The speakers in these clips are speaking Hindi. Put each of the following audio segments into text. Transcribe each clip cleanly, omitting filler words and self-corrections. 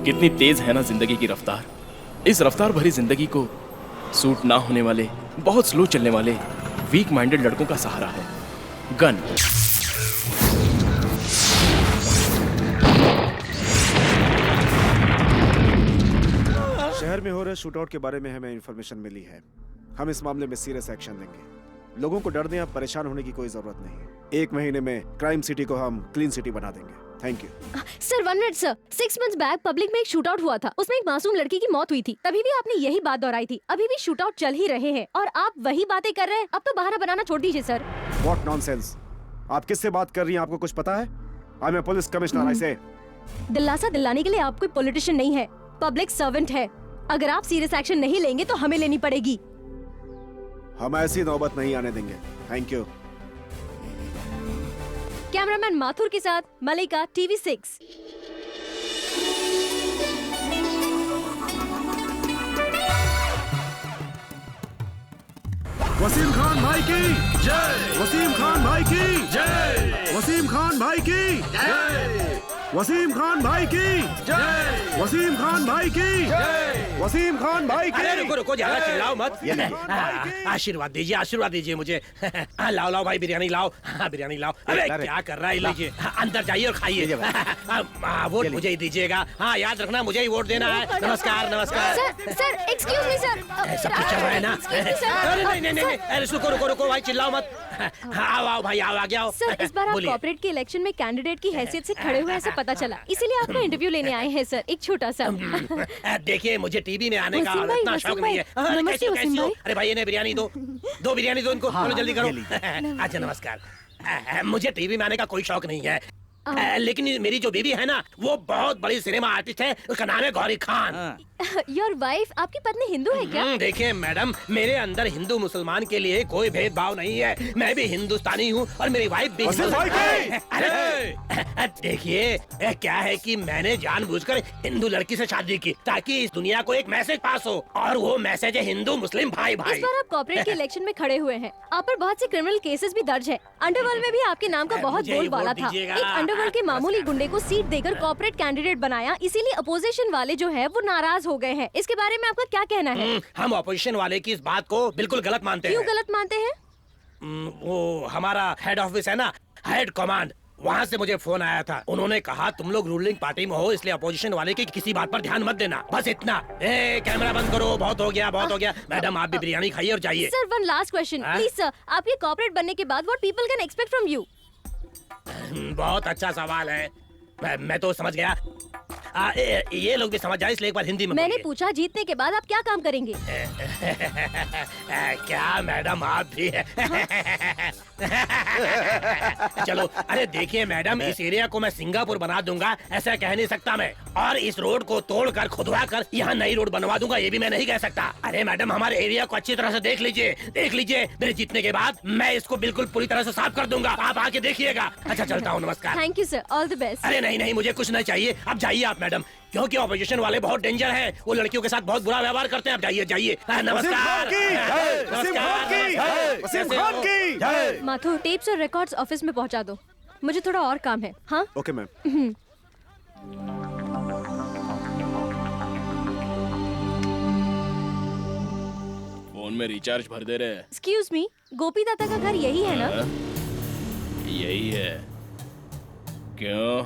कितनी तेज है ना जिंदगी की रफ्तार। इस रफ्तार भरी जिंदगी को सूट ना होने वाले, बहुत स्लो चलने वाले वीक माइंडेड लड़कों का सहारा है गन। शहर में हो रहे शूटआउट के बारे में हमें इंफॉर्मेशन मिली है। हम इस मामले में सीरियस एक्शन लेंगे। लोगों को डरने या परेशान होने की कोई जरूरत नहीं है। 1 महीने में क्राइम सिटी को हम क्लीन सिटी बना देंगे। Thank you sir. 1 minute sir. 6 months back public में एक शूटआउट हुआ था, उसमें एक मासूम लड़की की मौत हुई थी। तभी भी आपने यही बात दोहराई थी। अभी भी शूटआउट चल ही रहे हैं और आप वही बातें कर रहे हैं। अब तो बहाना बनाना छोड़ दीजिए सर। What nonsense. आप किससे बात कर रही हैं? आपको कुछ पता है? I am a police commissioner. आई से दिलासा दिलाने के लिए आप कोई पॉलिटिशियन नहीं है, पब्लिक सर्वेंट है। अगर आप सीरियस एक्शन नहीं लेंगे तो हमें लेनी पड़ेगी। हम ऐसी नौबत नहीं आने देंगे। Thank you. कैमरामैन माथुर के साथ मलिका, TV6। वसीम खान भाई की जय। वसीम खान भाई की जय। वसीम खान भाई की जय। वसीम खान भाई की जय। वसीम खान भाई की जय। वसीम खान भाई की। अरे रुको रुको, ज्यादा चिल्लाओ मत। आशीर्वाद दीजिए मुझे। लाओ लाओ भाई, बिरयानी लाओ। बिरयानी लाओ। अरे क्या कर रहा है, लीजिए अंदर जाइए और खाइए। वोट मुझे ही दीजिएगा। हाँ याद रखना, मुझे ही वोट देना है। नमस्कार नमस्कार। Sir excuse me sir. सब कुछ चल रहा है ना? अरे नहीं, अरे रुको भाई, चिल्लाओ मत। आओ भाई, आओ आगे आओ। सर इस बार आप कॉर्पोरेट के इलेक्शन में कैंडिडेट की हैसियत से खड़े हुए ऐसा पता चला, इसीलिए आपका इंटरव्यू लेने आए हैं सर। एक छोटा सा। देखिए मुझे टीवी में आने का वसीम भाई, इतना शौक नहीं है। नमस्ते वसीम भाई। अरे भाई इन्हें बिरयानी दो बिरयानी दो इनको। चलो जल्दी करो। अच्छा नमस्कार। मुझे टीवी में आने का कोई शौक नहीं है, लेकिन मेरी जो बीवी है ना, वो बहुत बड़ी सिनेमा आर्टिस्ट है। उसका नाम है गौरी खान। योर वाइफ, आपकी पत्नी हिंदू है क्या? देखिए मैडम, मेरे अंदर हिंदू मुसलमान के लिए कोई भेदभाव नहीं है। मैं भी हिंदुस्तानी हूँ और मेरी वाइफ भी अरे देखिए क्या है कि मैंने जानबूझकर हिंदू लड़की से शादी की ताकि इस दुनिया को एक मैसेज पास हो, और वो मैसेज है हिंदू मुस्लिम भाई भाई। इस बार आप कॉर्पोरेट के इलेक्शन में खड़े हुए हैं। आप पर बहुत से क्रिमिनल केसेस भी दर्ज है। अंडरवर्ल्ड में भी आपके नाम का बहुत बोलबाला था। एक अंडरवर्ल्ड के मामूली गुंडे को सीट देकर कॉर्पोरेट कैंडिडेट बनाया, इसीलिए अपोजिशन वाले जो है वो नाराज हो गए हैं। इसके बारे में आपका क्या कहना है? हम अपोजिशन वाले की इस बात को बिल्कुल गलत मानते हैं। क्यों गलत मानते हैं? वो हमारा हेड ऑफिस है ना, हेड कमांड, वहाँ से मुझे फोन आया था। उन्होंने कहा तुम लोग रूलिंग पार्टी में हो, इसलिए अपोजिशन वाले की किसी बात पर ध्यान मत देना, बस इतना। कैमरा बंद करो, बहुत हो गया। मैडम आप भी बिरयानी खाइए और जाइए। Sir one last question please sir. आप ये कॉर्पोरेट बनने के बाद what people can expect from you? बहुत अच्छा सवाल है, मैं तो समझ गया। ये लोग भी समझ जाए, इसलिए एक बार हिंदी में मैंने पूछा जीतने के बाद आप क्या काम करेंगे? क्या मैडम आप भी चलो अरे देखिए मैडम, इस एरिया को मैं सिंगापुर बना दूंगा ऐसा कह नहीं सकता मैं, और इस रोड को तोड़कर खुदवा कर यहाँ नई रोड बनवा दूंगा ये भी मैं नहीं कह सकता। अरे मैडम हमारे एरिया को अच्छी तरह से देख लीजिए। मेरे जीतने के बाद मैं इसको बिल्कुल पूरी तरह से साफ कर दूंगा, आप आके देखिएगा। अच्छा चलता हूँ, नमस्कार। Thank you sir, all the best. अरे नहीं मुझे कुछ नहीं चाहिए, अब जाइए आप मैडम, क्योंकि ऑपोजिशन वाले बहुत डेंजर हैं, वो लड़कियों के साथ बहुत बुरा व्यवहार करते हैं। अब जाइए। नमस्कार। माथुर, टेप्स और रिकॉर्ड्स ऑफिस में पहुंचा दो, मुझे थोड़ा और काम है। हाँ ओके मैम। फोन में रिचार्ज भर दे रहे। एक्सक्यूज मी, गोपी दादा का घर यही है ना? यही है। क्यों?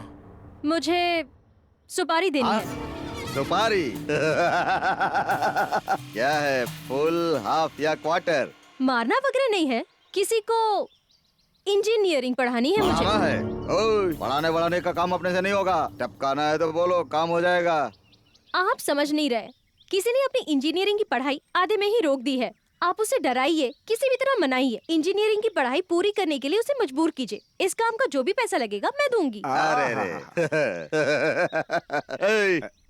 मुझे सुपारी देनी है। सुपारी? क्या है, फुल, हाफ या क्वार्टर? मारना वगैरह नहीं है, किसी को इंजीनियरिंग पढ़ानी है मुझे। पढ़ाना है? ओए, पढ़ाने का काम अपने से नहीं होगा, टपकाना है तो बोलो, काम हो जाएगा। आप समझ नहीं रहे, किसी ने अपनी इंजीनियरिंग की पढ़ाई आधे में ही रोक दी है। आप उसे डराइए, किसी भी तरह मनाइए, इंजीनियरिंग की पढ़ाई पूरी करने के लिए उसे मजबूर कीजिए। इस काम का जो भी पैसा लगेगा मैं दूंगी। अरे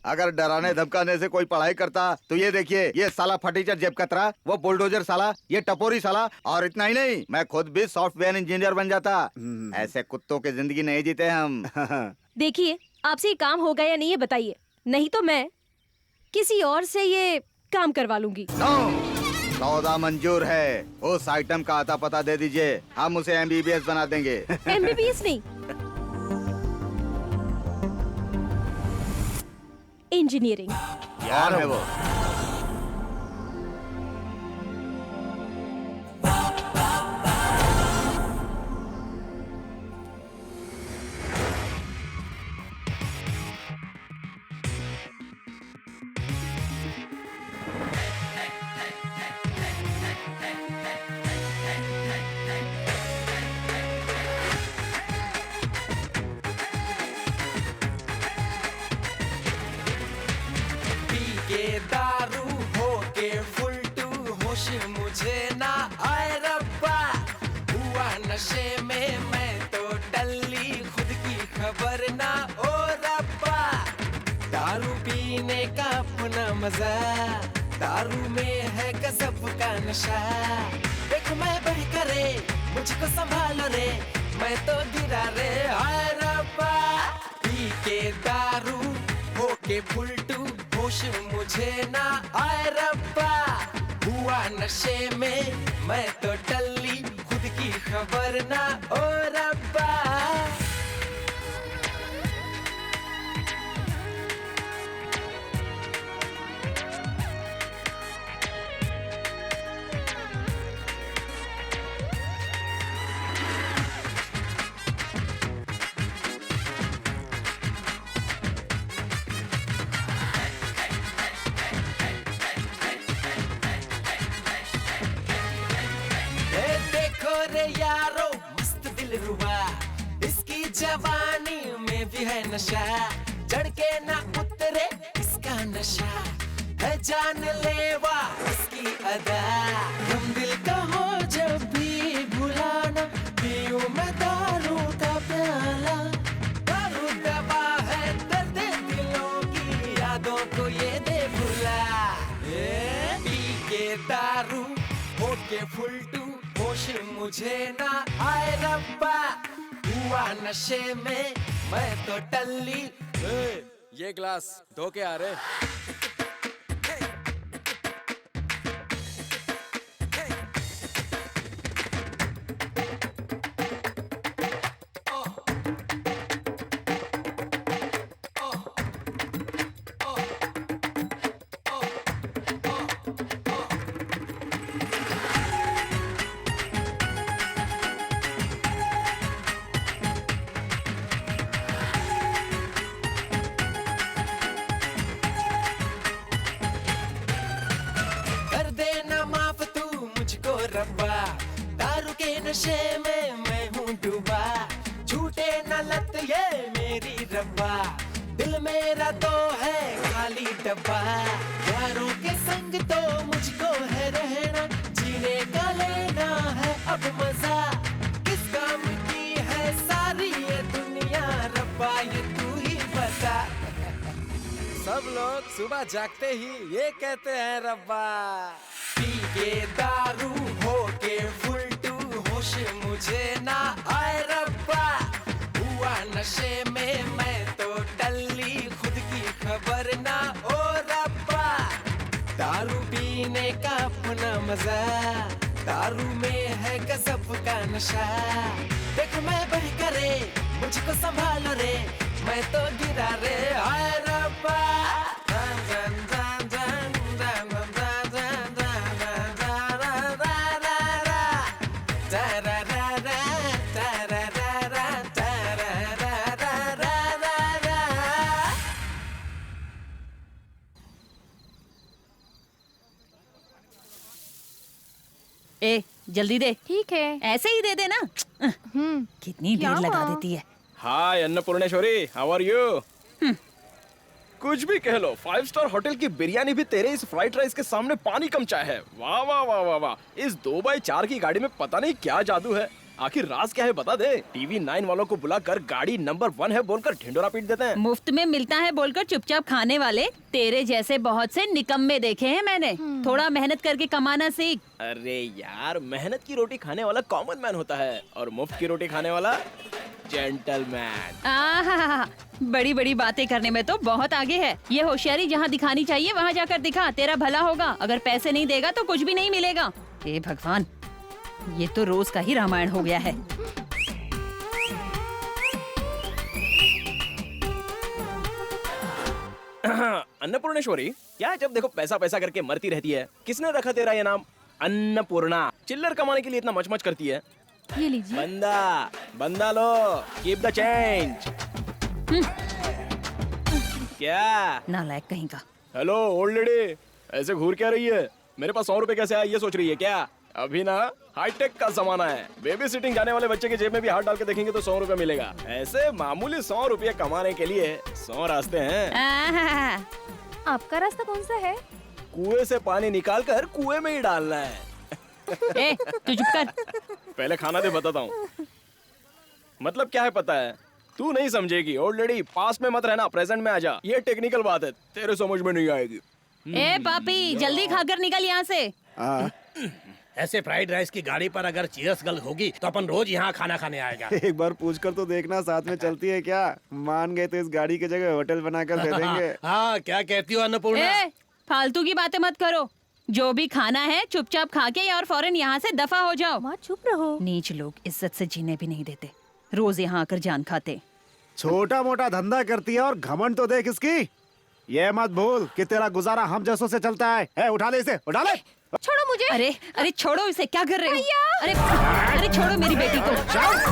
अगर डराने धमकाने से कोई पढ़ाई करता तो ये देखिए, ये साला फटीचर जेब कतरा, वो बुलडोजर साला, ये टपोरी साला, और इतना ही नहीं, मैं खुद भी सॉफ्टवेयर इंजीनियर बन जाता। ऐसे कुत्तों की जिंदगी नहीं जीते हम। देखिए आपसे ये काम होगा या नहीं ये बताइए, नहीं तो मैं किसी और से ये काम करवा लूंगी। नो, सौदा मंजूर है। उस आइटम का आता पता दे दीजिए, हम उसे MBBS बना देंगे। MBBS नहीं, इंजीनियरिंग। कौन है वो? के दारू हो के फुल टू होश मुझे ना आए रब्बा, हुआ नशे में मैं तो टल्ली, खुद की खबर ना ओ रब्बा। दारू पीने का अपना मजा, दारू में है गजब का नशा। देख मैं बढ़ करे, मुझको संभालो रे, मैं तो गिरा रे आए रब्बा। पी के दारू हो के फुल टू होश मुझे ना आए रब्बा, हुआ नशे में मैं तो टल्ली, खुद की खबर ना ओ रब्बा। रे यारो मस्त दिल रुबा, इसकी जवानी में भी है नशा, चढ़ के ना उतरे इसका नशा, है जान लेवा इसकी अदा। हम दिल का हो जब भी भुलाना, पीऊं मैं दारू का प्याला। दारू दबा है दर्द दिलों की, यादों को ये दे भुला। पी के दारू हो के फुल टू होश मुझे ना आए रब्बा, हुआ नशे में मैं तो टल्ली। ये ग्लास धो के आ रहे। रब्बा, दारू के नशे में मैं हूँ डूबा, छूटे न लत ये मेरी रब्बा, दिल मेरा तो है खाली डब्बा। यारों के संग तो मुझको है रहना, जीने का लेना है अब मजा, किस काम की है सारी ये दुनिया रब्बा, ये तू ही बता। सब लोग सुबह जागते ही ये कहते हैं रब्बा। पी के दारू हो के फुल टू होश मुझे ना आए रब्बा, हुआ नशे में मैं तो टल्ली, खुद की खबर ना ओ रब्बा। दारू पीने का अपना मजा, दारू में है गजब का नशा। देख मैं बढ़ करे, मुझको संभालो रे, मैं तो गिरा रे आए रब्बा। ए जल्दी दे। ठीक है। ऐसे ही दे दे ना। कितनी देर लगा देती है। हाय अन्नपूर्णेश्वरी, हाउ आर यू? कुछ भी कह लो, 5 स्टार होटल की बिरयानी भी तेरे इस फ्राइड राइस के सामने पानी कम चाय है। वाह वाह वाह वाह वाह, इस 2x4 की गाड़ी में पता नहीं क्या जादू है। आखिर राज क्या है बता दे। टीवी 9 वालों को बुलाकर गाड़ी नंबर 1 है बोलकर ढिंडोरा पीट देते हैं। मुफ्त में मिलता है बोलकर चुपचाप खाने वाले तेरे जैसे बहुत से निकम्मे देखे हैं मैंने। थोड़ा मेहनत करके कमाना सीख। अरे यार, मेहनत की रोटी खाने वाला कॉमन मैन होता है और मुफ्त की रोटी खाने वाला जेंटलमैन। आहा, बड़ी बड़ी बातें करने में तो बहुत आगे है। ये होशियारी जहाँ दिखानी चाहिए वहाँ जाकर दिखा, तेरा भला होगा। अगर पैसे नहीं देगा तो कुछ भी नहीं मिलेगा। हे भगवान, ये तो रोज का ही रामायण हो गया है। अन्नपूर्णेश्वरी, क्या जब देखो पैसा पैसा करके मरती रहती है? किसने रखा तेरा ये नाम अन्नपूर्णा? चिल्लर कमाने के लिए इतना मच मच करती है। ये लीजिए। बंदा बंदा लो, कीप द चेंज। क्या? नालायक कहीं का। हेलो ओल्ड लेडी, ऐसे घूर क्या रही है? मेरे पास 100 रुपए कैसे आए ये सोच रही है क्या? अभी ना हाईटेक का जमाना है। बेबी सिटिंग जाने वाले बच्चे के जेब में भी हाथ डाल के देखेंगे तो 100 रुपए मिलेगा। ऐसे मामूली 100 रुपए कमाने के लिए 100 रास्ते हैं। आहा, आपका रास्ता कौन सा है? कुएं से पानी निकाल कर कुएं में ही डालना है। ए, तू चुप कर। पहले खाना दे, बताता हूँ। मतलब क्या है पता है? तू नहीं समझेगी ओल्ड लेडी, पास में मत रहना, प्रेजेंट में आ जा। ये टेक्निकल बात है, तेरे समझ में नहीं आएगी। ए पापी, जल्दी खाकर निकल यहाँ से। हाँ, ऐसे फ्राइड राइस की गाड़ी पर अगर चीयर्स गर्ल होगी तो अपन रोज यहाँ खाना खाने आएगा। एक बार पूछ कर तो देखना साथ में चलती है क्या? मान गए तो इस गाड़ी की जगह होटल बनाकर दे देंगे। हाँ, क्या कहती हो अन्नपूर्णा? ए, फालतू की बातें मत करो। जो भी खाना है चुपचाप खा के और फौरन यहाँ से दफा हो जाओ। माँ चुप रहो। नीच लोग इज्जत से जीने भी नहीं देते, रोज यहाँ आकर जान खाते। छोटा मोटा धंधा करती है और घमंड तो देख इसकी। ये मत भूल कि तेरा गुजारा हम जैसों से चलता है। उठा ले इसे, उठा ले। छोड़ो मुझे। अरे अरे छोड़ो इसे, क्या कर रहे हो? अरे अरे छोड़ो मेरी बेटी को।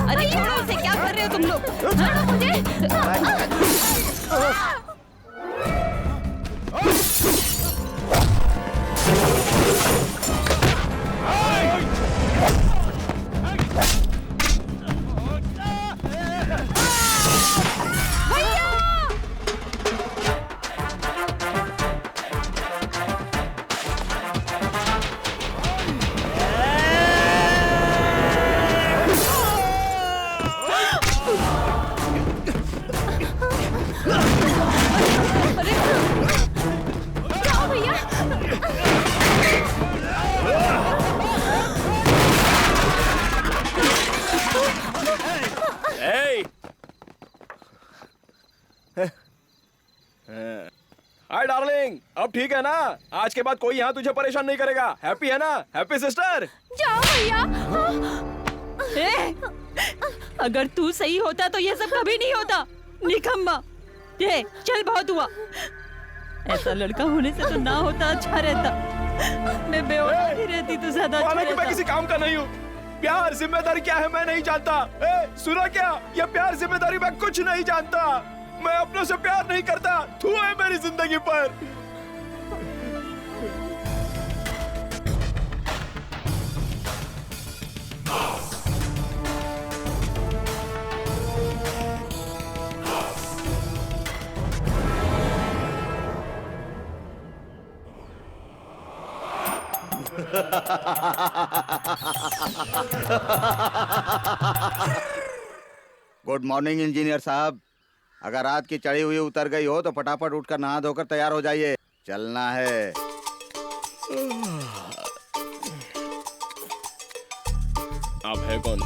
अरे छोड़ो इसे, क्या कर रहे हो तुम लोग? छोड़ो मुझे। जाओ भैया। हाय डार्लिंग, अब ठीक है ना? आज के बाद कोई यहाँ तुझे परेशान नहीं करेगा। हैप्पी है ना? Happy sister? जाओ भैया। ए, अगर तू सही होता तो ये सब कभी नहीं होता। निकम्मा। ये चल, बहुत हुआ। ऐसा लड़का होने से तो ना होता अच्छा रहता। मैं बेऔलाद ही रहती तो ज्यादा अच्छा माना कि मैं रहता। किसी काम का नहीं हूँ। प्यार जिम्मेदारी क्या है मैं नहीं जानता। सुना क्या? ये प्यार जिम्मेदारी मैं कुछ नहीं जानता। मैं अपनों से प्यार नहीं करता। तू है मेरी जिंदगी पर। गुड मॉर्निंग इंजीनियर साहब। अगर रात की चढ़ी हुई उतर गई हो तो फटाफट उठकर नहा धोकर तैयार हो जाइए, चलना है। आप है कौन?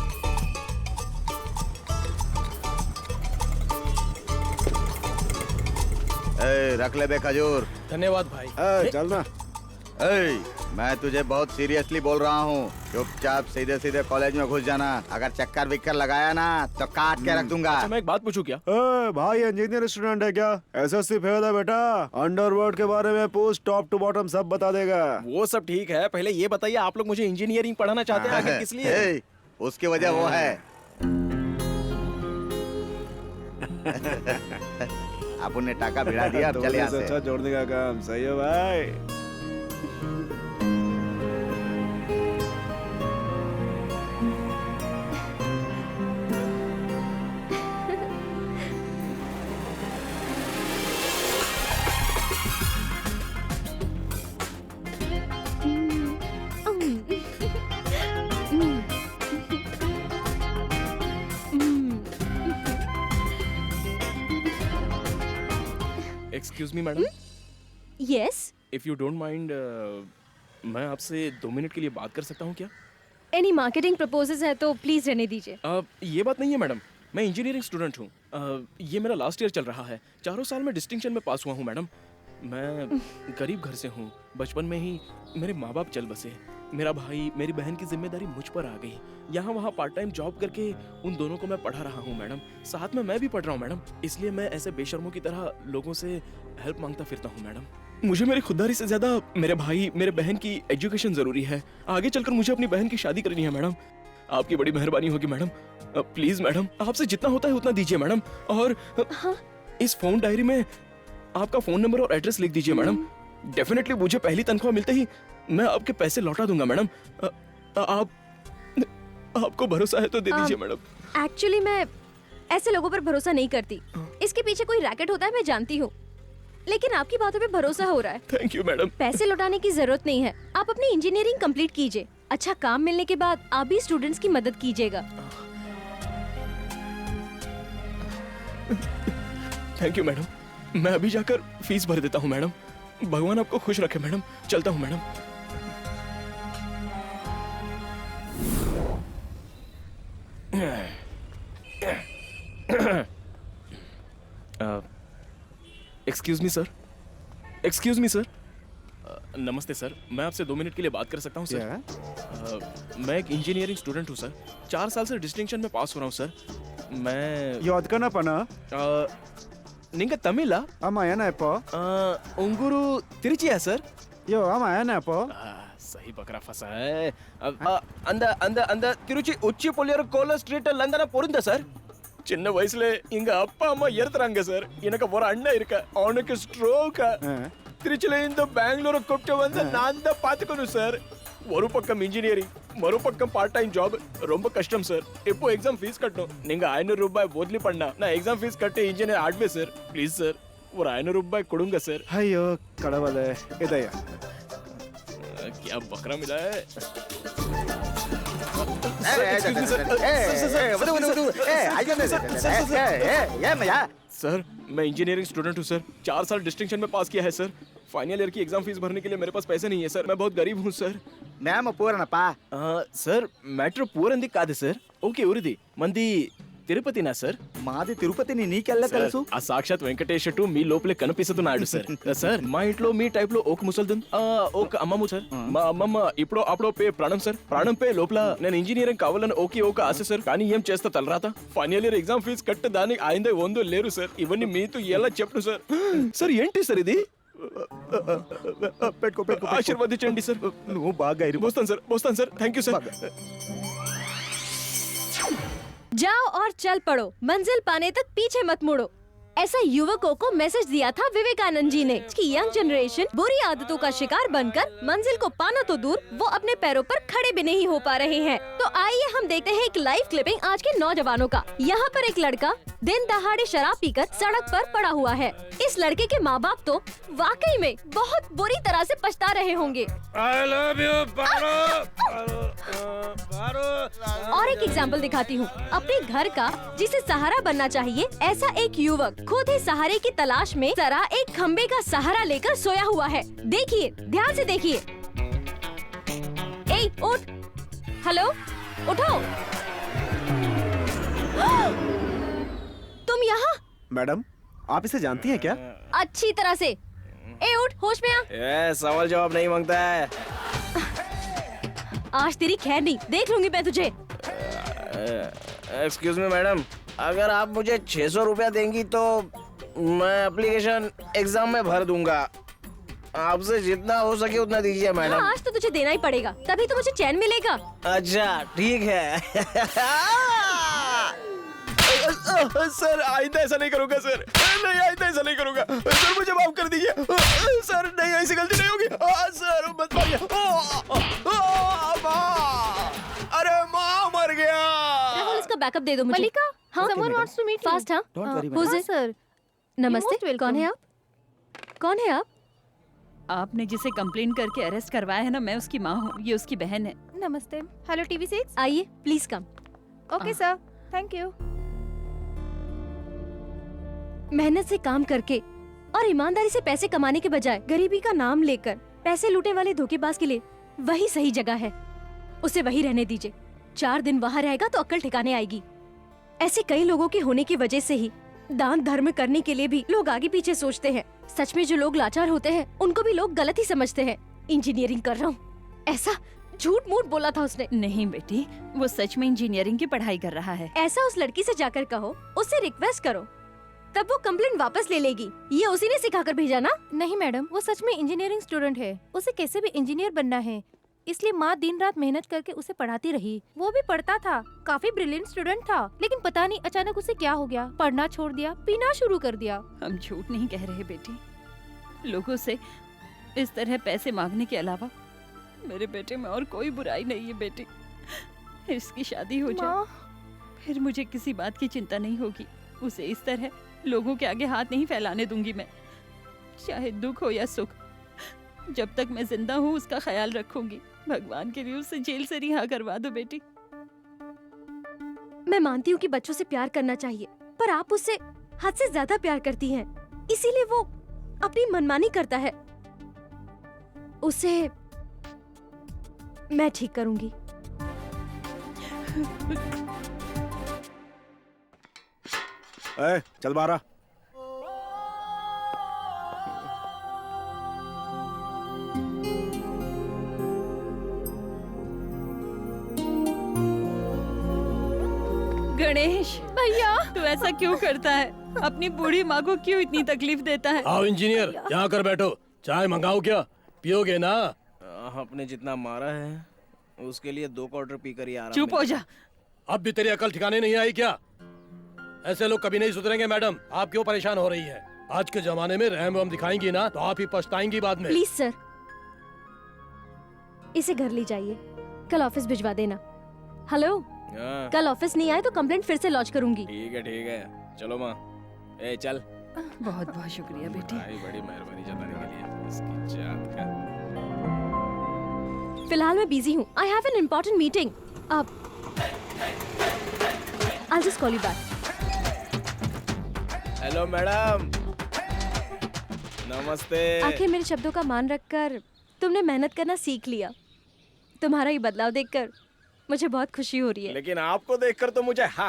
रख ले बे खजूर। धन्यवाद भाई। चलना। मैं तुझे बहुत सीरियसली बोल रहा हूँ, चुपचाप सीधे सीधे कॉलेज में घुस जाना। अगर चक्कर विक्कर लगाया ना तो काट के रख दूंगा। अच्छा, मैं एक बात पूछूं क्या? भाई इंजीनियर स्टूडेंट है क्या? एसएससी फेल है बेटा। अंडरवर्ल्ड के बारे में पूछ, टॉप टू बॉटम सब बता देगा। वो सब ठीक है, पहले ये बताइए आप लोग मुझे इंजीनियरिंग पढ़ाना चाहते हैं आखिर किस लिए? उसकी वजह वो है। अपन ने टाका भिड़ा दिया, अब चल यहाँ से। अच्छा जोड़ने का काम सही है भाई। Excuse me madam, yes. If you don't mind, मैं आपसे 2 मिनट के लिए बात कर सकता हूँ क्या? एनी मार्केटिंग प्रपोजल्स है तो प्लीज रहने दीजिए। ये बात नहीं है मैडम, मैं इंजीनियरिंग स्टूडेंट हूँ। ये मेरा लास्ट ईयर चल रहा है। 4 साल में डिस्टिंक्शन में पास हुआ हूँ मैडम। मैं गरीब घर से हूँ। बचपन में ही मेरे माँ बाप चल बसे। मेरा भाई मेरी बहन की जिम्मेदारी मुझ पर आ गई। यहाँ वहाँ पार्ट टाइम जॉब करके उन दोनों को मैं पढ़ा रहा हूँ मैडम। साथ में मैं भी पढ़ रहा हूँ मैडम। इसलिए मैं ऐसे बेशर्मों की तरह लोगों से हेल्प मांगता फिरता हूँ मैडम। मुझे मेरी खुददारी से ज्यादा मेरे भाई मेरे बहन की एजुकेशन जरूरी है। आगे चलकर मुझे अपनी बहन की शादी करनी है मैडम। आपकी बड़ी मेहरबानी होगी मैडम। प्लीज मैडम, आपसे जितना होता है उतना दीजिए मैडम। और इस फोन डायरी में आपका फोन नंबर और एड्रेस लिख दीजिए मैडम। डेफिनेटली मुझे पहली तनख्वाह मिलते ही मैं आपके पैसे लौटा दूंगा मैडम। आपको भरोसा है तो दे दीजिए मैडम। एक्चुअली मैं ऐसे लोगों पर भरोसा नहीं करती। इसके पीछे कोई रैकेट होता है मैं जानती हूँ, लेकिन आपकी बातों पे भरोसा हो रहा है। Thank you madam. पैसे लौटाने की जरूरत नहीं है। आप अपनी इंजीनियरिंग कंप्लीट कीजिए। अच्छा काम मिलने के बाद आप भी स्टूडेंट्स की मदद कीजिएगा। Thank you madam. मैं अभी जाकर फीस भर देता हूँ मैडम। भगवान आपको खुश रखे मैडम। चलता हूँ madam. Excuse me sir. Excuse me sir. नमस्ते सर, मैं आपसे 2 मिनट के लिए बात कर सकता हूँ सर? मैं एक इंजीनियरिंग स्टूडेंट हूँ सर। 4 साल से डिस्टिंक्शन में पास हो रहा हूँ सर। मैं याद पना निंगा तमिला अमायनापो उंगुरु तिरुचिया सर। यो अमायनापो सही बकरा फंसा है। अंद तिरुचि उच्ची पोलियर कोला स्ट्रीट लंदन पोरिंदा सर। சின்ன வயசுல எங்க அப்பா அம்மா இறந்துறாங்க சார். எனக்கு ஒரு அண்ணன் இருக்க, அவனுக்கு ஸ்ட்ரோக். திருச்சில இந்த பெங்களூரு கூப்பிட்டு வந்து நான் தான் பாத்துக்கணும் சார். ஒரு பக்கம் இன்ஜினியரிங், மறுபக்கம் பார்ட் டைம் ஜாப். ரொம்ப கஷ்டம் சார். இப்போ எக்ஸாம் ஃபீஸ் கட்டணும். நீங்க 500 ரூபாய் போதலி பண்ணா நான் எக்ஸாம் ஃபீஸ் கட்டி இன்ஜினியர் ஆடுவேன் சார். ப்ளீஸ் சார், ஒரு 500 ரூபாய் கொடுங்க சார். ஐயோ கடவுளே, இதயா क्या बकरा मिला है? सर मैं इंजीनियरिंग स्टूडेंट हूँ सर। 4 साल डिस्टिंक्शन में पास किया है सर। फाइनल ईयर की एग्जाम फीस भरने के लिए मेरे पास पैसे नहीं है सर। मैं बहुत गरीब हूँ सर। మేము పూరనపా सर मैटर पूरंदी కాదు सर. ఓకే ఉరిది మంది తిరుపతి నా సార్. మాది తిరుపతిని నీకెల్లా తెలుసు? ఆ సాక్షాత్ వెంకటేశ్వరుడు మీ లోపలే కనిపిస్తున్నాడు సార్. సార్ మా ఇంట్లో మీ టైప్ లో ఒక ముసల్దన్ ఒక అమ్మమ్మ సార్. మా అమ్మమ్మ ఇప్పుడు అప్పుడో పే ప్రాణం సార్. ప్రాణం పే లోపల నేను ఇంజనీరింగ్ కావాలని ఓకే ఒక ఆశ సార్. కానీ ఏం చేస్తా తలరాత. ఫైనల్ ఇయర్ ఎగ్జామ్ ఫీజు కట్ట దానికి ఆయిందే వందో లేరు సార్. ఇవన్నీ మీతో ఎలా చెప్పను సార్. సార్ ఏంటి సార్ ఇది? పెట్టుకో పెట్టుకో, ఆశీర్వదించండి సార్. నువ్వు బాగా వస్తాను సార్. Thank you sir. जाओ और चल पड़ो, मंजिल पाने तक पीछे मत मुड़ो। ऐसा युवकों को मैसेज दिया था विवेकानंद जी ने कि यंग जनरेशन बुरी आदतों का शिकार बनकर मंजिल को पाना तो दूर, वो अपने पैरों पर खड़े भी नहीं हो पा रहे हैं। तो आइए हम देखते हैं एक लाइव क्लिपिंग आज के नौजवानों का। यहाँ पर एक लड़का दिन दहाड़े शराब पीकर सड़क पर पड़ा हुआ है। इस लड़के के माँ बाप तो वाकई में बहुत बुरी तरह से पछता रहे होंगे। I love you, पारो। और एक एग्जाम्पल दिखाती हूँ अपने घर का, जिसे सहारा बनना चाहिए। ऐसा एक युवक खुद ही सहारे की तलाश में जरा एक खम्बे का सहारा लेकर सोया हुआ है। देखिए, ध्यान से देखिए। ए, उठ, हेलो, उठो। तुम यहाँ? मैडम आप इसे जानती हैं क्या? अच्छी तरह से। ए, उठ, होश में आ। सवाल जवाब नहीं मांगता है. आज तेरी खैर नहीं, देख लूंगी मैं तुझे। एक्सक्यूज मी मैडम, अगर आप मुझे 600 रुपया देंगी तो मैं एप्लीकेशन एग्जाम में भर दूंगा. आपसे जितना हो सके उतना दीजिए मैडम. हाँ, आज तो तुझे देना ही पड़ेगा, तभी तो मुझे चैन मिलेगा। अच्छा ठीक है. सर आइंदा ऐसा नहीं करूंगा सर. नहीं आइंदा ऐसा नहीं करूंगा सर. मुझे माफ कर दीजिए सर. नहीं ऐसी गलती नहीं होगी सर. मत मारिए. अरे माँ मर गया. राहुल, इसका बैकअप दे दो मुझे. मलिका, हाँ, someone wants to meet you. Fast, हाँ. Don't worry, Who's madam. it? Sir, नमस्ते. कौन है आप? कौन है आप? आपने जिसे कंप्लेन करके अरेस्ट करवाया है ना, मैं उसकी माँ हूँ, ये उसकी बहन है। नमस्ते। Hello TV6। आइए, please come. Okay sir, thank you. मेहनत से काम करके और ईमानदारी से पैसे कमाने के बजाय गरीबी का नाम लेकर पैसे लूटने वाले धोखेबाज के लिए वही सही जगह है. उसे वही रहने दीजिए. 4 दिन वहाँ रहेगा तो अक्ल ठिकाने आएगी. ऐसे कई लोगों के होने की वजह से ही दान धर्म करने के लिए भी लोग आगे पीछे सोचते हैं। सच में जो लोग लाचार होते हैं उनको भी लोग गलत ही समझते हैं। इंजीनियरिंग कर रहा हूँ ऐसा झूठ मूठ बोला था उसने। नहीं बेटी, वो सच में इंजीनियरिंग की पढ़ाई कर रहा है। ऐसा उस लड़की से जाकर कहो, उससे रिक्वेस्ट करो, तब वो कंप्लेंट वापस ले लेगी। ये उसी ने सिखाकर भेजा ना? नहीं मैडम, वो सच में इंजीनियरिंग स्टूडेंट है। उसे कैसे भी इंजीनियर बनना है, इसलिए माँ दिन रात मेहनत करके उसे पढ़ाती रही। वो भी पढ़ता था, काफी ब्रिलियंट स्टूडेंट था, लेकिन पता नहीं अचानक उसे क्या हो गया, पढ़ना छोड़ दिया, पीना शुरू कर दिया। हम झूठ नहीं कह रहे बेटी। लोगों से इस तरह पैसे मांगने के अलावा मेरे बेटे में और कोई बुराई नहीं है बेटी। इसकी शादी हो जाए फिर मुझे किसी बात की चिंता नहीं होगी। उसे इस तरह लोगों के आगे हाथ नहीं फैलाने दूंगी मैं, चाहे दुख हो या सुख। जब तक मैं जिंदा हूँ उसका ख्याल रखूंगी। भगवान के लिए उसे जेल से रिहा करवा दो बेटी। मैं मानती हूँ कि बच्चों से प्यार करना चाहिए, पर आप उससे हद से ज्यादा प्यार करती हैं, इसीलिए वो अपनी मनमानी करता है। उसे मैं ठीक करूंगी। चल बाहर आ। गणेश भैया तू ऐसा क्यों करता है? अपनी बूढ़ी माँ को क्यों इतनी तकलीफ देता है? आओ इंजीनियर, यहाँ कर बैठो। चाय मंगाओ क्या? पियोगे ना? आपने जितना मारा है उसके लिए 2 क्वार्टर पीकर ही आराम। चुप हो जा। अब भी तेरी अकल ठिकाने नहीं आई क्या? ऐसे लोग कभी नहीं सुधरेंगे मैडम। आप क्यों परेशान हो रही है? आज के जमाने में रहम वहम दिखाएंगी ना तो आप ही पछताएंगी बाद में। प्लीज सर, इसे घर ले जाइए, कल ऑफिस भिजवा देना। हेलो, कल ऑफिस नहीं आए तो कंप्लेंट फिर से लॉन्च करूंगी। ठीक है, चलो माँ। ए चल। बहुत बहुत शुक्रिया बेटी। भाई बड़ी मेहरबानी जताने के लिए। इसकी जात का। फिलहाल मैं बिजी हूँ। I have an important meeting. अब I'll just call you back. Hello madam, नमस्ते। आखिर मेरे शब्दों का मान रखकर तुमने मेहनत करना सीख लिया। तुम्हारा ये बदलाव देखकर मुझे बहुत खुशी हो रही है। लेकिन आपको देखकर तो मुझे हा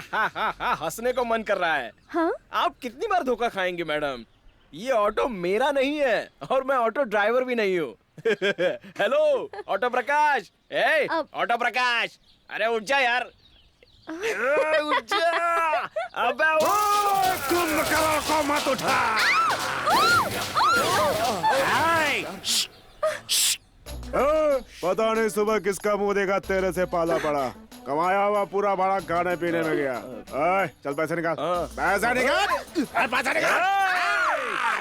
हंसने को मन कर रहा है। हाँ? आप कितनी बार धोखा खाएंगे मैडम? ये ऑटो मेरा नहीं है और मैं ऑटो ड्राइवर भी नहीं हूँ। हेलो ऑटो प्रकाश। ए ऑटो प्रकाश, अरे उठ जा यार। उठ जा। अबे तुम को मत उठा। पता नहीं सुबह किसका मुंह देखा तेरे से पाला पड़ा। कमाया हुआ पूरा भाड़ा खाने पीने में गया। चल पैसे निकाल। पैसा निकाल। पैसा निकाल।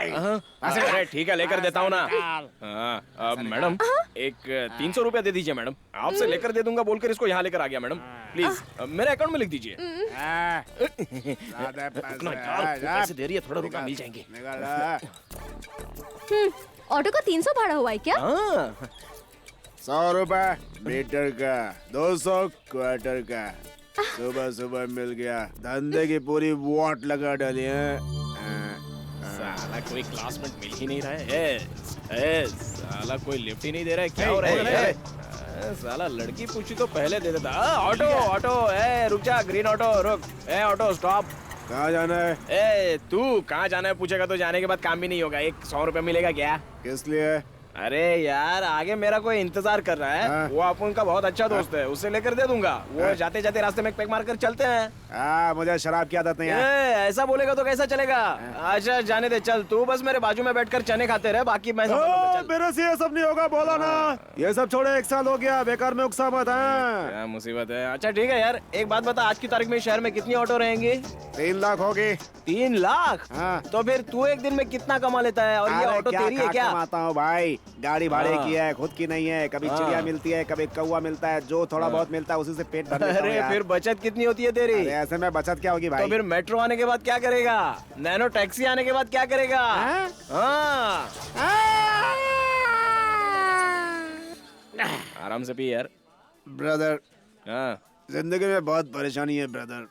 अरे ठीक है, लेकर देता हूँ ना। मैडम एक 300 रुपया दे दीजिए मैडम। आपसे लेकर दे दूंगा बोलकर इसको यहाँ लेकर आ गया मैडम। प्लीज मेरे अकाउंट में लिख दीजिए। पैसे दे रही है, थोड़ा रुका मिल जाएंगे। ऑटो का 300 भाड़ा हुआ है क्या? 100 रुपए मीटर का, 200 क्वार्टर का। सुबह सुबह मिल गया। धंधे की पूरी वॉट लगा डाली है। साला कोई क्लासमेट मिल ही नहीं रहा है। साला कोई लिफ्ट ही नहीं दे रहा है। क्या हो रहा है? साला लड़की पूछी तो पहले दे देता। ऑटो ऑटो, रुक जा, ग्रीन ऑटो रुक। Auto stop. कहाँ जाना है? तू कहाँ जाना है पूछेगा तो जाने के बाद काम भी नहीं होगा। एक 100 रुपए मिलेगा क्या? किस लिए? अरे यार आगे मेरा कोई इंतजार कर रहा है। हाँ? वो अपन का बहुत अच्छा दोस्त है, उससे लेकर दे दूंगा। वो जाते जाते रास्ते में एक पैक मार कर चलते हैं। मुझे शराब की आदत नहीं है। ऐसा बोलेगा तो कैसा चलेगा? अच्छा जाने दे, चल तू बस मेरे बाजू में बैठकर चने खाते रहे, बाकी मैं मेरे से ये सब नहीं होगा, बोला ना। ये सब छोड़े, 1 साल हो गया, बेकार में उकसा मत। क्या मुसीबत है? अच्छा ठीक है यार, एक बात बता, आज की तारीख में शहर में कितनी ऑटो रहेंगी? 3 लाख होगी। 3 लाख? हाँ। तो फिर तू एक दिन में कितना कमा लेता है? और ये ऑटो तेरी है क्या? कमाता हूँ भाई, गाड़ी भाड़े की है, खुद की नहीं है। कभी चिड़िया मिलती है, कभी कौवा मिलता है, जो थोड़ा बहुत मिलता है उसी से पेट भर लेता हूँ अरे यार। फिर बचत कितनी होती है तेरी? ऐसे में बचत क्या होगी भाई? तो फिर मेट्रो आने के बाद क्या करेगा? नैनो टैक्सी आने के बाद क्या करेगा? हाँ। आराम से पी यार। ब्रदर, हाँ जिंदगी में बहुत परेशानी है brother.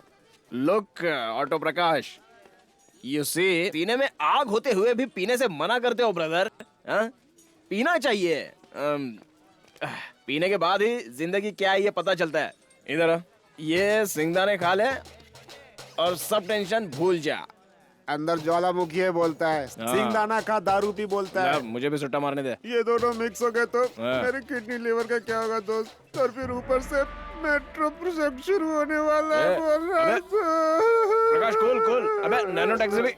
Look auto Prakash, you see, सीने में आग होते हुए भी पीने से मना करते हो ब्रदर। पीना चाहिए। पीने के बाद ही जिंदगी क्या है ये पता चलता है। इधर ये सिंगदाने खा ले और सब टेंशन भूल जा। अंदर ज्वालामुखी है बोलता है, सिंगदाना का दारू पी बोलता है। मुझे भी सुट्टा मारने दे। ये दोनों मिक्स हो गए तो मेरी किडनी लिवर का क्या होगा दोस्त? और फिर ऊपर से मेट्रो प्रोजेक्ट शुरू होने वाला है बोल रहा है। प्रकाश कूल कूल। अबे नैनो टैक्सी भी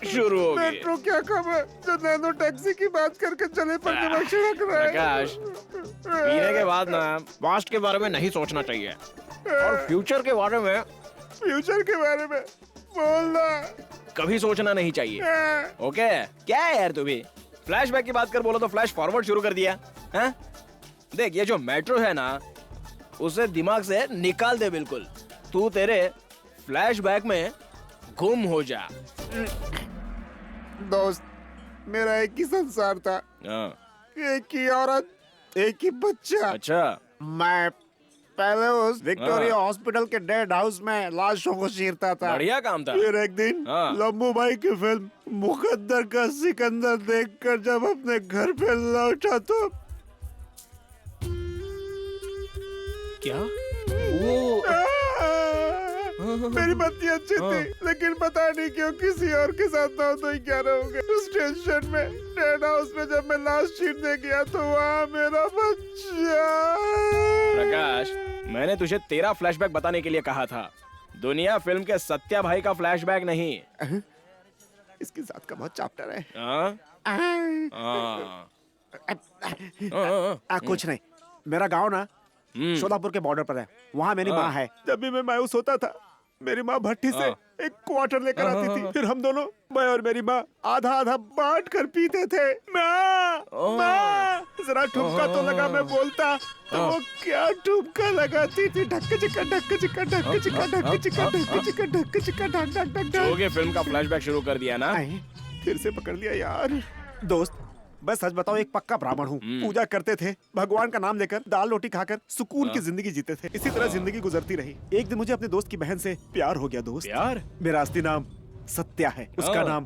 शुरू हो गई। मेट्रो क्या खबर जो नैनो टैक्सी की बात करके चले पर दिमाग छिड़क रहा है। प्रकाश, पीने के बाद ना पास्ट के बारे में नहीं सोचना चाहिए और फ्यूचर के बारे में बोलना कभी सोचना नहीं चाहिए। ओके? क्या है यार तू भी फ्लैशबैक की बात कर बोलो तो फ्लैश फॉरवर्ड शुरू कर दिया है? देख ये जो मेट्रो है ना उसे दिमाग से निकाल दे बिल्कुल। तू तेरे फ्लैशबैक में गुम हो जा। दोस्त मेरा एक ही संसार था, एक ही औरत, एक ही बच्चा। अच्छा। मैं पहले उस विक्टोरिया हॉस्पिटल के डेड हाउस में लाशों को चीरता था। बढ़िया काम था। फिर एक दिन लंबू भाई की फिल्म मुकद्दर का सिकंदर देखकर जब अपने घर पे लौटा तो क्या वो मेरी पत्नी अच्छी थी लेकिन पता नहीं क्यों किसी और के साथ ना हो तो ही क्या रहोगे। उस टेंशन में डेड हाउस में जब मैं लाश चीरने गया तो वहाँ मेरा बच्चा। प्रकाश, मैंने तुझे तेरा फ्लैशबैक बताने के लिए कहा था, दुनिया फिल्म के सत्या भाई का फ्लैशबैक नहीं। इसकी जात का बहुत चैप्टर है। कुछ नहीं, मेरा गांव ना शोलापुर के बॉर्डर पर है, वहाँ मेरी माँ है। जब भी मैं मायूस होता था मेरी माँ भट्टी से एक क्वार्टर लेकर आती थी, फिर हम दोनों मैं और मेरी माँ आधा आधा बांट कर पीते थे। माँ जरा ठुमका तो लगा, मैं बोलता तो वो क्या ठुमका लगाती थी, ढक्क चिक्का ढक्क चिक्का ढक्क चिक्का ढक्क चिक्का ढक्क चिक्का ढक्क चिक्का ढक ढक ढक ढक। ओके, फिल्म का फ्लैशबैक शुरू कर दिया ना? फिर से पकड़ लिया यार। दोस्त बस सच बताओ, एक पक्का ब्राह्मण हूँ, पूजा करते थे, भगवान का नाम लेकर दाल रोटी खाकर सुकून की जिंदगी जीते थे। इसी तरह जिंदगी गुजरती रही। एक दिन मुझे अपने दोस्त की बहन से प्यार हो गया। दोस्त प्यार? मेरा असली नाम सत्या है, उसका नाम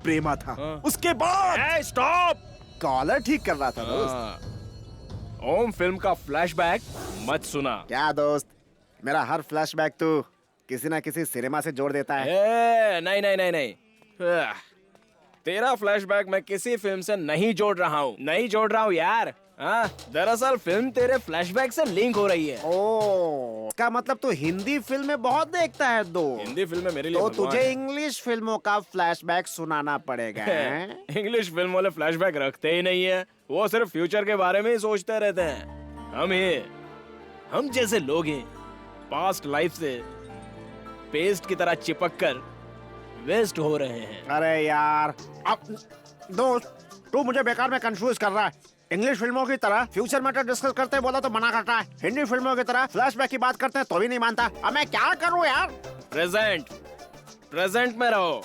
प्रेमा था। उसके बाद स्टॉप, कॉलर ठीक कर रहा था दोस्त। ओम फिल्म का फ्लैशबैक मत सुना। क्या दोस्त, मेरा हर फ्लैशबैक तो किसी ना किसी सिनेमा से जोड़ देता है। नहीं नहीं नहीं नहीं, तेरा फ्लैशबैक मैं किसी फिल्म से नहीं जोड़ रहा हूँ यार। दरअसल फिल्म तेरे फ्लैशबैक से लिंक हो रही है। ओह, इसका मतलब तो हिंदी फिल्में बहुत देखता है दो। हिंदी फिल्में मेरे लिए तो भगवान तुझे है। इंग्लिश फिल्मों का फ्लैशबैक सुनाना पड़ेगा। इंग्लिश फिल्म वाले फ्लैशबैक रखते ही नहीं है, वो सिर्फ फ्यूचर के बारे में ही सोचते रहते हैं। हम जैसे लोग हैं पास्ट लाइफ से पेस्ट की तरह चिपक कर वेस्ट हो रहे हैं। अरे यार, अब दोस्त तू मुझे बेकार में कंफ्यूज कर रहा है। इंग्लिश फिल्मों की तरह फ्यूचर मैटर डिस्कस करते बोला तो मना करता है, हिंदी फिल्मों की तरह फ्लैशबैक की बात करते हैं तो भी नहीं मानता। अब मैं क्या करूं यार? प्रेजेंट में रहो,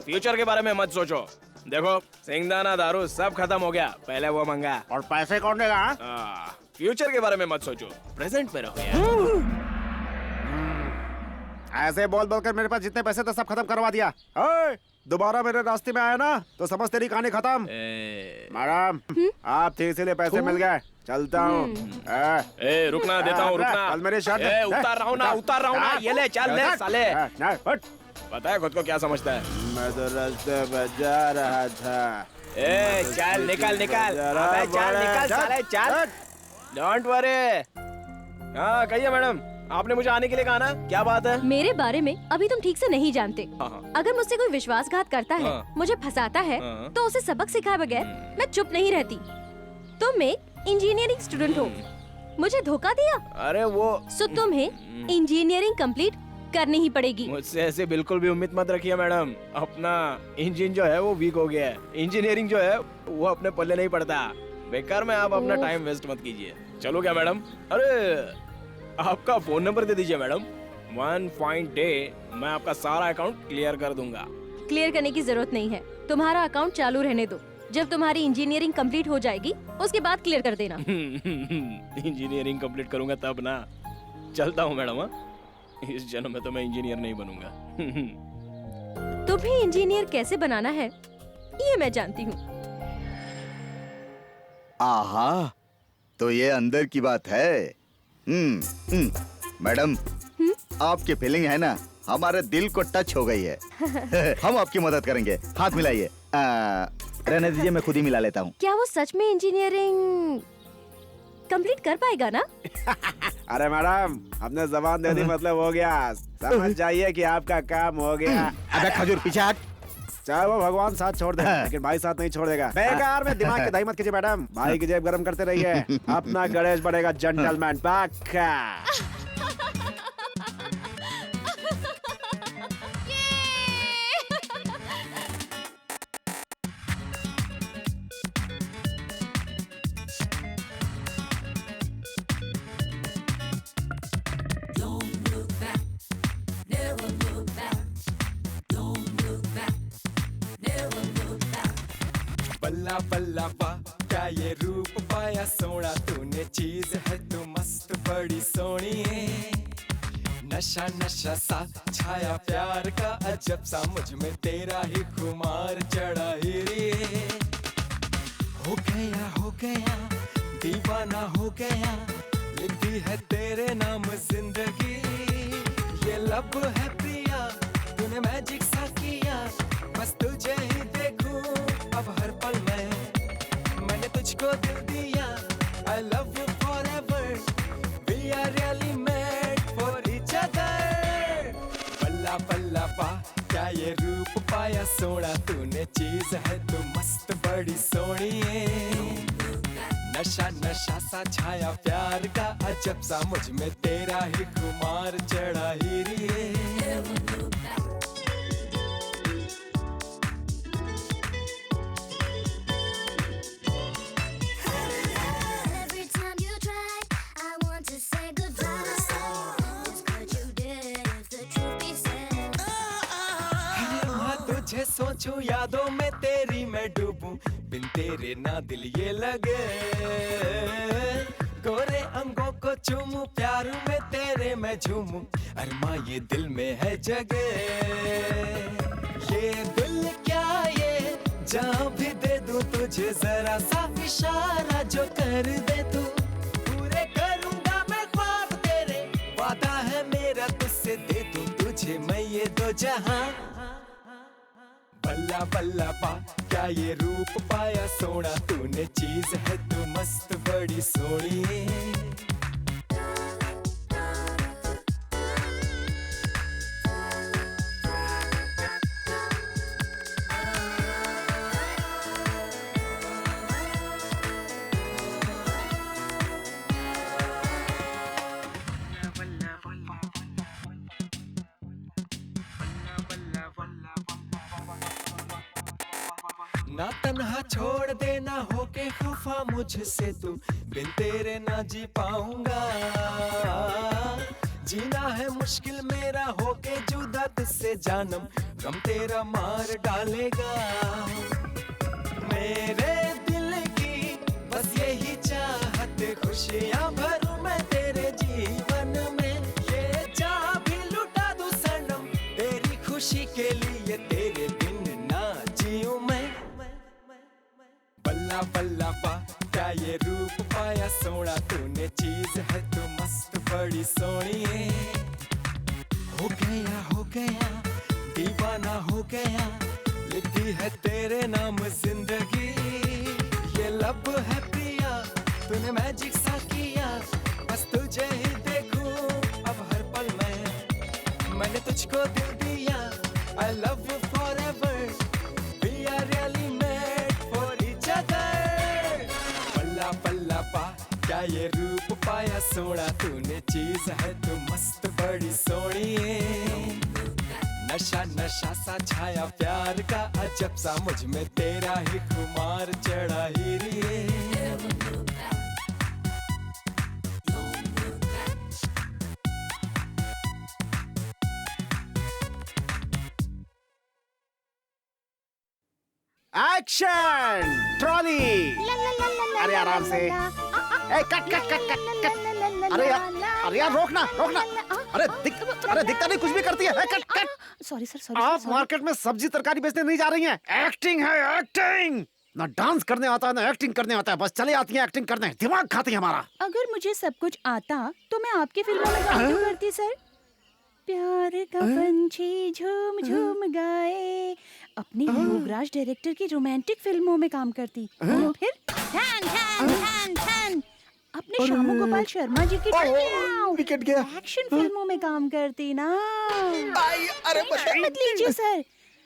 फ्यूचर के बारे में मत सोचो। देखो सिंगदाना दारू सब खत्म हो गया, पहले वो मंगा। और पैसे कौन देगा? फ्यूचर के बारे में मत सोचो, प्रेजेंट में रहो यार। ऐसे बोल बोलकर मेरे पास जितने पैसे थे सब खत्म करवा दिया। दोबारा मेरे रास्ते में आया ना तो समझ तेरी कहानी खत्म। मैडम आप थे इसीलिए पैसे मिल गए, चलता हूँ। रुकना, देता हूँ, रुकना। कल मेरे शर्ट उतार रहा हूँ ना, ये ले, चल ले साले। पता है खुद को क्या समझता है? मैं तो रास्ते पे जा रहा था। चल निकल साले, चल। Don't worry. हाँ कहिए मैडम, आपने मुझे आने के लिए कहा ना, क्या बात है? मेरे बारे में अभी तुम ठीक से नहीं जानते। अगर मुझसे कोई विश्वासघात करता है, मुझे फंसाता है, तो उसे सबक सिखाए बगैर मैं चुप नहीं रहती। तुम एक इंजीनियरिंग स्टूडेंट हो, मुझे धोखा दिया। अरे वो सो तुम्हें इंजीनियरिंग कंप्लीट करनी ही पड़ेगी। मुझसे ऐसे बिल्कुल भी उम्मीद मत रखिए मैडम, अपना इंजन जो है वो वीक हो गया है, इंजीनियरिंग जो है वो अपने पल्ले नहीं पड़ता। बेकार में आप अपना टाइम वेस्ट मत कीजिए। चलो क्या मैडम? अरे आपका फोन नंबर दे दीजिए मैडम, वन फाइन डे मैं आपका सारा अकाउंट क्लियर कर दूंगा। क्लियर करने की जरूरत नहीं है, तुम्हारा अकाउंट चालू रहने दो। जब तुम्हारी इंजीनियरिंग कंप्लीट हो जाएगी उसके बाद क्लियर कर देना। इंजीनियरिंग कंप्लीट करूंगा तब ना। चलता हूँ मैडम। इस जन्म में तो मैं इंजीनियर नहीं बनूंगा। तुम्हें इंजीनियर कैसे बनाना है ये मैं जानती हूँ। आहा, तो ये अंदर की बात है। मैडम, आपकी फीलिंग है ना हमारे दिल को टच हो गई है। हम आपकी मदद करेंगे, हाथ मिलाइए। रहने दीजिए, मैं खुद ही मिला लेता हूँ। क्या वो सच में इंजीनियरिंग कंप्लीट कर पाएगा ना? अरे मैडम, हमने जबान दे दी, मतलब हो गया। समझ जाइए कि आपका काम हो गया। अबे खजूर पीछे हट। चाहे वो भगवान साथ छोड़ दे, लेकिन भाई साथ नहीं छोड़ेगा। बेकार में दिमाग की दही मत कीजिए मैडम, भाई की जेब गरम करते रहिए। अपना गणेश बढ़ेगा जेंटलमैन पक्का। बल्ला बल्ला बा, क्या ये रूप पाया सोना तूने, चीज है तू मस्त बड़ी सोनी है। नशा नशा सा छाया प्यार का अजब सा, मुझ में तेरा ही खुमार चढ़ा ही रे। हो गया दीवाना हो गया, लिखी है तेरे नाम जिंदगी। ये लब है प्रिया, तूने मैजिक सा किया, बस तुझे ही देखूं अब हर पल मैंने तुझको दिल दिया। I love you forever, we are really made for each other। बल्ला बल्ला पा, क्या ये रूप पाया सोना तूने, चीज है तू मस्त बड़ी सोनी है। नशा नशा सा छाया प्यार का अजब सा, मुझ में तेरा ही खुमार चढ़ा ही रे। तुझे सोचूं यादों में तेरी मैं डूबूं, बिन तेरे ना दिल ये लगे। गोरे अंगों को चूमूं, प्यार में तेरे मैं झूमूं, अरमा ये दिल में है जगे। ये दिल क्या ये जहाँ भी दे दूं तुझे, जरा सा इशारा जो कर दे तू, पूरे करूंगा मैं ख्वाब तेरे। वादा है मेरा तुझसे, दे दूं तुझे मैं ये दो जहां। बल्ला बल्ला पा, क्या ये रूप पाया सोना तूने, चीज है तू मस्त बड़ी सोनी। ना तन्हा छोड़ देना होके खफा मुझसे तू, बिन तेरे ना जी पाऊंगा। जीना है मुश्किल मेरा होके जुदा तुझसे जानम, गम तेरा मार डालेगा। मेरे दिल की बस यही चाहत, खुशियां भरूं मैं तेरे जीवन में। ये चाह भी लुटा दूं सनम, तेरी खुशी के लिए तेरे बिन ना जीऊं मैं। बल्ला बल्ला पा, क्या ये रूप पाया सोना तूने, चीज है तू मस्त बड़ी सोनी है। हो गया दीवाना हो गया, लिखी है तेरे नाम जिंदगी। ये लब है प्रिया, तूने मैजिक सा किया, बस तुझे ही देखूं अब हर पल मैंने तुझको दिल दिया। I love you forever, we are really made for each other। पल्ला पल्ला पा, क्या ये रूप पाया सोना तूने, चीज है तू मस्त बड़ी सोनी है। नशा नशा सा छाया प्यार का अजब सा, मुझ में तेरा ही खुमार चढ़ा ही रे। Action trolley. अरे आराम से, cut cut cut cut cut. अरे यार रोकना। अरे दिखता नहीं, कुछ भी करती है। Cut cut. सॉरी सर, आप मार्केट में सब्जी तरकारी बेचने नहीं जा रही हैं। एक्टिंग है एक्टिंग। ना डांस करने आता है ना एक्टिंग करने आता है, बस चले आती हैं एक्टिंग करने, दिमाग खाती है हमारा। अगर मुझे सब कुछ आता तो मैं आपकी फिल्मों में काम क्यों करती सर? प्यार का पंछी झूम झूम गाए। अपनी योगराज डायरेक्टर की रोमांटिक फिल्मों में काम करती, फिर ठन ठन ठन ठन अपने श्यामू गोपाल शर्मा जी की विकेट गया। एक्शन फिल्मों में काम करती ना। अरे टेंशन मत लीजिए सर,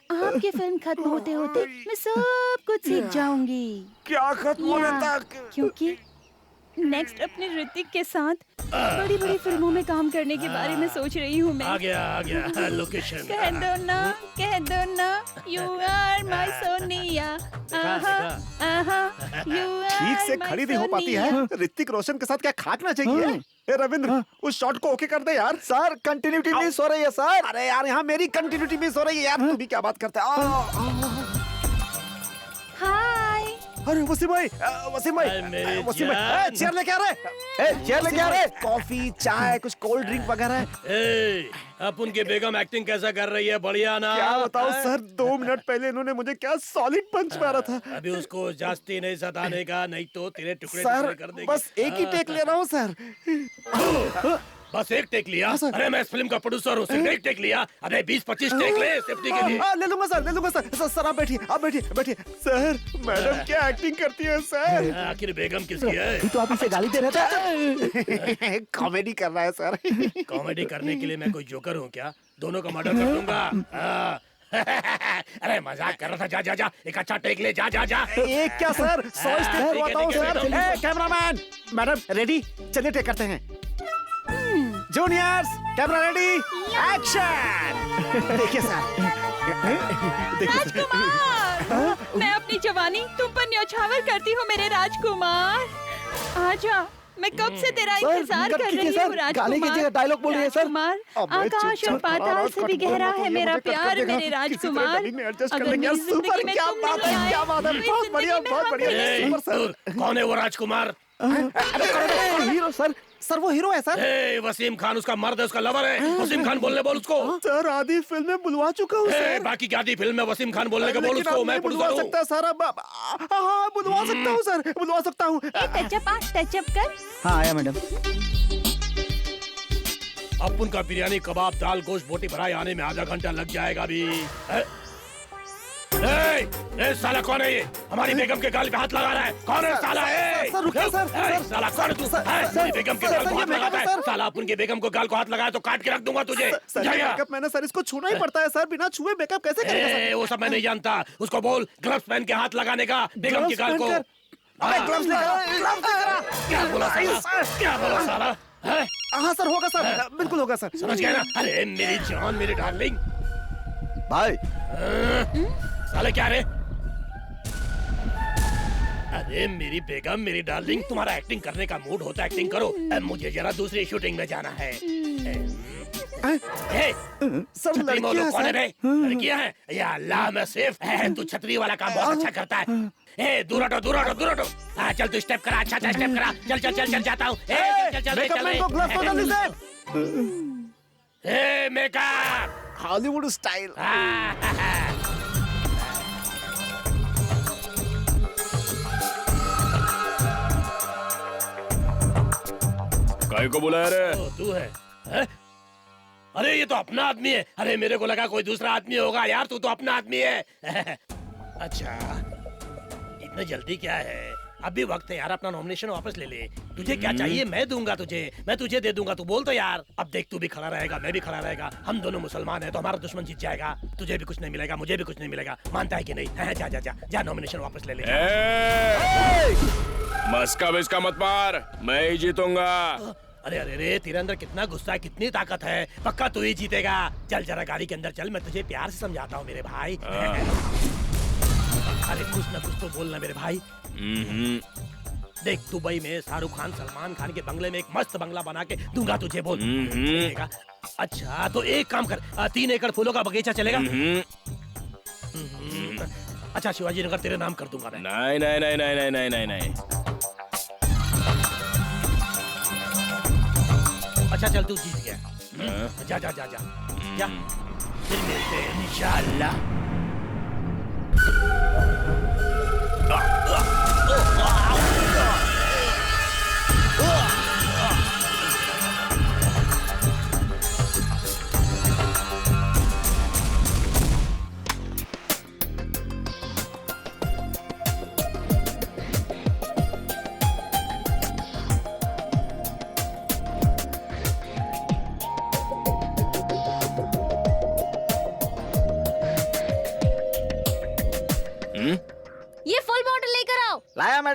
आपकी फिल्म खत्म होते होते मैं सब कुछ सीख जाऊंगी। क्या खत्म होने तक? क्योंकि नेक्स्ट अपने ऋतिक के साथ बड़ी बड़ी फिल्मों में काम करने के बारे में सोच रही हूँ मैं। आ गया लोकेशन। कह दो ना यू आर माय सोनिया। ठीक से खड़ी नहीं हो पाती है। ऋतिक रोशन के साथ क्या खाकना चाहिए? ए रविंद्र, उस शॉट को ओके कर दे यार। सर कंटिन्यूटी मिस हो रही है सर। अरे यार, यहाँ मेरी कंटिन्यूटी मिस हो रही है यार। तू भी क्या बात करता है? हाय अरे वसीम भाई, वसीम भाई, वसीम भाई, चेयर लेके आ रहे? चेयर लेके आ रहे? कॉफी, चाय, कुछ कोल्ड ड्रिंक वगैरह। अब उनकी बेगम एक्टिंग कैसा कर रही है? बढ़िया ना? क्या बताओ सर, 2 मिनट पहले इन्होंने मुझे क्या सॉलिड पंच मारा था। अभी उसको जास्ती नहीं सताने का, नहीं तो तेरे टुकड़े सर कर देगी। बस एक ही टेक ले रहा हूँ सर। बस एक टेक लिया? अरे मैं इस फिल्म का प्रोड्यूसर हूँ, सिर्फ एक टेक लिया। अरे 20-25 टेक ले सेफ्टी के लिए। ले लूंगा सर, ले लूंगा सर। सर आप बैठिए। सर मैडम क्या एक्टिंग करती है सर। आखिर बेगम किसकी है? तो आप इसे गाली दे रहे थे। कॉमेडी कर रहा है सर। कॉमेडी करने के लिए मैं कोई जोकर हूँ क्या? दोनों का मर्डर कर दूंगा। अरे मजाक कर रहा था। जा एक अच्छा टेक ले। जा एक क्या सर, 100 स्टेप करवाता हूँ सर। Cameraman, madam ready? चलिए टेक करते हैं। Juniors, camera ready, action. देखिए सर। राजकुमार, मैं अपनी जवानी तुम पर न्यौछावर करती हूँ मेरे राजकुमार। आजा, मैं कब से तेरा इंतजार कर रही हूँ राजकुमार। डायलॉग बोल रही है सर। राजकुमार, आकाश और पाताल से भी गहरा है मेरा प्यार मेरे राजकुमार। अगर मेरी जिंदगी में तुम नहीं आए, बहुत बढ़िया सर। कौन है वो राजकुमार? हीरो सर वो हीरो है सर। वसीम खान उसका मर्द है, उसका लवर है। वसीम खान बोलने बोल उसको। सर आधी फिल्म में बुलवा चुका हूँ सर। बाकी क्या आधी फिल्म में वसीम खान बोलने का बोल उसको। मैं बुलवा सकता सर। हाँ बुलवा सकता हूँ सर, बुलवा सकता हूँ। टचअप कर। हाँ आया मैडम। अब उनका बिरयानी कबाब दाल गोश्त बोटी फ्राई आने में आधा घंटा लग जाएगा अभी। साला कौन है ये? हमारी बेगम के गाल पे हाथ लगा रहा है। कौन है साला? सर रुकिए सर। साला कौन है तू? मेरी बेगम के गाल को हाथ लगाता है। साला अपन के बेगम को गाल को हाथ लगाया तो काट के रख दूंगा तुझे। मेकअप मैंने सर इसको छूना ही पड़ता है सर, बिना छुए मेकअप कैसे करेगा सर? वो सब मैं नहीं जानता। उसको बोल ग्लव्स पहन के हाथ लगाने का बेगम के गाल को। क्या बोला साला? हाँ सर होगा सर, बिल्कुल होगा सर। समझ गया ना? अरे मेरी जान, मेरी डार्लिंग। भाई साले क्या रे? अरे मेरी बेगम, मेरी डार्लिंग, तुम्हारा एक्टिंग करने का मूड होता है एक्टिंग करो। मुझे जरा दूसरी शूटिंग में जाना है। सब लड़कियां कौन है बे? लड़कियां हैं? या अल्लाह मैं सेफ है। तू छतरी वाला काम बहुत अच्छा करता है। दूर हटो। हाँ चल तू स्टेप करा, अच्छा स्टेप करा। चल जाता हूँ। Makeup Hollywood style. काय को बुलाया रे? तू है? अरे ये तो अपना आदमी है। अरे मेरे को लगा कोई दूसरा आदमी होगा यार। तू तो अपना आदमी है। अच्छा इतनी जल्दी क्या है? अभी वक्त है यार, अपना नॉमिनेशन वापस ले ले। तुझे क्या चाहिए मैं दूंगा तुझे, मैं तुझे दे दूंगा। तू बोल तो यार। अब देख तू भी खड़ा रहेगा, मैं भी खड़ा रहेगा। हम दोनों मुसलमान हैं तो हमारा दुश्मन जीत जाएगा। तुझे भी कुछ नहीं मिलेगा, मुझे भी कुछ नहीं मिलेगा। मानता है कि नहीं? है, जा नॉमिनेशन वापस ले ले। मस्का बिस्का मत मार, मैं ही जीतूंगा। अरे तेरे अंदर कितना गुस्सा है, कितनी ताकत है। पक्का तू ही जीतेगा। चल जरा गाड़ी के अंदर चल, मैं तुझे प्यार से समझाता हूँ मेरे भाई। अरे कुछ ना कुछ तो बोलना मेरे भाई। देख दुबई में शाहरुख खान सलमान खान के बंगले में एक मस्त बंगला बना के दूंगा तुझे। बोल अच्छा तो एक काम कर, 3 एकड़ फूलों का बगीचा चलेगा? अच्छा शिवाजी नगर तेरे नाम कर दूंगा मैं। नहीं। अच्छा चल तू जीत गया। जा फिर मिलते हैं इंशाअल्लाह।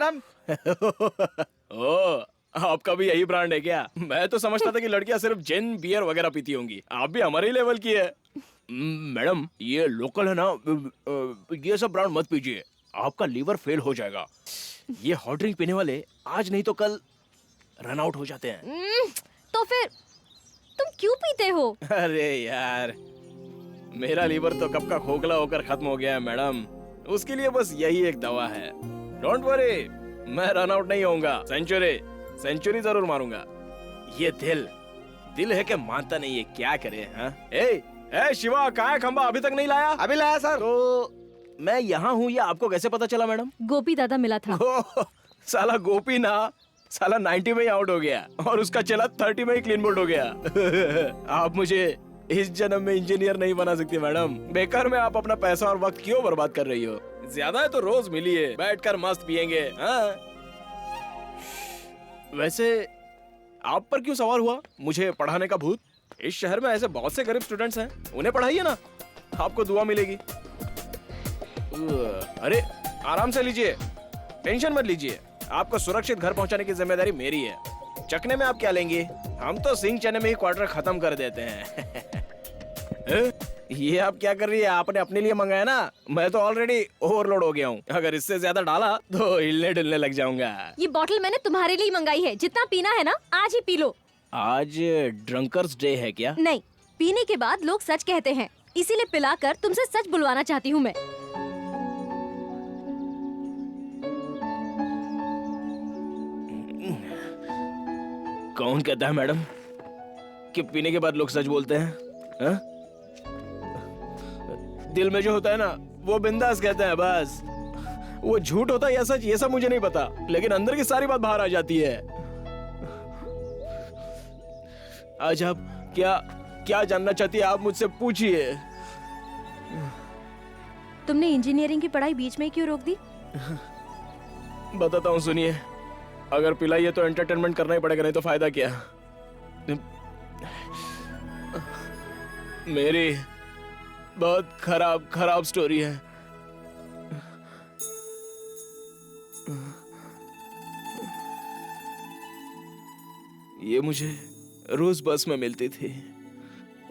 मैडम। ओ, आपका भी यही ब्रांड है क्या? मैं तो समझता था कि लड़कियां सिर्फ जिन बियर वगैरह पीती होंगी। आप भी हमारे ही लेवल की है। मैडम ये लोकल है ना, ये सब ब्रांड मत पीजिए, आपका लीवर फेल हो जाएगा। ये हॉट ड्रिंक पीने वाले आज नहीं तो कल रन आउट हो जाते हैं। तो फिर तुम क्यों पीते हो? अरे यार, मेरा लीवर तो कब का खोखला होकर खत्म हो गया है मैडम। उसके लिए बस यही एक दवा है। डोंट वरी, मैं रन आउट नहीं होऊंगा। सेंचुरी जरूर मारूंगा। ये दिल है कि मानता नहीं है, क्या करे? हाँ? ए शिवा, कहाँ है खंबा? अभी तक नहीं लाया? अभी लाया सर। तो मैं यहाँ हूँ, ये आपको कैसे पता चला मैडम? गोपी दादा मिला था। साला गोपी ना, साला 90 में ही आउट हो गया और उसका चला 30 में ही क्लीन बोल्ड हो गया। आप मुझे इस जन्म में इंजीनियर नहीं बना सकती मैडम। बेकार में आप अपना पैसा और वक्त क्यों बर्बाद कर रही हो? ज्यादा है तो रोज मिलिए, बैठकर मस्त पियेंगे। हाँ? वैसे आप पर क्यों सवार हुआ मुझे पढ़ाने का भूत? इस शहर में ऐसे बहुत से गरीब स्टूडेंट्स हैं, उन्हें पढ़ाइए ना, आपको दुआ मिलेगी। अरे आराम से लीजिए, टेंशन मत लीजिए। आपको सुरक्षित घर पहुंचाने की जिम्मेदारी मेरी है। चखने में आप क्या लेंगे? हम तो सिंह चने में ही क्वार्टर खत्म कर देते हैं। ये आप क्या कर रही है? आपने अपने लिए मंगाया ना, मैं तो ऑलरेडी ओवरलोड हो गया हूँ। अगर इससे ज्यादा डाला तो हिलने डुलने लग जाऊंगा। ये बॉटल मैंने तुम्हारे लिए मंगाई है, जितना पीना है ना आज ही पी लो। आज ड्रंकर्स डे है क्या? नहीं, पीने के बाद लोग सच कहते हैं, इसीलिए पिलाकर तुमसे सच बुलवाना चाहती हूँ मैं। कौन कहता है मैडम कि पीने के बाद लोग सच बोलते हैं? हा? दिल में जो होता है ना वो बिंदास कहते हैं बस। वो झूठ होता है या सच ये सब मुझे नहीं पता, लेकिन अंदर की सारी बात बाहर आ जाती है। आज आप क्या जानना चाहती है? आप मुझसे पूछिए। तुमने इंजीनियरिंग की पढ़ाई बीच में क्यों रोक दी? बताता हूँ, सुनिए। अगर पिलाइए तो एंटरटेनमेंट करना ही पड़ेगा, नहीं तो फायदा क्या? मेरी बहुत खराब स्टोरी है। ये मुझे रोज बस में मिलती थी।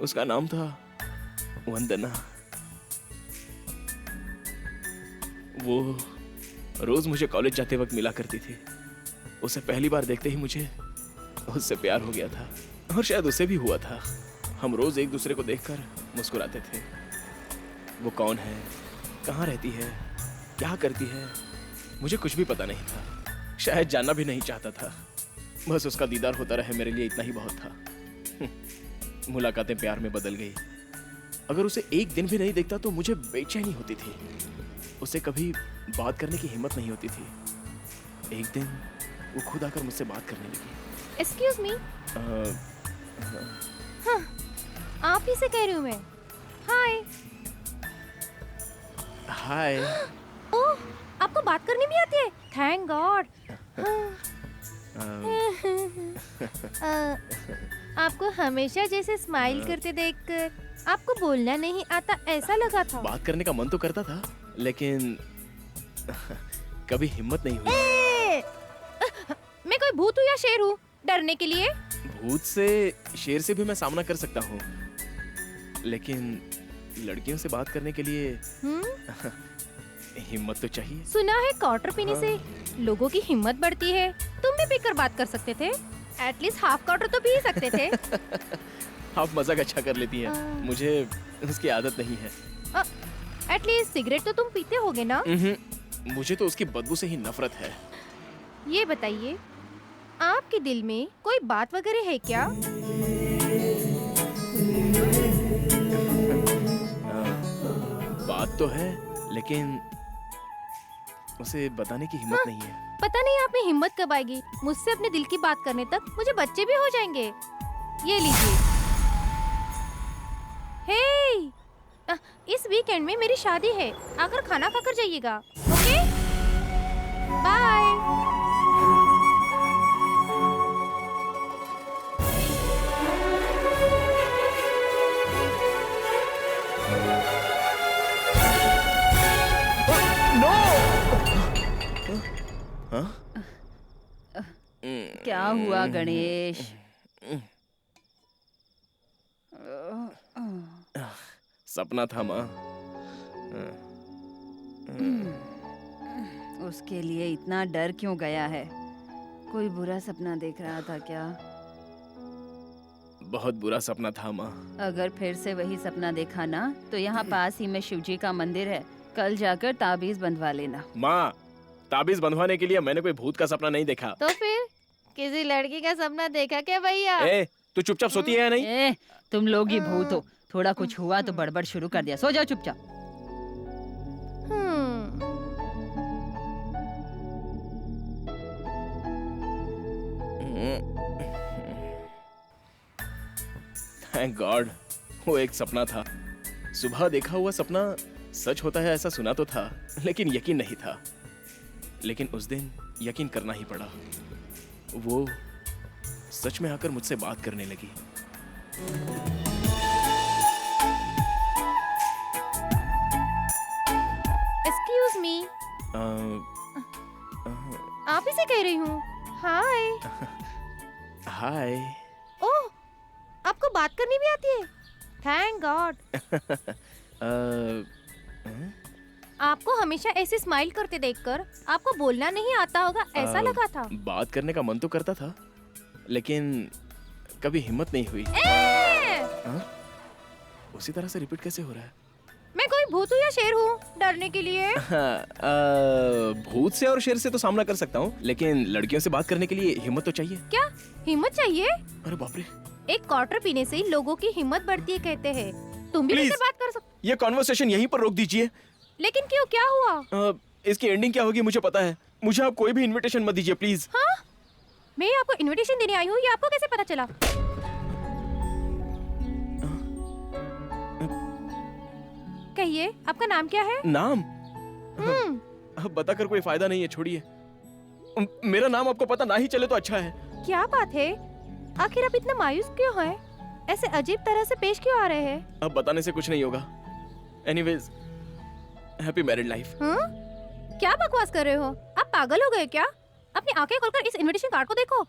उसका नाम था वंदना। वो रोज मुझे कॉलेज जाते वक्त मिला करती थी। उसे पहली बार देखते ही मुझे उससे प्यार हो गया था, और शायद उसे भी हुआ था। हम रोज एक दूसरे को देखकर मुस्कुराते थे। वो कौन है, कहाँ रहती है, क्या करती है, मुझे कुछ भी पता नहीं था। शायद जानना भी नहीं चाहता था। बस उसका दीदार होता रहे, मेरे लिए इतना ही बहुत था। मुलाकातें प्यार में बदल गई। अगर उसे एक दिन भी नहीं देखता तो मुझे बेचैनी होती थी। उसे कभी बात करने की हिम्मत नहीं होती थी। एक दिन वो खुद आकर मुझसे बात करने लगी। Excuse me. हाँ, आप ही से कह रही हूँ मैं। हाय। हाय। ओह, आपको बात करनी भी आती है? Thank God. आपको हमेशा जैसे स्माइल करते देखकर आपको बोलना नहीं आता ऐसा लगा था। बात करने का मन तो करता था, लेकिन कभी हिम्मत नहीं हुई। मैं कोई भूत हूँ या शेर हूँ डरने के लिए? भूत से, शेर से भी मैं सामना कर सकता हूँ, लेकिन लड़कियों से बात करने के लिए हिम्मत तो चाहिए। सुना है क्वार्टर पीने से लोगों की हिम्मत बढ़ती है। तुम भी पीकर बात कर सकते थे। एटलीस्ट हाफ क्वार्टर तो पी सकते थे। आप मजाक अच्छा कर लेती हैं। मुझे उसकी आदत नहीं है। एटलीस्ट सिगरेट तो तुम पीते होगे ना? मुझे तो उसकी बदबू से ही नफरत है। ये बताइए, आपके दिल में कोई बात वगैरह है क्या? बात तो है, लेकिन उसे बताने की हिम्मत नहीं है। पता नहीं आप में हिम्मत कब आएगी। मुझसे अपने दिल की बात करने तक मुझे बच्चे भी हो जाएंगे। ये लीजिए। हे, इस वीकेंड में मेरी शादी है, आकर खाना खाकर जाइएगा। Okay, bye. हाँ? क्या हुआ गणेश? सपना था माँ। उसके लिए इतना डर क्यों गया है? कोई बुरा सपना देख रहा था क्या? बहुत बुरा सपना था माँ। अगर फिर से वही सपना देखा ना तो यहाँ पास ही में शिवजी का मंदिर है, कल जाकर ताबीज बंधवा लेना। माँ, ताबीज बंधवाने के लिए मैंने कोई भूत का सपना नहीं देखा। तो फिर किसी लड़की का सपना देखा क्या भैया? ए, तू चुपचाप सोती है या नहीं? ए, तुम लोग ही भूत हो। थोड़ा कुछ हुआ तो बड़बड़ शुरू कर दिया। सो जाओ चुपचाप। थैंक गॉड, वो एक सपना था। सुबह देखा हुआ सपना सच होता है ऐसा सुना तो था, लेकिन यकीन नहीं था। लेकिन उस दिन यकीन करना ही पड़ा। वो सच में आकर मुझसे बात करने लगी। एक्सक्यूज मी, आप ही से कह रही हूँ। हाय। हाय। ओह, आपको बात करनी भी आती है? Thank God. आपको हमेशा ऐसे स्माइल करते देखकर आपको बोलना नहीं आता होगा ऐसा लगा था। बात करने का मन तो करता था, लेकिन कभी हिम्मत नहीं हुई। उसी तरह से रिपीट कैसे हो रहा है? मैं कोई भूत हूँ या शेर हूँ डरने के लिए? भूत से और शेर से तो सामना कर सकता हूँ, लेकिन लड़कियों से बात करने के लिए हिम्मत तो चाहिए। क्या हिम्मत चाहिए? अरे बाप रे। एक क्वार्टर पीने से लोगों की हिम्मत बढ़ती है कहते हैं। तुम भी मुझसे बात कर सकते। ये कॉन्वर्सेशन यहीं पर रोक दीजिए। लेकिन क्यों, क्या हुआ? इसकी एंडिंग क्या होगी मुझे पता है। मुझे आप कोई भी इनविटेशन मत दीजिए प्लीज। हाँ? मैं आपको इनविटेशन देने आई हूँ, ये आपको कैसे पता चला? कहिए, आपका नाम क्या है? नाम? अब बताकर कोई फायदा नहीं है, छोड़िए। मेरा नाम आपको पता ना ही चले तो अच्छा है। क्या बात है? आखिर आप इतना मायूस क्यों हैं? ऐसे अजीब तरह से पेश क्यों आ रहे हैं? अब बताने से कुछ नहीं होगा। Anyways, happy married life. क्या बकवास कर रहे हो? आप पागल हो गए क्या? अपनी आंखें खोलकर इस इनविटेशन कार्ड को देखो।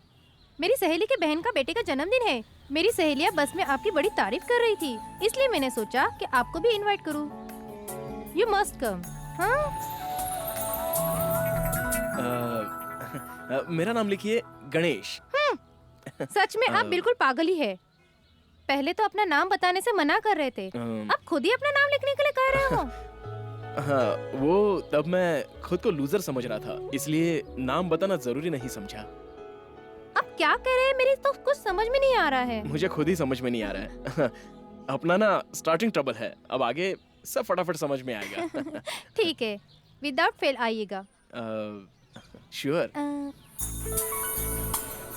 मेरी सहेली की बहन का बेटे का जन्मदिन है। मेरी सहेलियां बस में आपकी बड़ी तारीफ कर रही थी, इसलिए मैंने सोचा कि आपको भी इनवाइट करूं। You must come. मेरा नाम लिखिए गणेश। सच में आप बिल्कुल पागल ही है। पहले तो अपना नाम बताने से मना कर रहे थे, अब खुद ही अपना नाम लिखने के लिए कह रहे हो। हाँ, वो तब मैं खुद को लूजर समझ रहा था, इसलिए नाम बताना जरूरी नहीं समझा। आप क्या कह रहे हैं? मेरी तो कुछ समझ में नहीं आ रहा है। मुझे खुद ही समझ में नहीं आ रहा है। अपना ना स्टार्टिंग ट्रबल है, अब आगे सब फटाफट समझ में आएगा। ठीक है, विदाउट फेल आइएगा। Sure.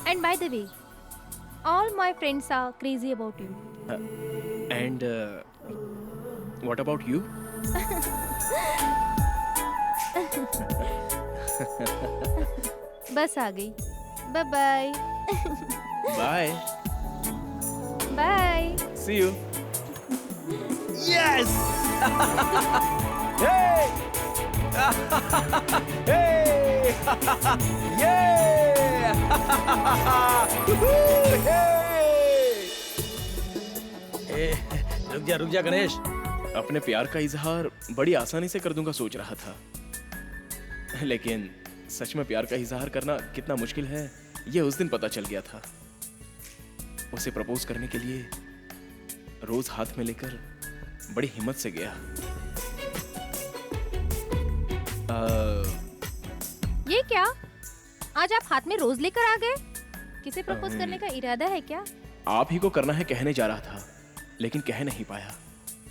And by the way, all my friends are crazy about you. And what about you? Bus आ गई। Bye bye. Bye. Bye. See you. Yes! Hey! Hey! Yeah! रुक जा गणेश। अपने प्यार का इजहार बड़ी आसानी से कर दूंगा सोच रहा था, लेकिन सच में प्यार का इजहार करना कितना मुश्किल है ये उस दिन पता चल गया था। उसे प्रपोज करने के लिए रोज हाथ में लेकर बड़ी हिम्मत से गया। ये क्या? आज आप हाथ में रोज लेकर आ गए? किसे प्रपोज करने का इरादा है क्या? आप ही को करना है कहने जा रहा था, लेकिन कह नहीं पाया।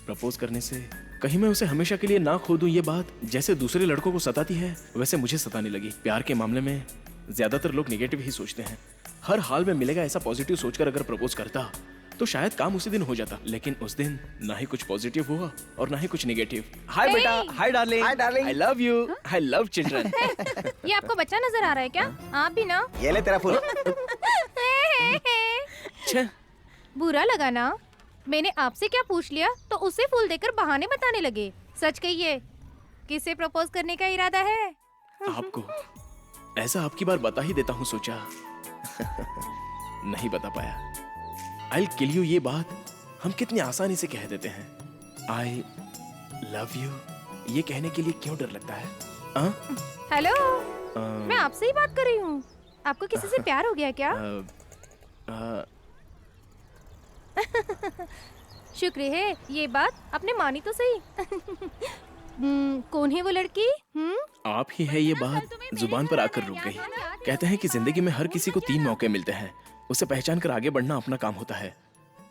प्रपोज करने से कहीं मैं उसे हमेशा के लिए ना खो दूं, ये बात जैसे दूसरे लड़कों को सताती है वैसे मुझे सताने लगी। प्यार के मामले में ज्यादातर लोग नेगेटिव ही सोचते हैं। हर हाल में मिलेगा ऐसा पॉजिटिव सोचकर अगर प्रपोज करता तो शायद काम उसी दिन हो जाता, लेकिन उस दिन ना ही कुछ पॉजिटिव हुआ और ना ही कुछ नेगेटिव। हाय बेटा, hi darling, hi darling, I love you, I love children. ये आपको बच्चा नजर आ रहा है क्या? आप भी ना। ये ले तेरा फूल। बुरा लगा ना? मैंने आपसे क्या पूछ लिया तो उसे फूल देकर बहाने बताने लगे। सच कहिए, किसे प्रपोज करने का इरादा है? आपको ऐसा आपकी बार बता ही देता हूँ सोचा। नहीं बता पाया। I'll kill you ये बात हम कितनी आसानी से कह देते हैं। I love you ये कहने के लिए क्यों डर लगता है? हेलो, मैं आपसे ही बात कर रही हूँ। आपको किसी से प्यार हो गया क्या? शुक्र है, ये बात आपने मानी तो सही। कौन है वो लड़की? आप ही है ये बात जुबान पर आकर रुक गई। कहते हैं कि जिंदगी में हर किसी को 3 मौके मिलते हैं, उसे पहचान कर आगे बढ़ना अपना काम होता है।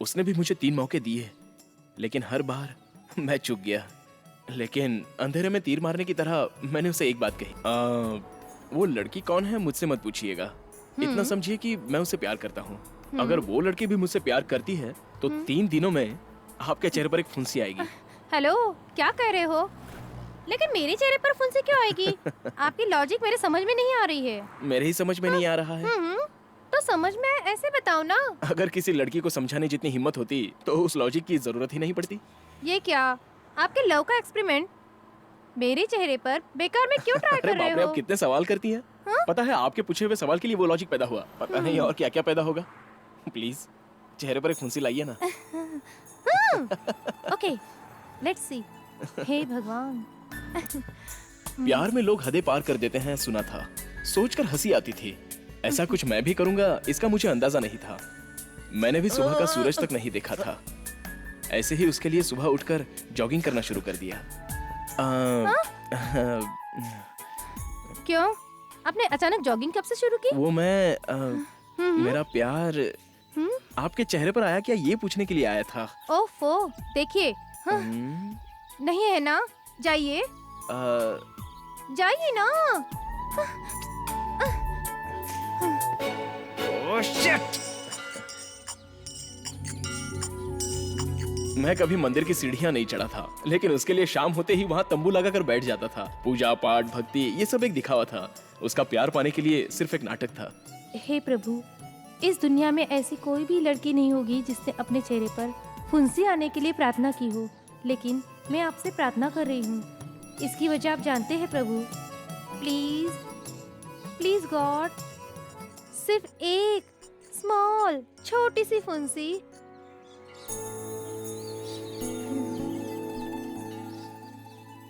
उसने भी मुझे 3 मौके दिए, लेकिन हर बार मैं चूक गया। लेकिन अंधेरे में तीर मारने की तरह मैंने उसे एक बात कही, वो लड़की कौन है मुझसे मत पूछिएगा, इतना समझिए कि मैं उसे प्यार करता हूँ। अगर वो लड़की भी मुझसे प्यार करती है तो 3 दिनों में आपके चेहरे पर एक फुंसी आएगी। हेलो, क्या कह रहे हो? लेकिन मेरे चेहरे पर फुंसी क्यों आएगी? आपकी लॉजिक मेरे समझ में नहीं आ रही है। मेरे ही समझ में नहीं आ रहा है। तो समझ में ऐसे बताओ ना। अगर किसी लड़की को समझाने जितनी हिम्मत होती तो उस लॉजिक की जरूरत ही नहीं पड़ती। ये क्या, आपके लव का एक्सपेरिमेंट मेरे चेहरे पर बेकार में क्यों ट्राई कर रहे बाप रे, हो? आप कितने सवाल करती हैं? पता है आपके पूछे हुए सवाल के लिए वो लॉजिक पैदा हुआ, पता नहीं और क्या क्या पैदा होगा। प्लीज चेहरे पर एक फुंसी लाइए ना। Okay, let's see. हे भगवान। प्यार में लोग हदें पार कर देते हैं, सुना था। सोचकर हंसी आती थी। ऐसा कुछ मैं भी करूंगा इसका मुझे अंदाजा नहीं था। मैंने भी सुबह का सूरज तक नहीं देखा था। ऐसे ही उसके लिए सुबह उठकर जॉगिंग करना शुरू कर दिया। क्यों? आपने अचानक जॉगिंग कब से शुरू की? वो मैं मेरा प्यार आपके चेहरे पर आया क्या ये पूछने के लिए आया था। ओफो, देखिए। नहीं है ना? जाइए जाइए ना। Oh shit! मैं कभी मंदिर की सीढ़ियां नहीं चढ़ा था, लेकिन उसके लिए शाम होते ही वहाँ तंबू लगाकर बैठ जाता था। पूजा पाठ भक्ति ये सब एक दिखावा था। उसका प्यार पाने के लिए सिर्फ एक नाटक था। हे प्रभु, इस दुनिया में ऐसी कोई भी लड़की नहीं होगी जिसने अपने चेहरे पर फुंसी आने के लिए प्रार्थना की हो, लेकिन मैं आपसे प्रार्थना कर रही हूँ। इसकी वजह आप जानते हैं प्रभु। प्लीज प्लीज गॉड, सिर्फ एक स्मॉल छोटी सी फुंसी।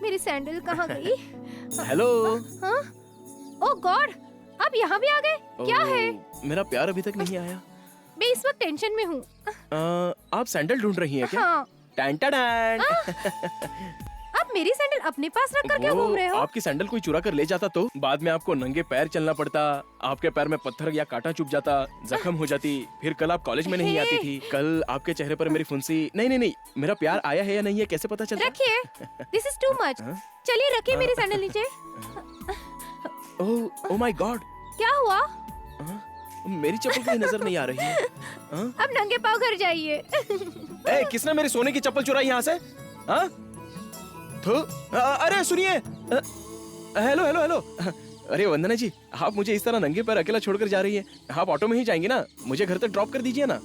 मेरी सैंडल कहाँ गई? हेलो। हाँ? ओह गॉड, आप यहाँ भी आ गए? क्या है? मेरा प्यार अभी तक नहीं आया। मैं इस वक्त टेंशन में हूँ। आप सैंडल ढूंढ रही हैं क्या? हाँ। Tan tan. आप मेरी सैंडल अपने पास रख कर क्या घूम रहे हो? आपकी सैंडल कोई चुरा कर ले जाता तो बाद में आपको नंगे पैर चलना पड़ता, आपके पैर में पत्थर या कांटा चुभ जाता, जख्म हो जाती, फिर कल आप कॉलेज में नहीं आती थी। कल आपके चेहरे पर मेरी फुंसी। नहीं, मेरा प्यार आया है या नहीं है कैसे पता चलता? रखिए, दिस इज टू मच। चलिए रखिए मेरी सैंडल नीचे। ओह माय गॉड, क्या हुआ? मेरी चप्पल कहीं नजर नहीं आ रही है। अब नंगे पाँव घर जाइए। किसने मेरी सोने की चप्पल चुराई यहाँ से? हाँ? अरे सुनिए। Hello hello hello. अरे वंदना जी, आप मुझे इस तरह नंगे पैर अकेला छोड़कर जा रही हैं। आप ऑटो में ही जाएंगी ना? मुझे घर तक ड्रॉप कर दीजिए ना।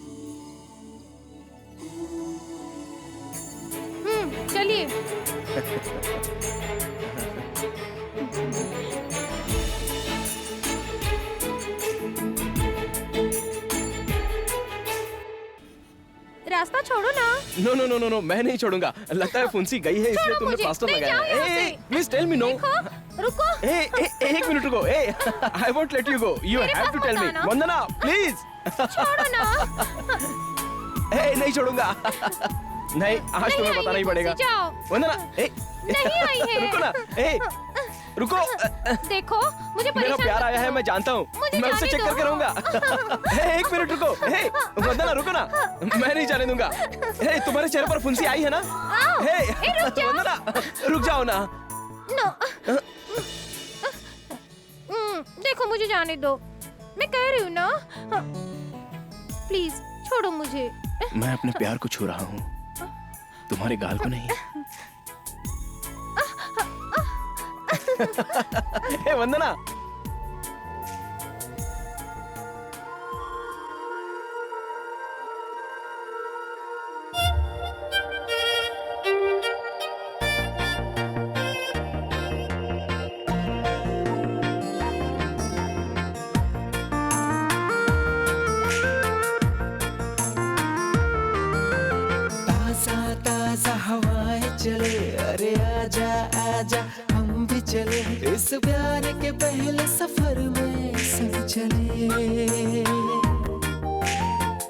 चलिए। रास्ता छोड़ो ना। No no no no no, मैं नहीं छोड़ूंगा। लगता है फुंसी गई है इसलिए तुमने प्लास्टर लगाया। Please tell me no. रुको। एक मिनट रुको। I won't let you go. You have to tell me. Vandana please. छोड़ो ना। नहीं छोड़ूंगा। नहीं, आज तुम्हें बताना ही पड़ेगा। वंदना नहीं आई है। रुको ना। रुको। देखो मुझे मेरा प्यार आया है, मैं जानता हूँ। मैं उसे चेक करके रहूंगा। एक मिनट रुको। वंदना रुको ना, मैं नहीं जाने दूंगा। तुम्हारे चेहरे पर फुंसी आई है ना? वंदना रुक जाओ ना। देखो मुझे जाने दो, मैं कह रही हूँ ना। प्लीज छोड़ो मुझे। मैं अपने प्यार को छू रहा हूँ, तुम्हारे गाल को नहीं। वंदना। ताजा हवाएं चले, अरे आजा आजा हम भी चले, इस प्यार के पहले सफर में सब चले।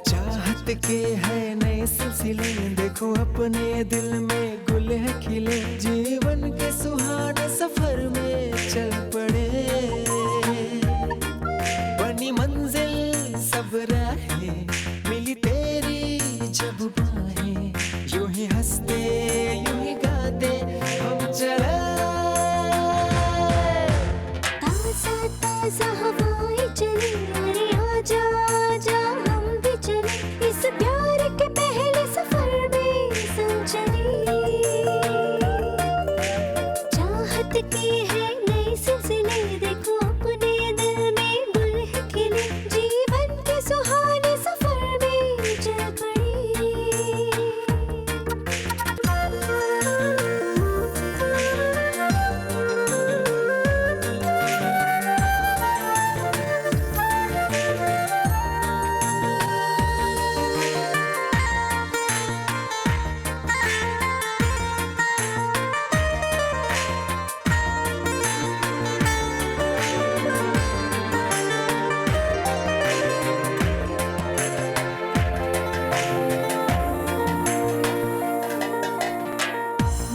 चाहत के है नए सिलसिले, देखो अपने दिल में गुल है खिले, जीवन के सुहाने सफर में चल पड़े। बनी मंजिल सब राहें, मिली तेरी जब बाहें, यूं ही हंसते यूं ही गाते हम चले। ताजा ताजा हवाएं चली, अरे आजा आजा हम भी चले, इस प्यार के पहले सफर में सब चले। चाहत की है नई सिलसिले, देखो अपने दिल में गुल है खिले, जीवन के सुहाने सफर में चल पड़े।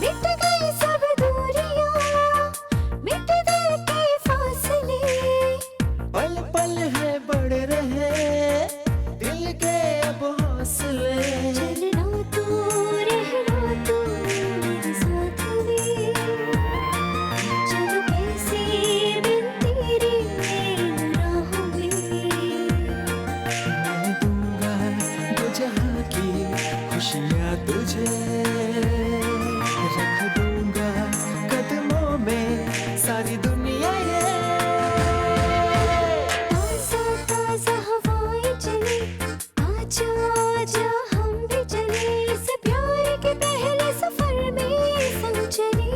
मिट गई सब दूरियां, मिट गए के फासले, पल पल है बढ़ रहे दिल के अब हौसले। चलना तू रहना तू मेरे साथ में, चलो कैसे बिन तेरे इन राहों में। मैं दूंगा दो जहां की खुशियां तुझे, रख दूंगा कदमों में सारी दुनिया ये। ताजा ताजा हवाएं चली, आजा आजा हम भी चले, इस प्यार के पहले सफर में सब चले।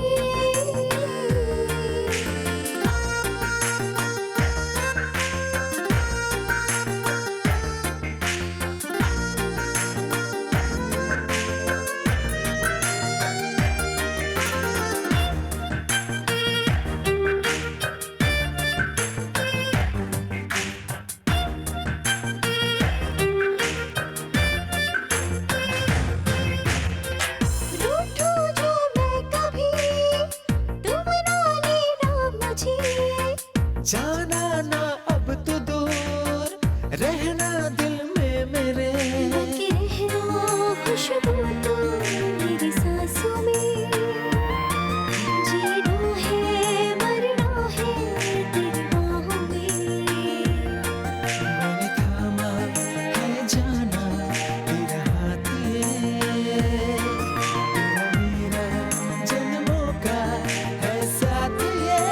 रूठूं जो मैं कभी, तुम ना लेना मुझे, जाना ना अब तो दूर, रहना दिल में मेरे। लगी रहना खुशबू तू मेरी सांसों में, जीना है मरना है तेरी बाहों में। मैंने थामा है जाना तेरा हाथ ये, तेरा मेरा जन्मों का है साथ ये।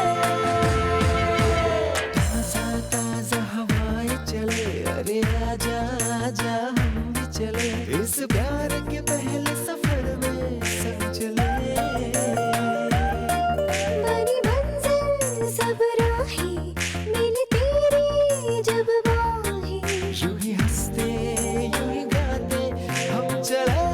ताजा ताजा हवाएं चले, अरे आजा आजा हम भी चले, इस प्यार के पहले सफर में सब चले। बनी मंजिल सब राहें, मिली तेरी जब बाहें, यूं ही हंसते यूं ही गाते हम चले।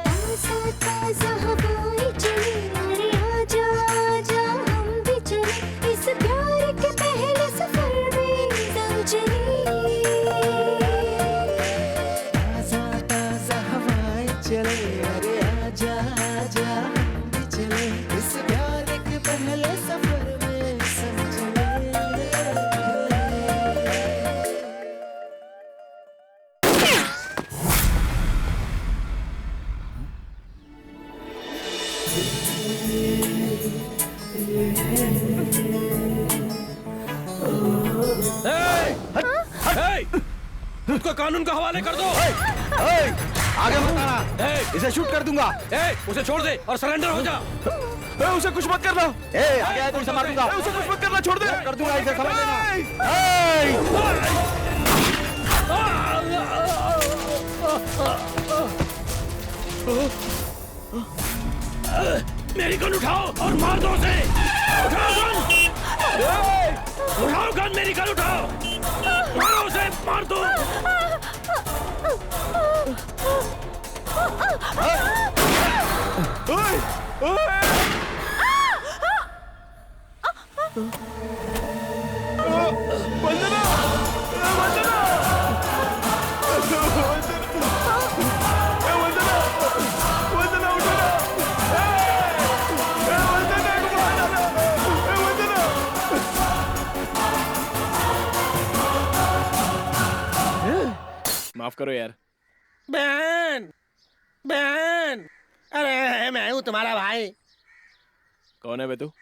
ताजा ताजा हवाएं चली, अरे आजा आजा हम भी चले, इस प्यार के पहले सफर में सब चले। ताजा ताजा हवाएं चले, अरे आजा आजा हम भी चले, इस प्यार के पहले सफर में सब चले। उसको कानून का हवाले कर दो। आगे मत आना, इसे शूट कर दूंगा। उसे छोड़ दे और सरेंडर हो जा। उसे कुछ मत करना। आगे आए तो उसे मार दूंगा। उसे कुछ मत करना, छोड़ दे। कर दूंगा, इसे समझ लेना। मेरी गन उठाओ और मार दो उसे। उठाओ गन, उठाओ गन, मेरी गन उठाओ, मारो उसे, मार दो। वंदना, वंदना, वंदना उठो ना। वंदना को मार डाला। वंदना। माफ करो यार। बहन, बहन, अरे मैं हूँ तुम्हारा भाई। कौन है बे तू?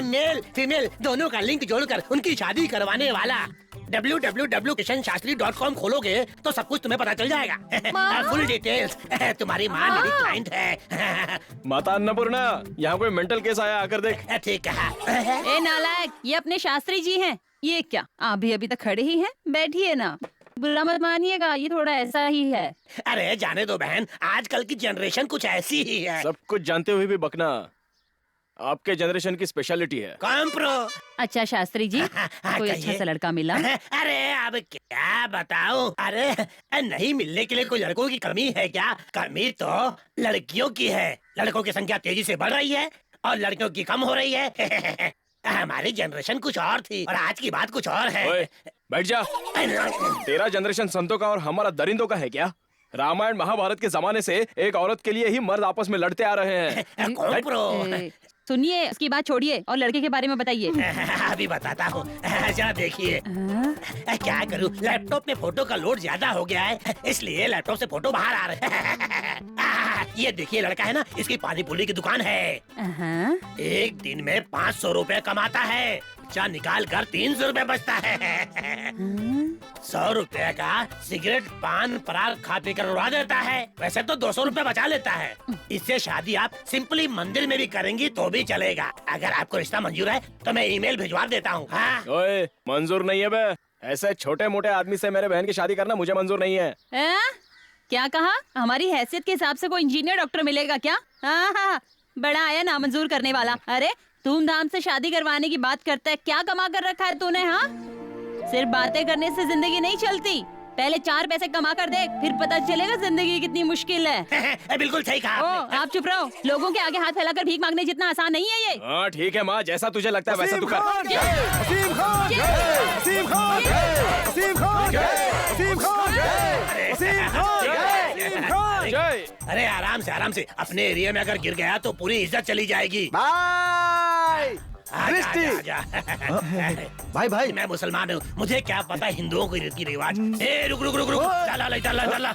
मेल फीमेल दोनों का लिंक जोड़कर उनकी शादी करवाने वाला। www.kishanshastri.com खोलोगे तो सब कुछ तुम्हें पता चल जाएगा। Full details. तुम्हारी माँ मेरी क्लाइंट है। माता अन्नपूर्णा, यहाँ कोई मेंटल केस आया, आकर देख। ठीक है। ए नालायक, ये अपने शास्त्री जी हैं। ये क्या, आप भी अभी तक खड़े ही हैं? बैठिए ना, बुरा मत मानिएगा, ये थोड़ा ऐसा ही है। अरे जाने दो बहन, आजकल की जनरेशन कुछ ऐसी ही है। सब कुछ जानते हुए भी बकना आपके जनरेशन की स्पेशलिटी है। कॉम्प्रो। अच्छा शास्त्री जी, कोई अच्छा सा लड़का मिला? अरे अब क्या बताऊं? अरे नहीं मिलने के लिए कोई लड़कों की कमी है क्या? कमी तो लड़कियों की है। लड़कों की संख्या तेजी से बढ़ रही है और लड़कियों की कम हो रही है। हमारी जनरेशन कुछ और थी और आज की बात कुछ और है। ओए, बैठ जा। तेरा जनरेशन संतों का और हमारा दरिंदों का है क्या? रामायण महाभारत के जमाने से एक औरत के लिए ही मर्द आपस में लड़ते आ रहे हैं। ए, सुनिए, उसकी बात छोड़िए और लड़के के बारे में बताइए। अभी बताता हूँ, जरा देखिए। क्या करूँ, लैपटॉप में फोटो का लोड ज्यादा हो गया है, इसलिए लैपटॉप से फोटो बाहर आ रहे हैं। ये देखिए लड़का है ना, इसकी पानी पूरी की दुकान है। एक दिन में 500 रुपए कमाता है। चार निकाल कर 300 रुपए बचता है। 100 रुपए का सिगरेट पान पराग खा पी कर उड़ा देता है। वैसे तो 200 रुपए बचा लेता है। इससे शादी आप सिंपली मंदिर में भी करेंगी तो भी चलेगा। अगर आपको रिश्ता मंजूर है तो मैं ईमेल भिजवा देता हूँ। हाँ? ओए, मंजूर नहीं है बे। ऐसे छोटे मोटे आदमी से मेरे बहन की शादी करना मुझे मंजूर नहीं है। क्या कहा? हमारी हैसियत के हिसाब से कोई इंजीनियर डॉक्टर मिलेगा क्या? हाँ, बड़ा आया नामंजूर करने वाला। अरे धूमधाम से शादी करवाने की बात करता है, क्या कमा कर रखा है तूने? हाँ, सिर्फ बातें करने से जिंदगी नहीं चलती। पहले 4 पैसे कमा कर देख, फिर पता चलेगा जिंदगी कितनी मुश्किल है। बिल्कुल सही कहा। ओ, आप चुप रहो। लोगों के आगे हाथ फैलाकर भीख मांगने जितना आसान नहीं है ये। हाँ ठीक है माँ, जैसा तुझे लगता है वैसा तू कर। असीम खान, असीम खान, असीम खान, असीम खान, असीम खान, जय। अरे आराम से अपने एरिया में अगर गिर गया तो पूरी इज्जत चली जाएगी। भाई भाई भाई मैं मुसलमान हूँ, मुझे क्या पता हिंदुओं को रीति रिवाज। रुक रुक रुक रुक, चला।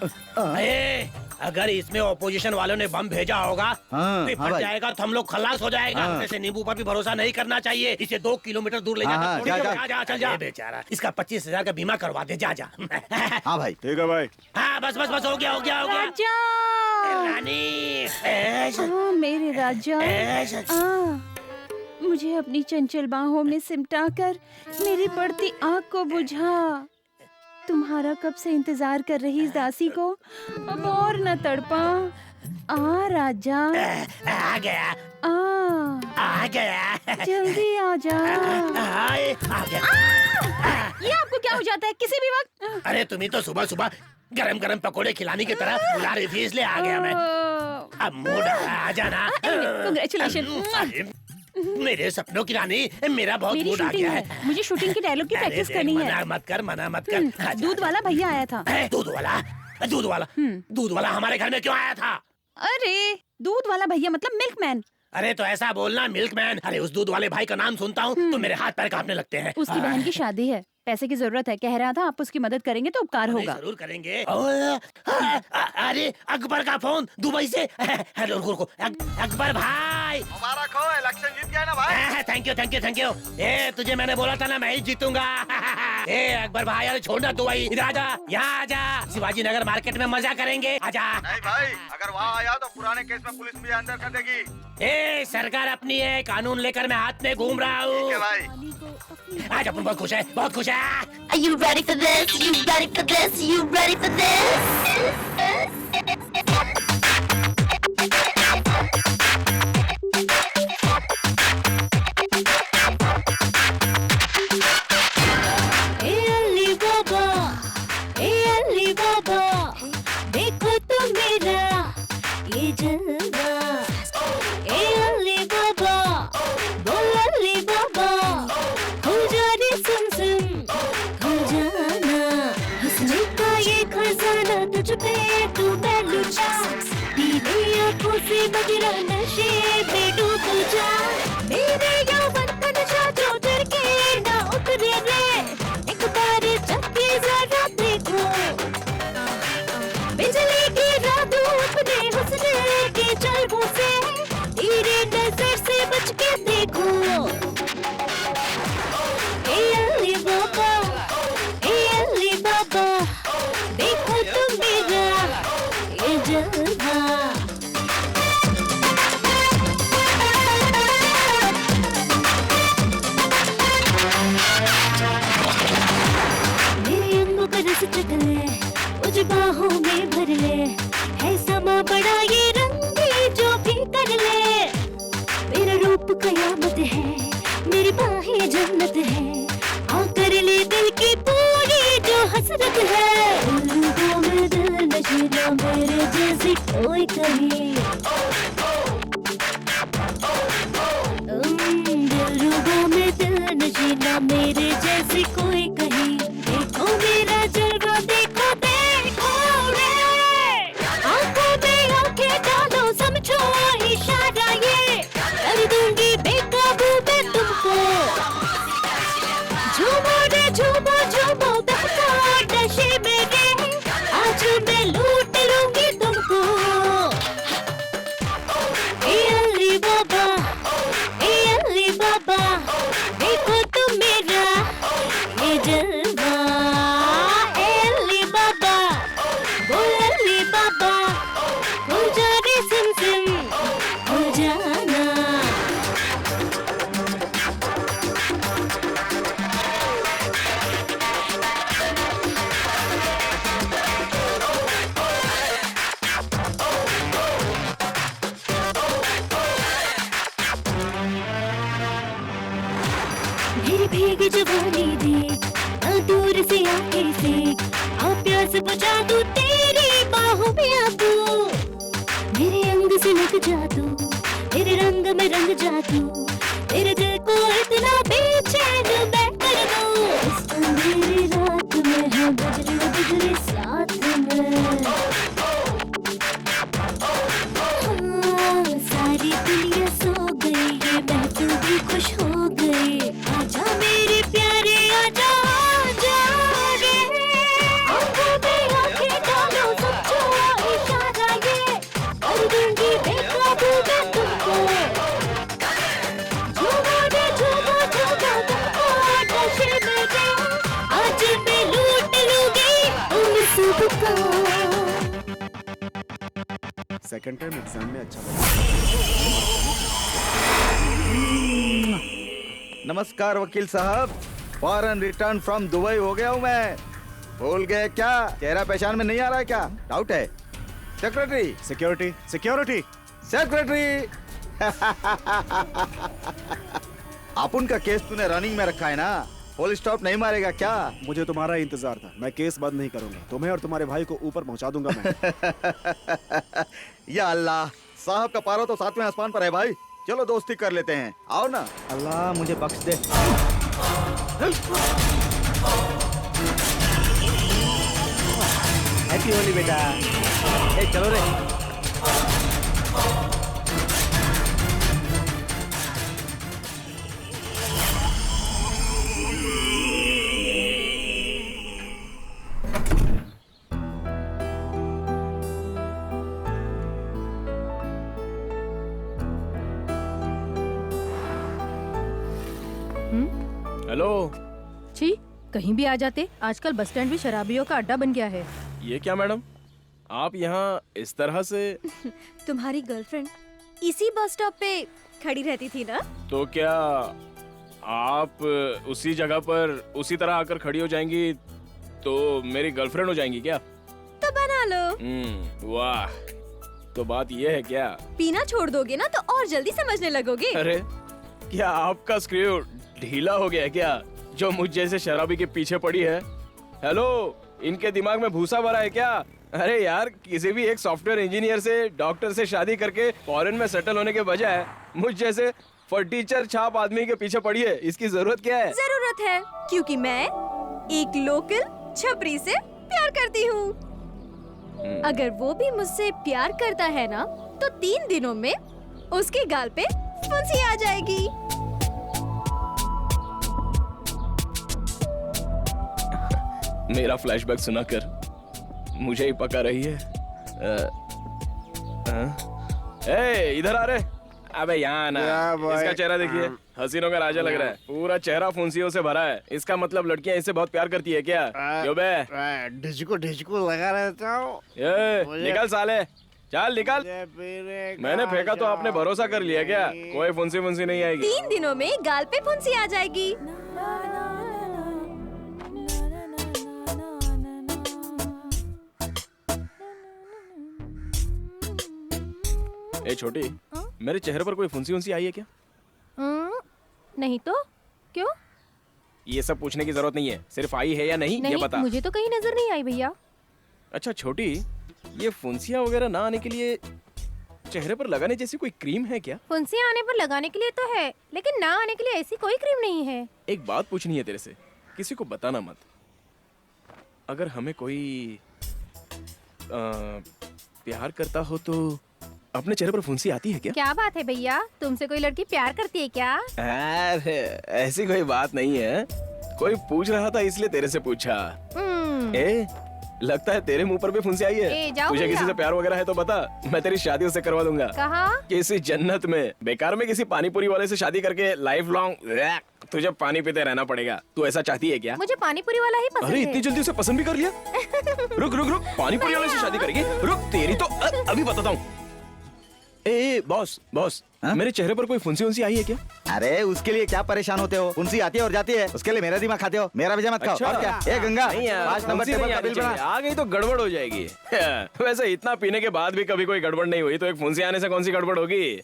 अगर इसमें ऑपोजिशन वालों ने बम भेजा होगा तो फट जाएगा तो हम लोग खलास हो जाएगा। जैसे नींबू पर भी भरोसा नहीं करना चाहिए। इसे 2 किलोमीटर दूर ले जाकर चल जा बेचारा। इसका 25,000 का बीमा करवा दे। जा। हाँ भाई ठीक है भाई। हाँ बस हो गया। राजा, रानी, मेरे राजा, मुझे अपनी चंचल बाहों में सिमटाकर मेरी बढ़ती आग को बुझा। तुम्हारा कब से इंतजार कर रही इस दासी को अब और न तड़पा। आ राजा, आ गया, आ गया, जल्दी आ जा। आ गया। ये आपको क्या हो जाता है किसी भी वक्त? अरे तुम्ही तो सुबह सुबह गरम गरम पकोड़े खिलाने की तरह बुला रही थी, इसलिए आ गया मैं। अब मूड आ जाना। कांग्रेचुलेशन। मेरे सपनों की रानी, मेरा बहुत मूड आ गया है। मुझे शूटिंग की डायलॉग की प्रैक्टिस करनी है। मना मत कर। दूध वाला भैया आया था। दूध वाला हमारे घर में क्यों आया था? अरे दूध वाला भैया मतलब मिल्कमैन। अरे तो ऐसा बोलना मिल्कमैन। अरे उस दूध वाले भाई का नाम सुनता हूँ तो मेरे हाथ पैर कांपने लगते हैं। उसकी बहन की शादी है, पैसे की जरूरत है। कह रहा था आप उसकी मदद करेंगे तो उपकार होगा। जरूर करेंगे। अरे अकबर का फोन दुबई से। रुको, अकबर भाई, मुबारक हो, इलेक्शन जीत गया ना भाई। Thank you. ए तुझे मैंने बोला था ना मैं ही जीतूंगा। ए अकबर भाई, अरे छोड़ना दुबई, इधर आजा, यहाँ आजा। शिवाजी नगर मार्केट में मजा करेंगे, आजा। नहीं भाई, अगर वहाँ आया तो पुराने केस में पुलिस भी अंदर कर देगी। ए सरकार अपनी है, कानून लेकर मैं हाथ में घूम रहा हूँ। आज अपन बहुत खुश है। Are you ready for this? You ready for this? You ready for this? Hey Ali Baba, देखो तो मेरा मदिरा नशे में डूब जा, मेरे यौवन का नशा जो झड़के ना उतरे रे, एक बार चक्के जरा देखो, बिजली गिरा दूं अपने हुस्न के चलबों से, तेरे नजर से बच के देखो। ए अली बाबा, देखो तुम मेरा ये जलवा। मेरे अंगों का रस चख ले, मुझे बाहों में भर ले, है समा बड़ा ये रंगी जो भी कर ले, मेरा रूप कयामत है, मेरी बाहें जन्नत है, आ कर ले दिल की पूरी जो हसरत है। दिलों में दिल नशीला मेरे जैसी कोई कहीं, दिलों में दिल नशीला मेरे जैसी कोई कहीं, देखो मेरा जलवा देखो देखो रे, आंखों में आंखें डालो समझो इशारा ये, कर दूंगी बेकाबू मैं तुमको, झूमो रे झूमो झूमो बहका नशे में रे, आज मैं लूट लूंगी तुमको। ए अली बाबा, देखो तुम मेरा ये जलवा। ए अली बाबा, बोल अली बाबा, हो जा रे सिम सिम, हो जाना। मेरी भीगी जवानी दे, आ दूर से आके से, आ प्यास बुझा दूं तेरी बाहों में आ तू, मेरे अंग से लग जा तू, तेरे रंग में रंग जा तू, तेरे दिल को इतना बेचैन मैं कर दूं, इस अंधेरी रात में है बिजली साथ में, हाँ, सारी दुनिया सो गई है, मैं तू भी खुश हो गई, आजा मेरे प्यारे आजा आजा रे, आंखों में आंखें डालो समझो इशारा ये, कर दूंगी बेकाबू मैं तुमको, झूमो रे झूमो झूमो तुमको नशे में रे, आज मैं लूट लूंगी तुम सबको। सेकंड टाइम एग्जाम में अच्छा नमस्कार वकील साहब, फॉरेन रिटर्न फ्रॉम दुबई हो गया हूँ मैं। भूल गए क्या? चेहरा पहचान में नहीं आ रहा है क्या? डाउट है? सेक्रेटरी सिक्योरिटी सिक्योरिटी सेक्रेटरी अपुन का केस तूने रनिंग में रखा है ना, फुल स्टॉप नहीं मारेगा क्या? मुझे तुम्हारा इंतजार था, मैं केस बंद नहीं करूंगा, तुम्हें और तुम्हारे भाई को ऊपर पहुंचा दूंगा मैं। या अल्लाह, साहब का पारा तो सातवें आसमान पर है भाई, चलो दोस्ती कर लेते हैं, आओ ना। अल्लाह मुझे बख्श दे। हैप्पी होली बेटा। ए चलो रे। हेलो। छी, कहीं भी आ जाते। आजकल बस स्टैंड भी शराबियों का अड्डा बन गया है। ये क्या मैडम, आप यहाँ इस तरह से? तुम्हारी गर्लफ्रेंड इसी बस स्टॉप पे खड़ी रहती थी ना? तो क्या आप उसी जगह पर उसी तरह आकर खड़ी हो जाएंगी तो मेरी गर्लफ्रेंड हो जाएंगी क्या? तो बना लो। वाह, तो बात ये है क्या? पीना छोड़ दोगे ना तो और जल्दी समझने लगोगे। अरे क्या आपका स्क्रू ढीला हो गया क्या, जो मुझ जैसे शराबी के पीछे पड़ी है? हेलो, इनके दिमाग में भूसा भरा है क्या? अरे यार, किसी भी एक सॉफ्टवेयर इंजीनियर से, डॉक्टर से शादी करके फॉरेन में सेटल होने के बजाय मुझ जैसे फटीचर छाप आदमी के पीछे पड़ी है। इसकी जरूरत क्या है? जरूरत है, क्योंकि मैं एक लोकल छपरी से प्यार करती हूँ। अगर वो भी मुझसे प्यार करता है ना, तो तो 3 दिनों में उसके गाल पे फुंसी आ जाएगी। मेरा फ्लैशबैक सुनाकर मुझे ही पका रही है। ए, इधर आ रे। अबे यहाँ ना, इसका चेहरा देखिए, हसीनों का राजा लग रहा है। पूरा चेहरा फुंसियों से भरा है। इसका मतलब लड़कियां इससे बहुत प्यार करती है क्या? क्यों बे? डिस्को लगा रहता हूँ। निकल साले, चल निकल। मैंने फेंका तो आपने भरोसा कर लिया क्या? कोई फुंसी फुंसी नहीं आएगी। 3 दिनों में गाल पे फुंसी आ जाएगी। ए छोटी, मेरे चेहरे पर कोई फुंसी उंसी आई है क्या? नहीं तो क्यों? ये सब पूछने की जरूरत नहीं है, सिर्फ आई है या नहीं, ये बता। मुझे तो कहीं नजर नहीं आई भैया। अच्छा छोटी, ये फुंसियाँ वगैरह ना आने के लिए चेहरे पर लगाने जैसी कोई क्रीम है क्या? फुंसी आने पर लगाने के लिए तो है, लेकिन ना आने के लिए ऐसी कोई क्रीम नहीं है। एक बात पूछनी है तेरे से, किसी को बताना मत। अगर हमें कोई प्यार करता हो तो अपने चेहरे पर फुंसी आती है क्या? क्या बात है भैया, तुमसे कोई लड़की प्यार करती है क्या? अरे ऐसी कोई बात नहीं है, कोई पूछ रहा था इसलिए तेरे से पूछा। ए, लगता है तेरे मुंह पर भी फुंसी आई है। तुझे किसी से प्यार वगैरह है तो बता, मैं तेरी शादी उससे करवा दूंगा। कहाँ? किसी जन्नत में। बेकार में किसी पानीपुरी वाले से शादी करके लाइफ लॉन्ग तुझे पानी पीते रहना पड़ेगा। तू ऐसा चाहती है क्या? मुझे पानीपुरी वाला ही पसंद है। अरे इतनी जल्दी उसे पसंद भी कर लिया? रुक रुक रुक, पानीपुरी वाले से शादी करेगी? रुक, तेरी तो अभी बताता हूँ। ए बॉस बॉस, मेरे चेहरे पर कोई फुंसी उंसी आई है क्या? अरे उसके लिए क्या परेशान होते हो? फुंसी आती है और जाती है, उसके लिए मेरा दिमाग खाते हो। मेरा भी मत खाओ। अच्छा, और क्या? ए गंगा, नहीं यार, 5 नंबर फुंसी टेबल नहीं का आनी बिल बना। चाहिए। आ गई तो गड़बड़ हो जाएगी। वैसे इतना पीने के बाद भी कभी कोई गड़बड़ नहीं हुई, तो एक फुंसी आने से कौन सी गड़बड़ होगी?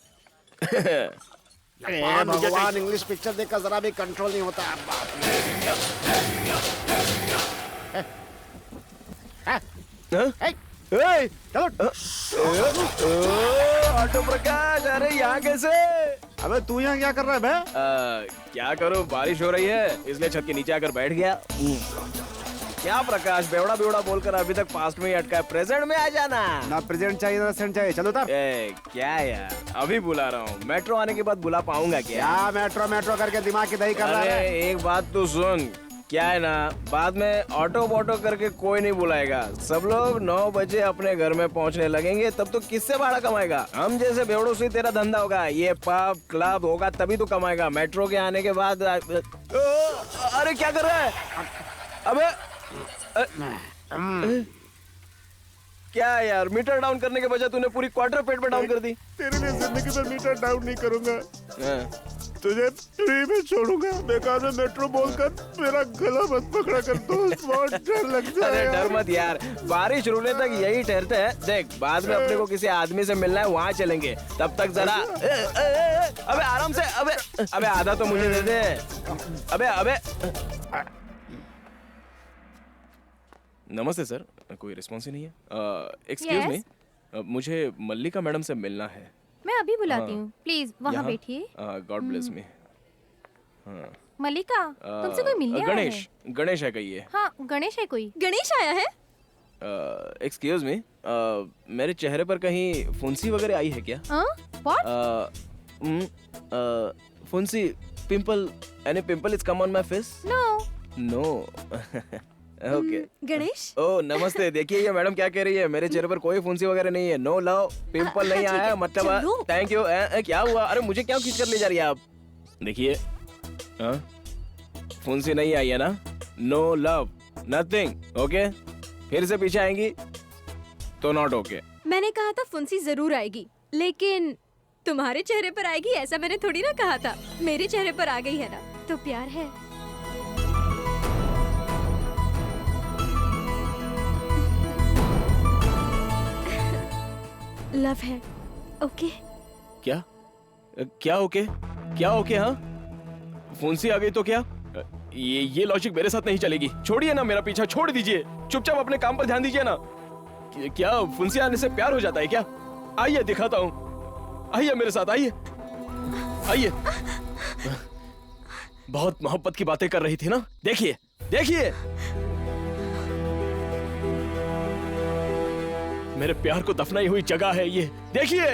भगवान, इंग्लिश पिक्चर देखकर जरा भी कंट्रोल नहीं होता। ऑटो प्रकाश, अरे यहाँ कैसे? अबे तू यहाँ क्या कर रहा है बे? क्या करूँ, बारिश हो रही है इसलिए छत के नीचे आकर बैठ गया। क्या प्रकाश, बेवड़ा बेवड़ा बोलकर अभी तक पास्ट में ही अटका है। प्रेजेंट में आ जाना। ना प्रेजेंट चाहिए ना सेंट चाहिए। चलो तब। क्या यार, अभी बुला रहा हूँ। मेट्रो आने के बाद बुला पाऊंगा क्या? मेट्रो मेट्रो करके दिमाग की दही कर रहा है। अरे एक बात तो सुन, क्या है ना, बाद में ऑटो बोटो करके कोई नहीं बुलाएगा। सब लोग 9 बजे अपने घर में पहुंचने लगेंगे, तब तो किससे भाड़ा कमाएगा? हम जैसे बेवड़ों से तेरा धंधा होगा। ये पब क्लब होगा तभी तो कमाएगा। मेट्रो के आने के बाद अरे क्या कर रहा है? अबे क्या यार, मीटर डाउन करने के बजाय तूने पूरी क्वार्टर पेट पे डाउन कर दी। तेरे लिए जिंदगी में मीटर डाउन नहीं करूंगा। तुझे फ्री में छोड़ूंगा। बेकार में मेट्रो बोलकर मेरा गला मत पकड़ा कर दोस्त, बहुत डर लगता है। अरे डर मत यार, बारिश रुकने तक यही ठहरते हैं। देख, बाद में अपने को किसी आदमी से मिलना है, वहाँ चलेंगे। तब तक जरा अबे आराम से। अबे आधा तो मुझे दे दे। अबे नमस्ते सर, कोई रिस्पॉन्स ही नहीं है। एक्सक्यूज मी, मुझे मल्लिका मैडम से मिलना है। मैं अभी बुलाती हूँ, प्लीज वहाँ बैठिए। God bless me. मल्लिका, तुमसे कोई मिलने आया है? गणेश है कहिए। हाँ, गणेश है कोई। गणेश आया है? एक्सक्यूज मी, मेरे चेहरे पर कहीं फुंसी वगैरह आई है क्या? What? फुंसी, pimple, any pimple is come on my face? No. Okay. Ganesh, ओ नमस्ते। देखिए ये मैडम क्या कह रही है, मेरे चेहरे पर कोई फुंसी वगैरह नहीं है। नो लव, पिंपल नहीं आया है, मतलब थैंक यू। क्या हुआ? अरे मुझे क्या खींच कर ले जा रही है आप? देखिए फुंसी नहीं आई है ना? No love, nothing. ओके, फिर से पीछे आएंगी तो नॉट ओके। मैंने कहा था फुंसी जरूर आएगी, लेकिन तुम्हारे चेहरे पर आएगी ऐसा मैंने थोड़ी ना कहा था। मेरे चेहरे पर आ गई है ना, तो प्यार है। लव है। ओके? क्या ओके? क्या ओके? हाँ, फुंसी आ गई तो क्या? ये लॉजिक मेरे साथ नहीं चलेगी। छोड़िए ना मेरा पीछा, छोड़ दीजिए। चुपचाप अपने काम पर ध्यान दीजिए ना। क्या फुंसी आने से प्यार हो जाता है क्या? आइए दिखाता हूँ, आइए मेरे साथ, आइए। बहुत मोहब्बत की बातें कर रही थी ना? देखिए मेरे प्यार को दफनाई हुई जगह है ये। देखिए,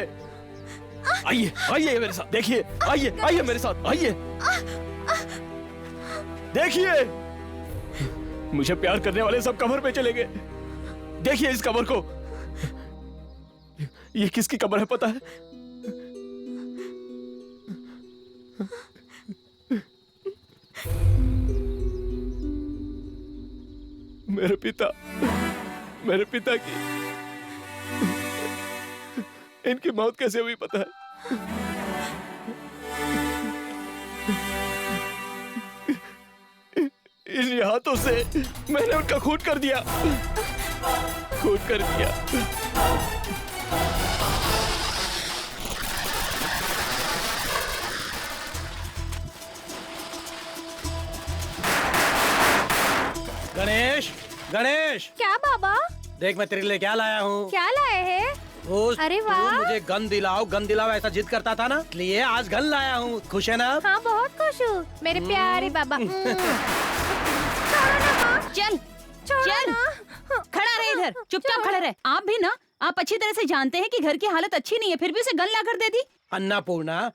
आइए आइए मेरे साथ, देखिए, आइए आइए मेरे साथ, आइए देखिए। मुझे प्यार करने वाले सब कब्र पे चले गए। देखिए इस कब्र को। ये किसकी कब्र है पता है? मेरे पिता की। इनकी मौत कैसे हुई पता है? इन हाथों से मैंने उनका खून कर दिया। गणेश, गणेश, क्या बाबा? देख मैं तेरे लिए क्या लाया हूँ। क्या लाए हैं? अरे वाह। तू मुझे गन दिलाओ ऐसा जिद करता था ना, इसलिए आज गन लाया हूँ। खुश है ना? हाँ बहुत खुश हूँ मेरे प्यारे बाबा। चल चल, खड़ा रहे इधर, चुपचाप खड़ा रहे। आप भी ना, आप अच्छी तरह से जानते हैं कि घर की हालत अच्छी नहीं है, फिर भी उसे गन ला कर दे दी। अन्नपूर्णा,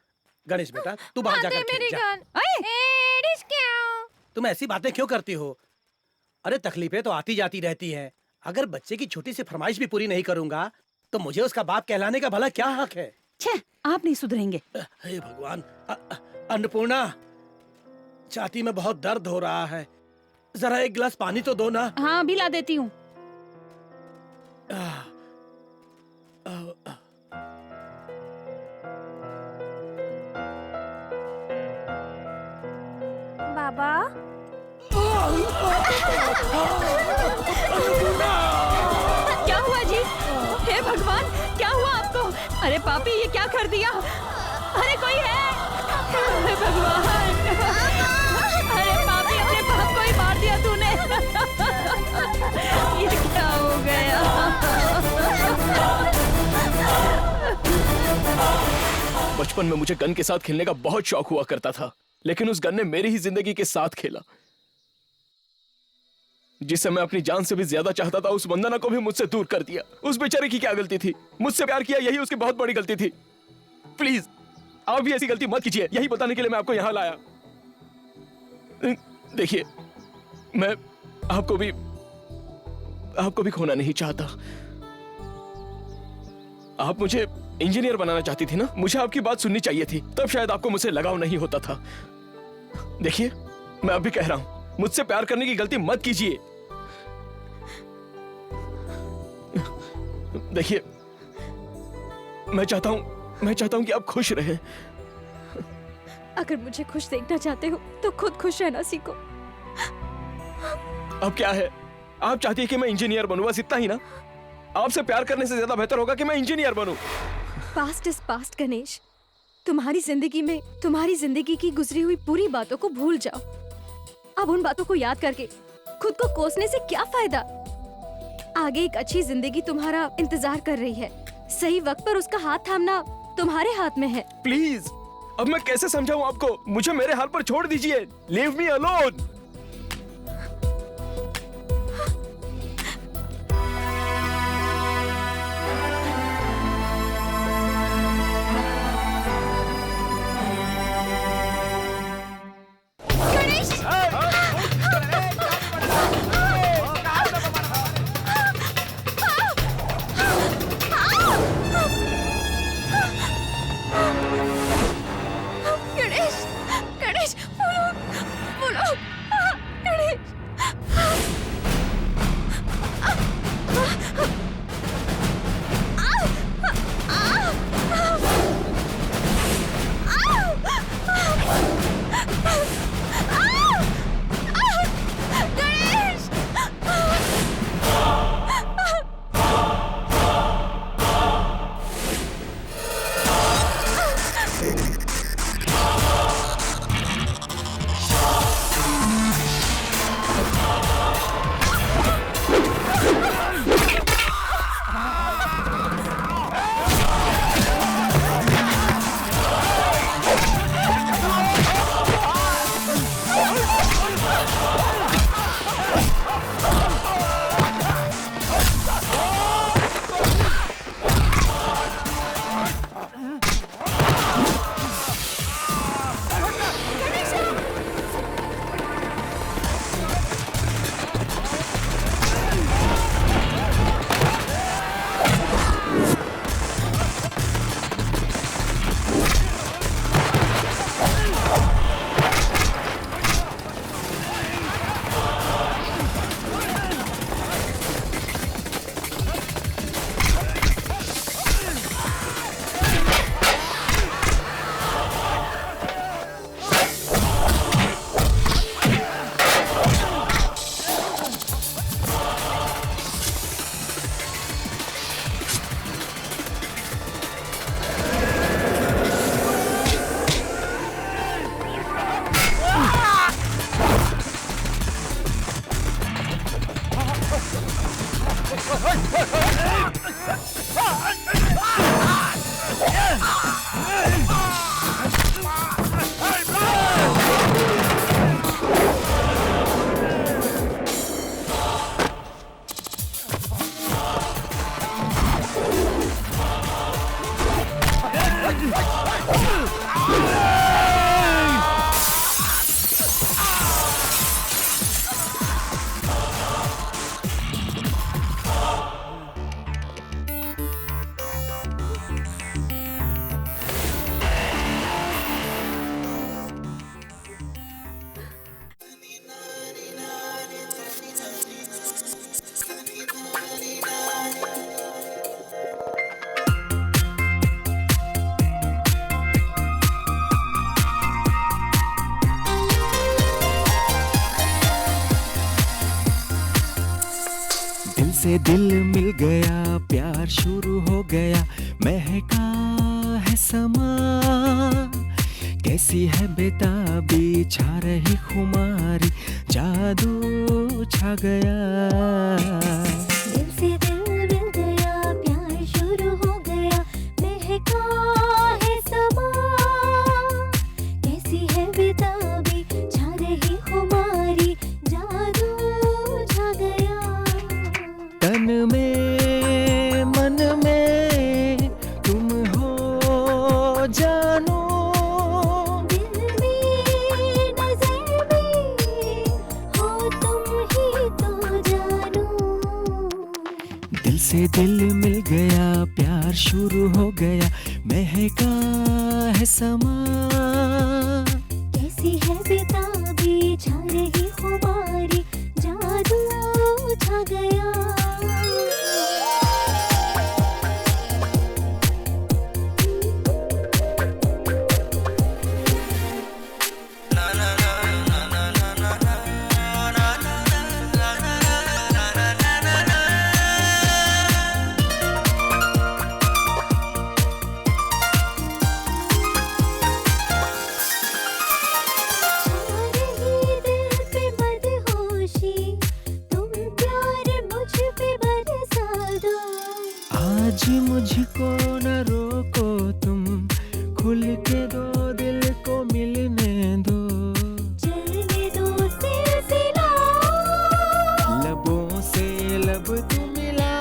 गणेश बेटा तू बाहर जाकर खेल जा। तुम ऐसी बातें क्यों करती हो? अरे तकलीफें तो आती जाती रहती हैं। अगर बच्चे की छोटी सी फरमाइश भी पूरी नहीं करूंगा तो मुझे उसका बाप कहलाने का भला क्या हक है? छे, आप नहीं सुधरेंगे। हे भगवान। अन्नपूर्णा, छाती में बहुत दर्द हो रहा है, जरा एक गिलास पानी तो दो ना। हाँ अभी ला देती हूँ। बाबा क्या हुआ जी? हे भगवान, क्या हुआ आपको? अरे पापी, ये क्या कर दिया? अरे कोई है? हे भगवान, अरे पापी, अपने बाप को ही मार दिया तूने। ये क्या हो गया? बचपन में मुझे गन के साथ खेलने का बहुत शौक हुआ करता था, लेकिन उस गन ने मेरी ही जिंदगी के साथ खेला। जिसे मैं अपनी जान से भी ज्यादा चाहता था, उस वंदना को भी मुझसे दूर कर दिया। उस बेचारे की क्या गलती थी? मुझसे प्यार किया, यही उसकी बहुत बड़ी गलती थी। प्लीज आप भी ऐसी गलती मत कीजिए, यही बताने के लिए मैं आपको यहां लाया। देखिए, मैं आपको भी खोना नहीं चाहता। आप मुझे इंजीनियर बनाना चाहती थी ना? मुझे आपकी बात सुननी चाहिए थी, तब शायद आपको मुझसे लगाव नहीं होता था। देखिए, मैं अब भी कह रहा हूं, मुझसे प्यार करने की गलती मत कीजिए। देखिए, मैं चाहता हूं कि आप खुश रहें। अगर मुझे खुश देखना चाहते हो तो खुद खुश रहना सीखो। अब क्या है? आप चाहती है कि मैं इंजीनियर बनूं, बस इतना ही ना? आपसे प्यार करने से ज्यादा बेहतर होगा कि मैं इंजीनियर बनूं। Past is past Ganesh. तुम्हारी जिंदगी की गुजरी हुई पूरी बातों को भूल जाओ। अब उन बातों को याद करके खुद को कोसने से क्या फायदा? आगे एक अच्छी जिंदगी तुम्हारा इंतजार कर रही है। सही वक्त पर उसका हाथ थामना तुम्हारे हाथ में है। प्लीज, अब मैं कैसे समझाऊं आपको? मुझे मेरे हाल पर छोड़ दीजिए। Leave me alone. से दिल मिल गया, प्यार शुरू हो गया, महका है समा, कैसी है बेताबी, छा रही खुमारी, जादू छा गया। दिल से दिल मिल गया, प्यार शुरू हो गया, महका है समा, कैसी है बेताबी, छा रही खुमारी, जादू छा गया। तन में मन में तुम हो जानो, दिल में नजर में हो तुम ही तो जानो। दिल से दिल मिल गया, प्यार शुरू हो गया, महका है समा, कैसी है बेताबी, छा रही खुमारी, जादू छा गया। आज मुझको न रोको तुम, खुल के दो दिल को मिलने दो, चलने दो सिलसिला, लबों से लब तू मिला,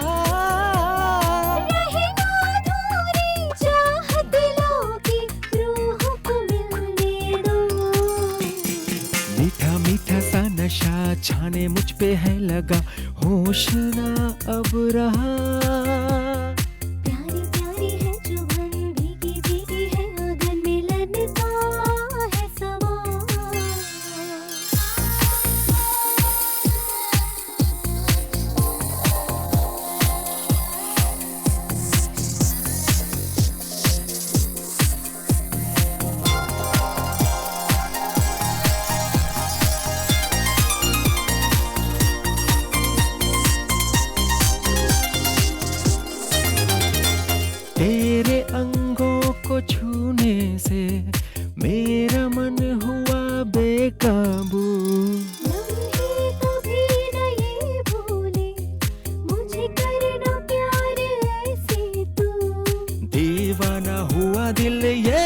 रहे ना अधूरी चाहत दिलों की, रूह को मिलने दो। मीठा मीठा सा नशा छाने मुझ पे है लगा, होश ना अब रहा, प्यारी प्यारी है चुभन, भीगी भीगी है अगन, मिलन का है समा। तेरे अंगों को छूने से मेरा मन हुआ बेकाबू, लम्हे कभी न ये भूले, मुझे करना प्यार ऐसे तू, दीवाना हुआ दिल ये,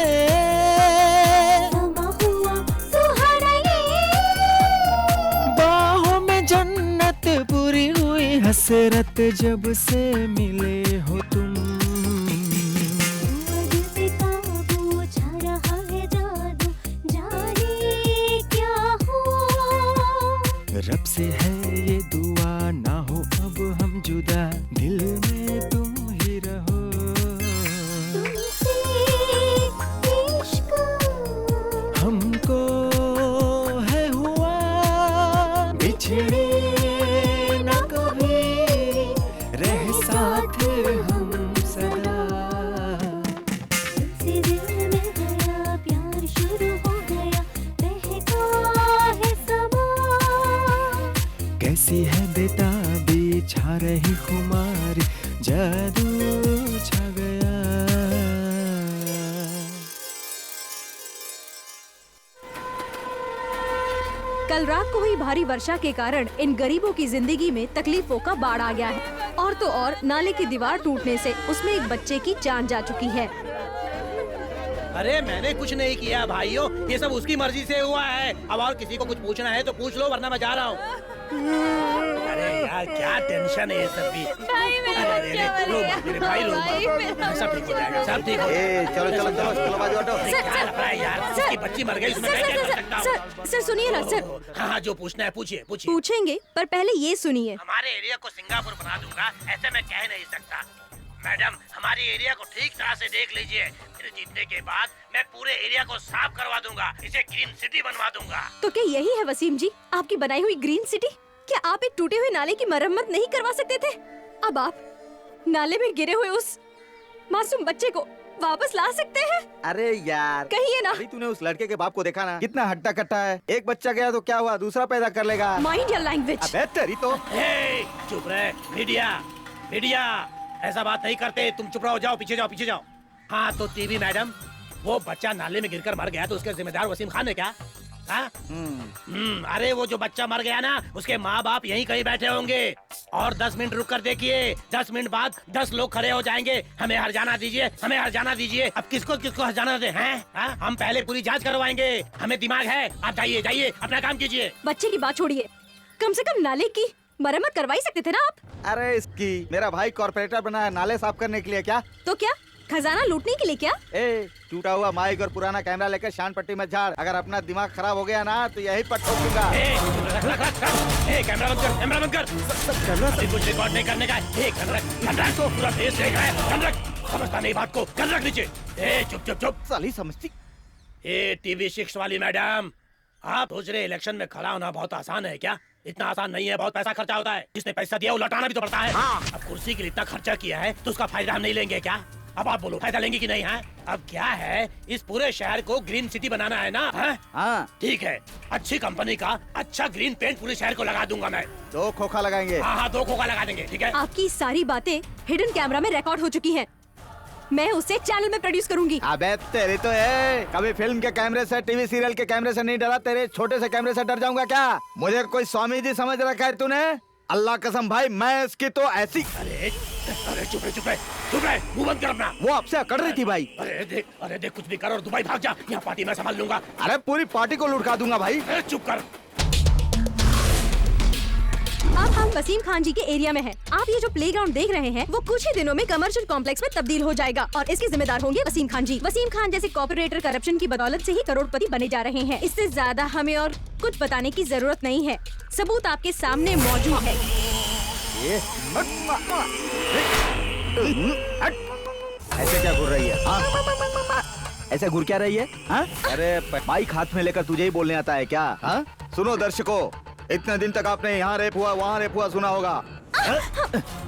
समा हुआ सुहाना ये, बाहों में जन्नत पूरी हुई, हसरत जब से मिले हो तुम, दिल पे काबू, छा रहा है जादू, जाने क्या हुआ। रब से है ये दुआ, ना हो अब हम जुदा, दिल में तुम ही रहो, तुमसे इश्क हमको है हुआ, बिछड़े न कभी, रहे साथ हम सदा। से दिल मिल गया, प्यार शुरू हो गया, महका है समा, कैसी है बेताबी, छा रही खुमारी, जादू छा गया। कल रात को हुई भारी वर्षा के कारण इन गरीबों की जिंदगी में तकलीफों का बाढ़ आ गया है। और तो और नाले की दीवार टूटने से उसमें एक बच्चे की जान जा चुकी है। अरे मैंने कुछ नहीं किया भाइयों, ये सब उसकी मर्जी से हुआ है। अब और किसी को कुछ पूछना है तो पूछ लो, वरना मैं जा रहा हूँ। अरे यार क्या टेंशन है ये सब भी। मेरे भाई रो मत। सब ठीक हो जाएगा, सब ठीक हो जाएगा। चलो चलो चलो चलो बाजू हटो। क्या लग रहा है यार, उसकी बच्ची मर गई, उसमें मैं क्या कर सकता हूँ? सर सुनिए ना सर। हाँ हाँ, जो पूछना है पूछिए पूछिए। पूछेंगे पर पहले ये सुनिए। हमारे एरिया को सिंगापुर बना दूंगा ऐसे मैं कह नहीं सकता। मैडम हमारे एरिया को ठीक तरह से देख लीजिए, फिर जीतने के बाद मैं पूरे एरिया को साफ करवा दूंगा, इसे ग्रीन सिटी बनवा दूंगा। तो क्या यही है वसीम जी आपकी बनाई हुई ग्रीन सिटी? क्या आप एक टूटे हुए नाले की मरम्मत नहीं करवा सकते थे? अब आप नाले में गिरे हुए उस मासूम बच्चे को वापस ला सकते हैं? अरे यार कहिए ना। अभी तूने उस लड़के के बाप को देखा ना, कितना हट्टा कट्टा है। एक बच्चा गया तो क्या हुआ, दूसरा पैदा कर लेगा। Mind your language. अबे तेरी तो। चुप रहे। मीडिया मीडिया ऐसा बात नहीं करते, तुम चुप रहो, जाओ पीछे जाओ पीछे जाओ। हाँ तो टीवी मैडम, वो बच्चा नाले में गिरकर मर गया तो उसके जिम्मेदार वसीम खान है क्या? अरे वो जो बच्चा मर गया ना, उसके माँ बाप यहीं कहीं बैठे होंगे। और 10 मिनट रुक कर देखिए, 10 मिनट बाद 10 लोग खड़े हो जाएंगे। हमें हर जाना दीजिए, हमें हर जाना दीजिए। अब किसको किसको हर जाना दे हैं? हम पहले पूरी जांच करवाएंगे, हमें दिमाग है। आप जाइए जाइए अपना काम कीजिए। बच्चे की बात छोड़िए, कम से कम नाले की मरम्मत करवाई सकते थे ना आप? अरे इसकी मेरा भाई कॉर्पोरेटर बना है नाले साफ करने के लिए। क्या तो क्या खजाना लूटने के लिए? क्या टूटा हुआ माइक और पुराना कैमरा लेकर शान पट्टी में झाड़। अगर अपना दिमाग खराब हो गया ना तो यही पर ठोकूंगा। कैमरा बंद कर, कैमरा बंद कर। अभी कुछ रिकॉर्ड नहीं करने का। तो पूरा फेस देख रहा है। समझता नहीं बात को, कर रख नीचे। चुप चुप चुप, साली समझती। TV 6 वाली मैडम, आप सोच रहे इलेक्शन में खड़ा होना बहुत आसान है क्या? इतना आसान नहीं है, बहुत पैसा खर्चा होता है। जिसने पैसा दिया वो लौटाना भी तो पड़ता है। अब कुर्सी के लिए इतना खर्चा किया है तो उसका फायदा हम नहीं लेंगे क्या? अब आप बोलो फायदा लेंगे कि नहीं? है अब क्या है, इस पूरे शहर को ग्रीन सिटी बनाना है ना? हाँ ठीक है, अच्छी कंपनी का अच्छा ग्रीन पेंट पूरे शहर को लगा दूंगा मैं। 2 खोखा लगाएंगे। हाँ 2 खोखा लगा देंगे, ठीक है। आपकी सारी बातें हिडन कैमरा में रिकॉर्ड हो चुकी हैं। मैं उसे चैनल में प्रोड्यूस करूंगी। अबे तेरी तो है, कभी फिल्म के कैमरे से, टीवी सीरियल के कैमरे से नहीं डरा, तेरे छोटे से कैमरे से डर जाऊंगा क्या? मुझे कोई स्वामी जी समझ रखा है तूने? अल्लाह कसम भाई, मैं इसकी तो ऐसी। अरे चुप रहे चुप रहे चुप रहे, मुंह बंद कर अपना। वो आपसे अकड़ रही थी भाई। अरे देख कुछ भी कर और दुबई भाग जा, यहाँ पार्टी मैं संभाल लूंगा। अरे पूरी पार्टी को लुढ़का दूंगा भाई। चुप कर। अब हम वसीम खान जी के एरिया में हैं। आप ये जो प्लेग्राउंड देख रहे हैं वो कुछ ही दिनों में कमर्शियल कॉम्प्लेक्स में तब्दील हो जाएगा और इसके जिम्मेदार होंगे वसीम खान जी। वसीम खान जैसे कॉर्पोरेटर करप्शन की बदौलत से ही करोड़पति बने जा रहे हैं। इससे ज्यादा हमें और कुछ बताने की जरूरत नहीं है, सबूत आपके सामने मौजूद है। ऐसे क्या घूर रही है? ऐसे घूर क्या रही है? अरे माइक हाथ में लेकर तुझे ही बोलने आता है क्या? सुनो दर्शकों, इतने दिन तक आपने यहाँ रेप हुआ वहाँ रेप हुआ सुना होगा।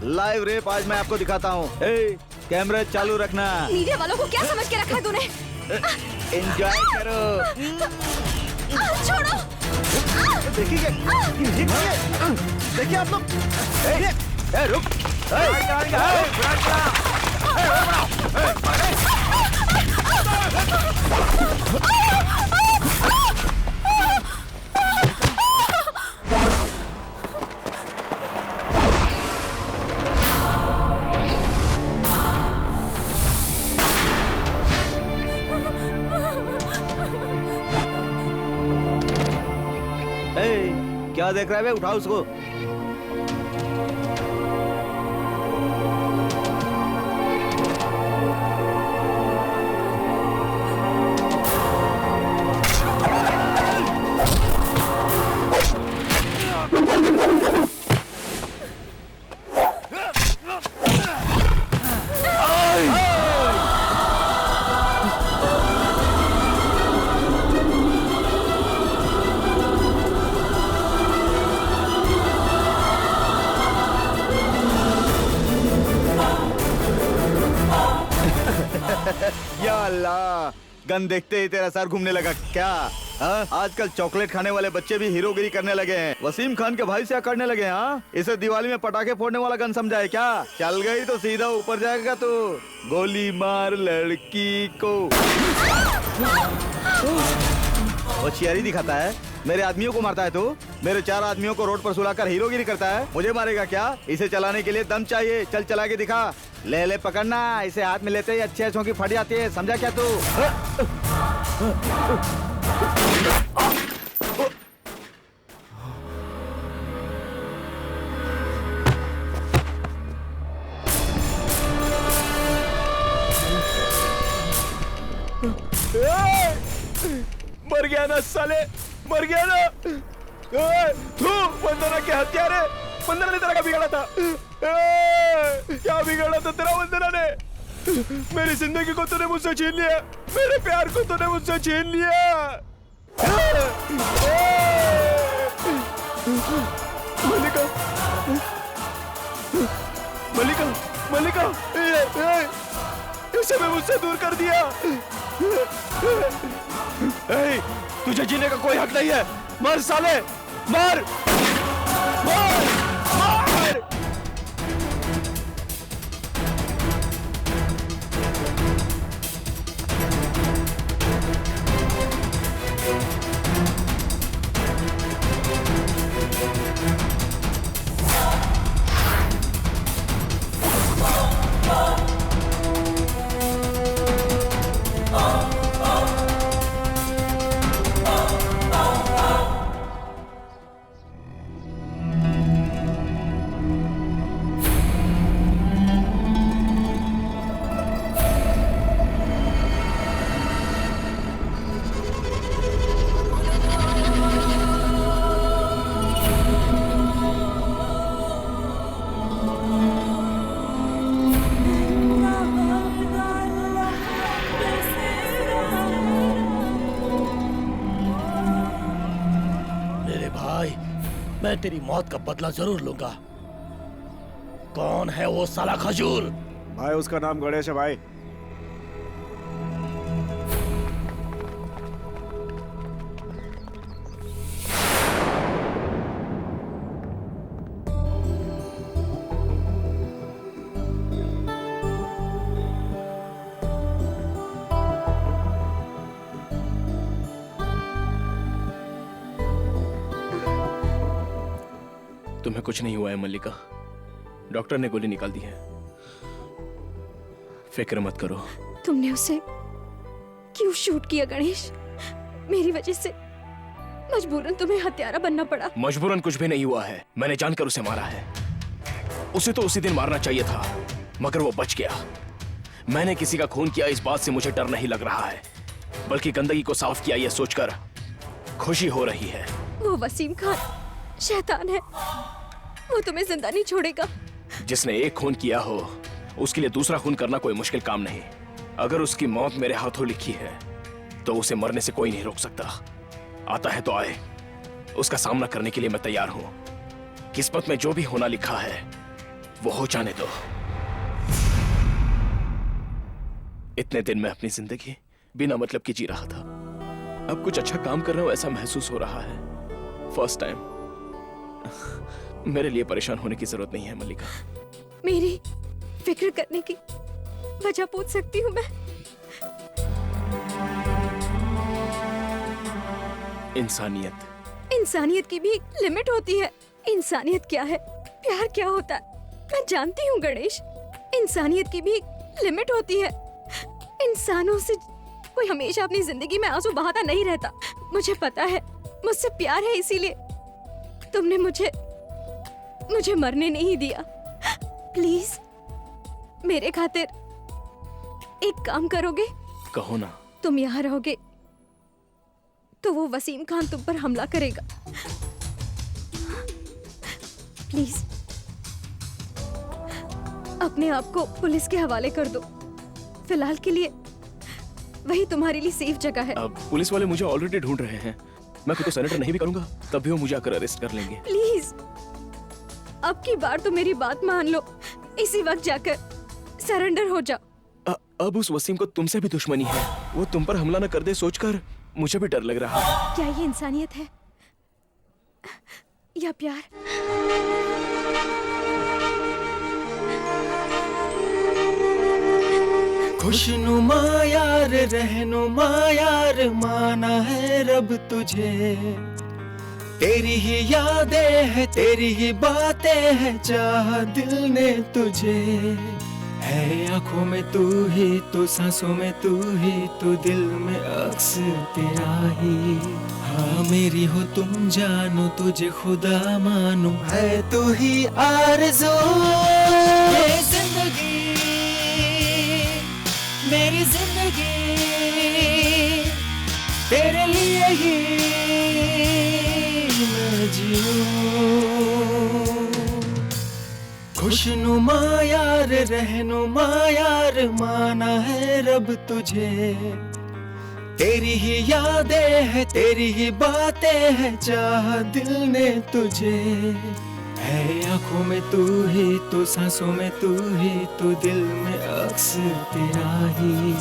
लाइव रेप आज मैं आपको दिखाता हूँ। कैमरा चालू रखना। मीडिया वालों को क्या समझ के रखा है तूने? एंजॉय करो। छोड़ो। देखिए आप लोग। रुक। क्या देख रहा है बे? उठाओ उसको। या अल्लाह, गन देखते ही तेरा सर घूमने लगा क्या? आजकल चॉकलेट खाने वाले बच्चे भी हीरोगिरी करने लगे हैं। वसीम खान के भाई से अकड़ने लगे हैं। इसे दिवाली में पटाखे फोड़ने वाला गन समझा है क्या? चल गई तो सीधा ऊपर जाएगा तू। गोली मार लड़की को। होशियारी दिखाता है, मेरे आदमियों को मारता है तू? मेरे 4 आदमियों को रोड पर सुलाकर हीरोगिरी करता है, मुझे मारेगा क्या? इसे चलाने के लिए दम चाहिए, चल चला के दिखा। ले ले पकड़ना, इसे हाथ में लेते ही अच्छे की फट जाती है, समझा क्या तू? मर गया ना साले, मर गया ना। तू वंदना के हत्यारे, वंदना ने तेरा क्या बिगाड़ा था? क्या बिगाड़ा था तेरा वंदना ने? मेरी जिंदगी को तूने मुझसे छीन लिया, मेरे प्यार को तूने मुझसे छीन लिया। मल्लिका, मल्लिका, मल्लिका, इसे मैं मुझसे दूर कर दिया। तुझे जीने का कोई हक नहीं है। मर साले, मर, मर, मर। मैं तेरी मौत का बदला जरूर लूंगा। कौन है वो साला खजूर? भाई उसका नाम गणेश है भाई। तुम्हें कुछ नहीं हुआ है मल्लिका, डॉक्टर ने गोली निकाल दी है, फिक्र मत करो। तुमने उसे क्यों शूट किया गणेश? मेरी वजह से मजबूरन तुम्हें हत्यारा बनना पड़ा। मजबूरन कुछ भी नहीं हुआ है, मैंने जानकर उसे मारा है। उसे तो उसी दिन मारना चाहिए था, मगर वो बच गया। मैंने किसी का खून किया इस बात से मुझे डर नहीं लग रहा है, बल्कि गंदगी को साफ किया यह सोचकर खुशी हो रही है। वो वसीम खान शैतान है, वो तुम्हें जिंदा नहीं छोड़ेगा। जिसने एक खून किया हो उसके लिए दूसरा खून करना कोई मुश्किल काम नहीं। अगर उसकी मौत मेरे हाथों लिखी है तो उसे मरने से कोई नहीं रोक सकता। आता है तो आए, उसका सामना करने के लिए मैं तैयार हूं। किस्मत में जो भी होना लिखा है वो हो जाने दो। इतने दिन मैं अपनी जिंदगी बिना मतलब की जी रहा था, अब कुछ अच्छा काम कर रहा हूं ऐसा महसूस हो रहा है। First time. मेरे लिए परेशान होने की जरूरत नहीं है मल्लिका। मेरी फिक्र करने की वजह पूछ सकती हूँ मैं? इंसानियत। इंसानियत की भी एक लिमिट होती है। इंसानियत क्या है, प्यार क्या होता है, मैं जानती हूँ गणेश। इंसानियत की भी एक लिमिट होती है। इंसानों से कोई हमेशा अपनी जिंदगी में आंसू बहाता नहीं रहता। मुझे पता है, मुझसे प्यार है, इसीलिए तुमने मुझे मरने नहीं दिया। प्लीज मेरे खातिर एक काम करोगे? कहो ना। तुम यहाँ रहोगे तो वो वसीम खान तुम पर हमला करेगा। प्लीज अपने आप को पुलिस के हवाले कर दो। फिलहाल के लिए वही तुम्हारे लिए सेफ जगह है। अब पुलिस वाले मुझे ऑलरेडी ढूंढ रहे हैं। मैं खुद को सरेंडर नहीं भी करूंगा तब भी वो मुझे आकर अरेस्ट कर लेंगे। प्लीज अब की बार तो मेरी बात मान लो, इसी वक्त जाकर सरेंडर हो जाओ। अब उस वसीम को तुमसे भी दुश्मनी है, वो तुम पर हमला न कर दे सोचकर मुझे भी डर लग रहा है। क्या ये इंसानियत है या प्यार? खुशनुमा यार रहनुमा यार माना है रब तुझे, तेरी ही यादें हैं, तेरी ही बातें हैं, चाह दिल ने तुझे। है आंखों में तू ही तो, सांसों में तू ही तो, दिल में अक्स तेरा ही। हाँ मेरी हो तुम जानो, तुझे खुदा मानो, है तू ही आरज़ू। ये जिंदगी मेरी जिंदगी तेरे लिए ही मैं जीऊं। खुशनुमा यार, रहनुमा यार, माना है रब तुझे। तेरी ही यादें हैं, तेरी ही बातें हैं, चाह दिल ने तुझे। है आंखों में तू ही तो, सांसों में तू ही तो, दिल में अक्स तेरा ही।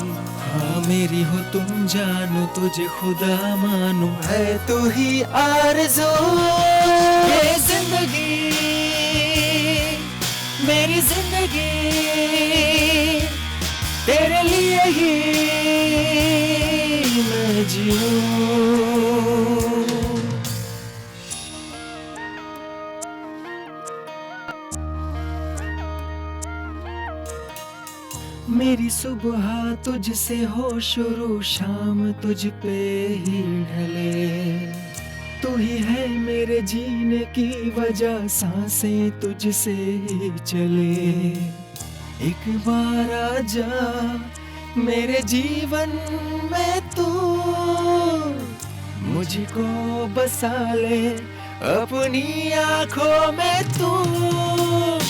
हाँ मेरी हो तुम जानो, तुझे खुदा मानो, है तू ही आरज़ू। ये जिंदगी मेरी जिंदगी तेरे लिए ही मैं जीऊं। मेरी सुबह तुझसे हो शुरू, शाम तुझ पे ही ढले। तू ही है मेरे जीने की वजह, सांसें तुझसे ही चले। एक बार आजा मेरे जीवन में तू, मुझको बसा ले अपनी आंखों में तू।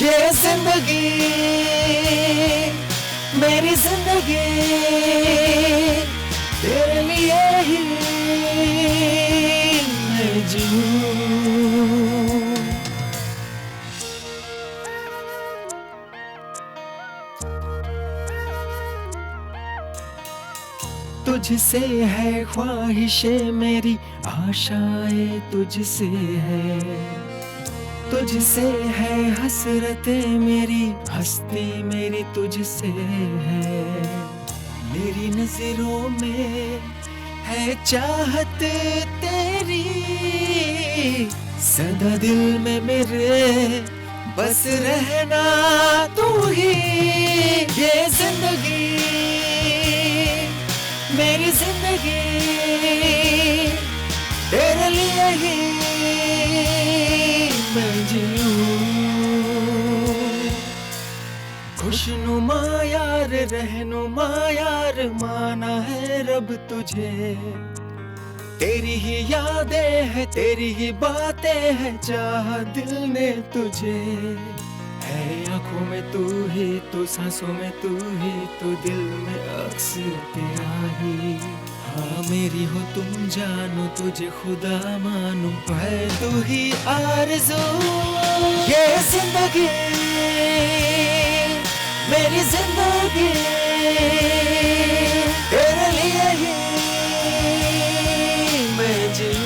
ये जिंदगी मेरी जिंदगी तेरे लिए ही मैं जीऊं। तुझसे है ख्वाहिशें मेरी, आशाएं तुझसे है। तुझसे है हसरतें मेरी, हस्ती मेरी तुझसे है। मेरी नजरों में है चाहत तेरी, सदा दिल में मेरे बस रहना तू ही। ये जिंदगी मेरी जिंदगी तेरे लिए ही मैं जीऊं। खुशनुमा यार, रहनुमा यार, माना है रब तुझे। तेरी ही यादें हैं, तेरी ही बातें हैं, चाह दिल ने तुझे। है आंखों में तू ही तो, सांसों में तू ही तो, दिल में अक्स तेरा ही। हाँ मेरी हो तुम जानो, तुझे खुदा मानो, है तू ही आरज़ू। ये जिंदगी मेरी जिंदगी तेरे लिए ही मैं जीऊं।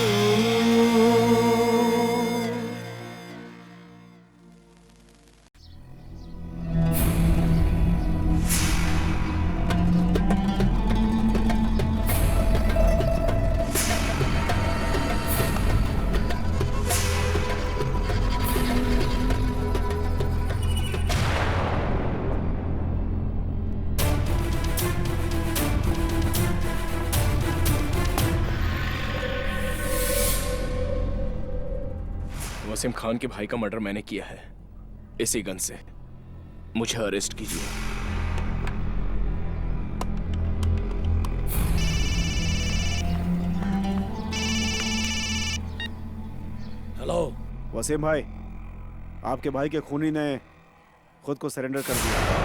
वसीम खान के भाई का मर्डर मैंने किया है, इसी गन से। मुझे अरेस्ट कीजिए। हेलो वसीम भाई, आपके भाई के खूनी ने खुद को सरेंडर कर दिया।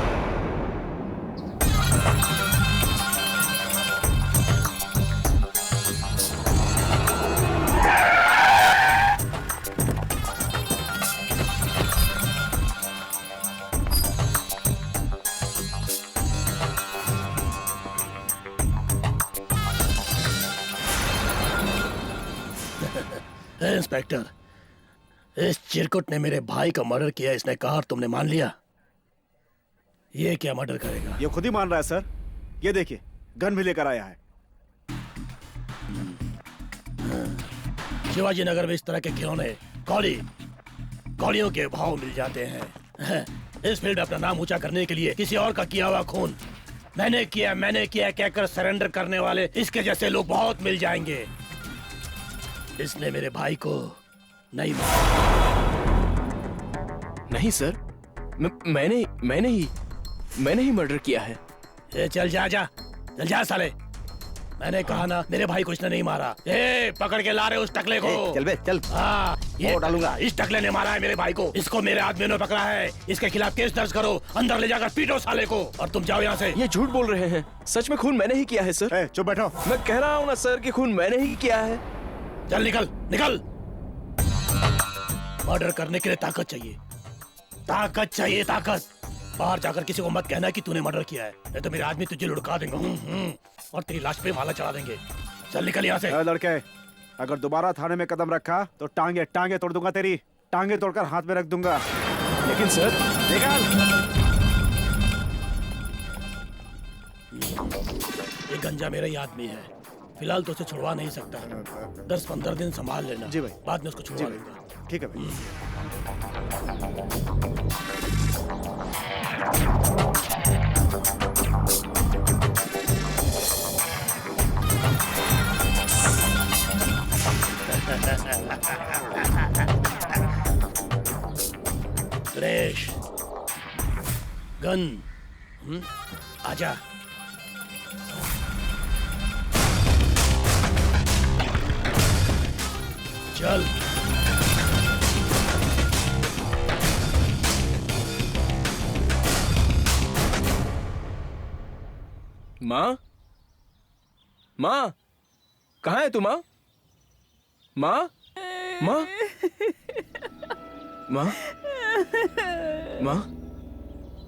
इंस्पेक्टर, इस चिरकुट ने मेरे भाई का मर्डर किया, इसने कहा और तुमने मान लिया। ये क्या मर्डर करेगा? ये खुद ही मान रहा है सर। ये देखिए, गन भी लेकर आया है। शिवाजी नगर में इस तरह के खिलौने कौड़ियों के भाव मिल जाते हैं। इस फील्ड में अपना नाम ऊंचा करने के लिए किसी और का किया हुआ खून मैंने किया कहकर सरेंडर करने वाले इसके जैसे लोग बहुत मिल जाएंगे। इसने मेरे भाई को नहीं मारा। नहीं सर, मैंने ही मर्डर किया है। ए, चल जा साले। मैंने कहा ना, मेरे भाई को इसने नहीं मारा। ए, पकड़ के ला रहे उस टकले को। चल बे चल। हाँ, ये डालूंगा। इस टकले ने मारा है मेरे भाई को। इसको मेरे आदमियों ने पकड़ा है। इसके खिलाफ केस दर्ज करो, अंदर ले जाकर पीटो साले को। और तुम जाओ यहाँ से। ये झूठ बोल रहे हैं, सच में खून मैंने ही किया है सर। चुप बैठो। मैं कह रहा हूँ ना सर कि खून मैंने ही किया है। चल निकल। मर्डर करने के लिए ताकत चाहिए। ताकत। बाहर जाकर किसी को मत कहना कि तूने मर्डर किया है, नहीं तो मेरे आदमी तुझे लुढ़का देंगे और तेरी लाश पे माला चढ़ा देंगे। चल निकल यहाँ से। लड़के, अगर दोबारा थाने में कदम रखा तो टांगे तोड़ दूंगा तेरी। टांगे तोड़कर हाथ में रख दूंगा। लेकिन सर, निकल। ये गंजा मेरा ही आदमी है। फिलहाल तो उसे छुड़वा नहीं सकता। 10-15 दिन संभाल लेना। जी भाई। बाद में उसको छुड़वा लूंगा। ठीक है भाई। सुरेश, गन, आजा। चल। माँ, कहाँ है तू माँ? माँ,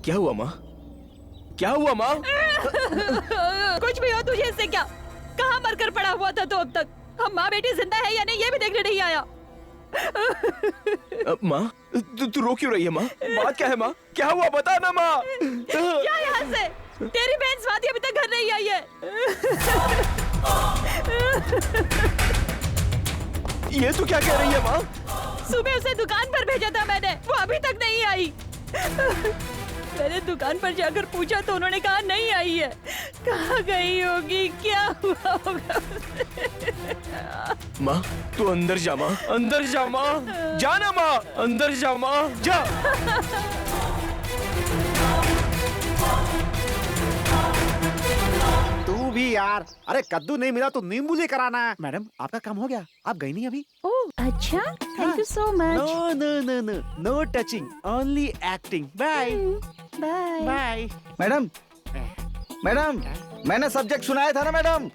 क्या हुआ माँ? कुछ भी हो, तुझे इससे क्या? कहाँ मरकर पड़ा हुआ था तो अब तक? हम माँ बेटी जिंदा है या नहीं ये भी देखने नहीं आया। माँ, तू रो क्यों रही है माँ? बात क्या है माँ? क्या हुआ बता ना माँ। क्या यहाँ से? तेरी बहन स्वाति अभी तक घर नहीं आई है। ये तू क्या कह रही है माँ? सुबह उसे दुकान पर भेजा था मैंने, वो अभी तक नहीं आई। मैंने दुकान पर जाकर पूछा तो उन्होंने कहा नहीं आई है। कहाँ गई होगी, क्या हुआ होगा माँ, तू अंदर जा माँ, जाना माँ, अंदर जा माँ, जा। तू भी यार, अरे कद्दू नहीं मिला तो नींबू लेकर आना है। मैडम, आपका काम हो गया, आप गई नहीं अभी? ओह अच्छा, thank you so much. No touching, only acting. Bye bye. Madam, मैंने सब्जेक्ट सुनाया था ना मैडम।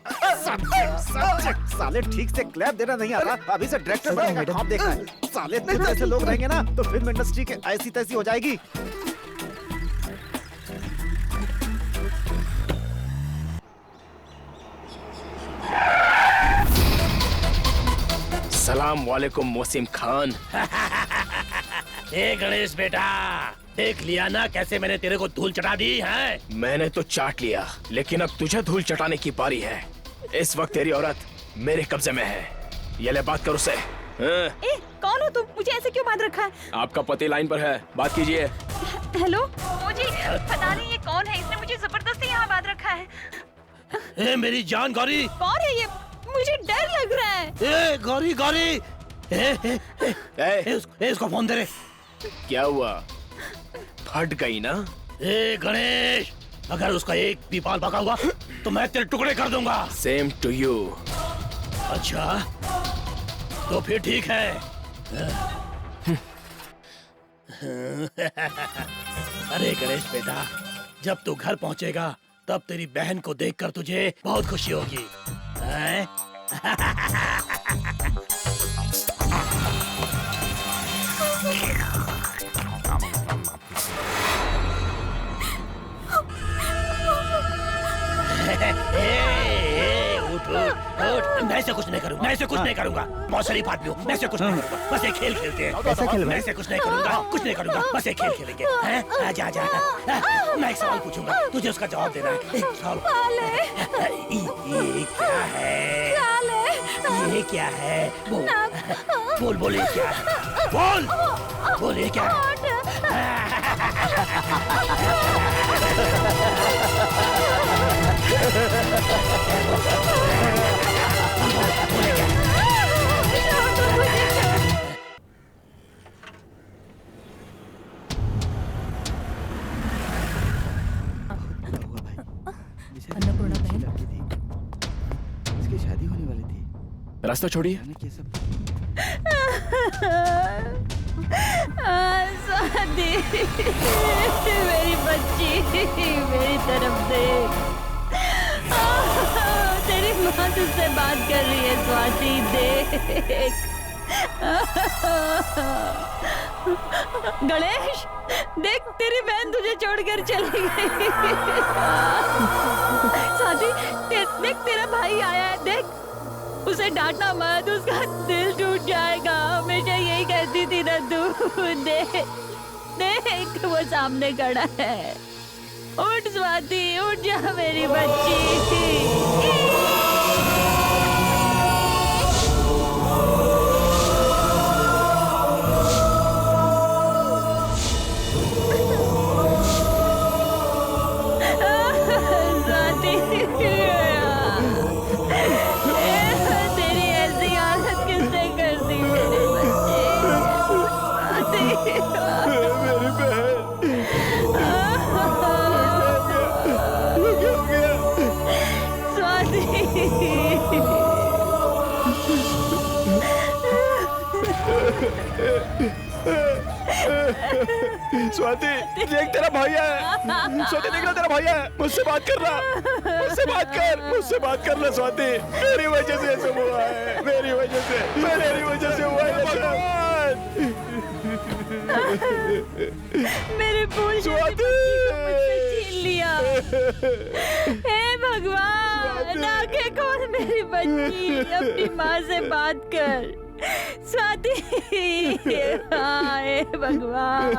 सब्जेक्ट साले ठीक से क्लैप देना नहीं आता। अभी से डायरेक्टर बनेगा, ख्वाब देखा है। साले इतने ऐसे लोग रहेंगे ना तो फिल्म इंडस्ट्री के ऐसी तैसी हो जाएगी। सलाम वालेकुम मोहसिन खान। ए गणेश बेटा, देख लिया ना कैसे मैंने तेरे को धूल चटा दी है? मैंने तो चाट लिया, लेकिन अब तुझे धूल चटाने की बारी है। इस वक्त तेरी औरत मेरे कब्जे में है। ये ले, बात कर उससे। ए, कौन हो तुम? मुझे ऐसे क्यों बांध रखा है? आपका पति लाइन पर है, बात कीजिए। हेलो जी, पता नहीं ये कौन है, इसने मुझे जबरदस्ती यहाँ बांध रखा है। ए मेरी जान गौरी। कौन है ये? मुझे डर लग रहा है। ए गौरी, इसको फोन दे रे। क्या हुआ, फट गई ना? ए गणेश, अगर उसका एक भी बाल बका हुआ तो मैं तेरे टुकड़े कर दूंगा। Same to you. अच्छा, तो फिर ठीक है। अरे गणेश बेटा, जब तू घर पहुंचेगा तब तेरी बहन को देखकर तुझे बहुत खुशी होगी। हैं? मैं ऐसे कुछ नहीं करूंगा, बहुत शरीफ आदमी हूँ। मैं ऐसे कुछ नहीं करूंगा, बस एक खेल खेलते हैं। मैं ऐसे कुछ नहीं करूंगा, बस एक खेल खेलेंगे। आजा आजा, मैं एक सवाल पूछूंगा, तुझे उसका जवाब देना है। एक सवाल। ये क्या है? ये क्या है? बोल बोल ये क्या है? बोल बोल ये क्या अन्नपूर्णा बहन, इसकी शादी होने वाली थी। रास्ता छोड़िए। स्वाति, मेरी बच्ची, मेरी तरफ देख। तेरी माँ तुझसे बात कर रही है स्वाति, देख। गणेश, देख तेरी बहन तुझे छोड़कर चली गई। स्वाति, देख तेरा भाई आया है, देख। उसे डांटना मत, उसका दिल टूट जाएगा। हमेशा यही कहती थी ना तू। देख देख वो सामने खड़ा है। उठ स्वाति, उठ जा मेरी बच्ची। तेरी ऐसी हालत किसने कर दी मेरे बच्चे? मेरी बहन स्वाति, स्वाति, देख तेरा भाई है। स्वाति देख रहा, तेरा भाई है। मुझसे बात कर रहा, मुझसे बात कर, मुझसे बात कर ले स्वाति। मेरी वजह से सब हुआ है, मेरी वजह से हुआ है भगवान। मेरे फूल स्वाति मुझसे छीन लिया। हे भगवान, आंखें खोल मेरी बच्ची, अपनी माँ से बात कर। स्वाति, हाँ हे भगवान,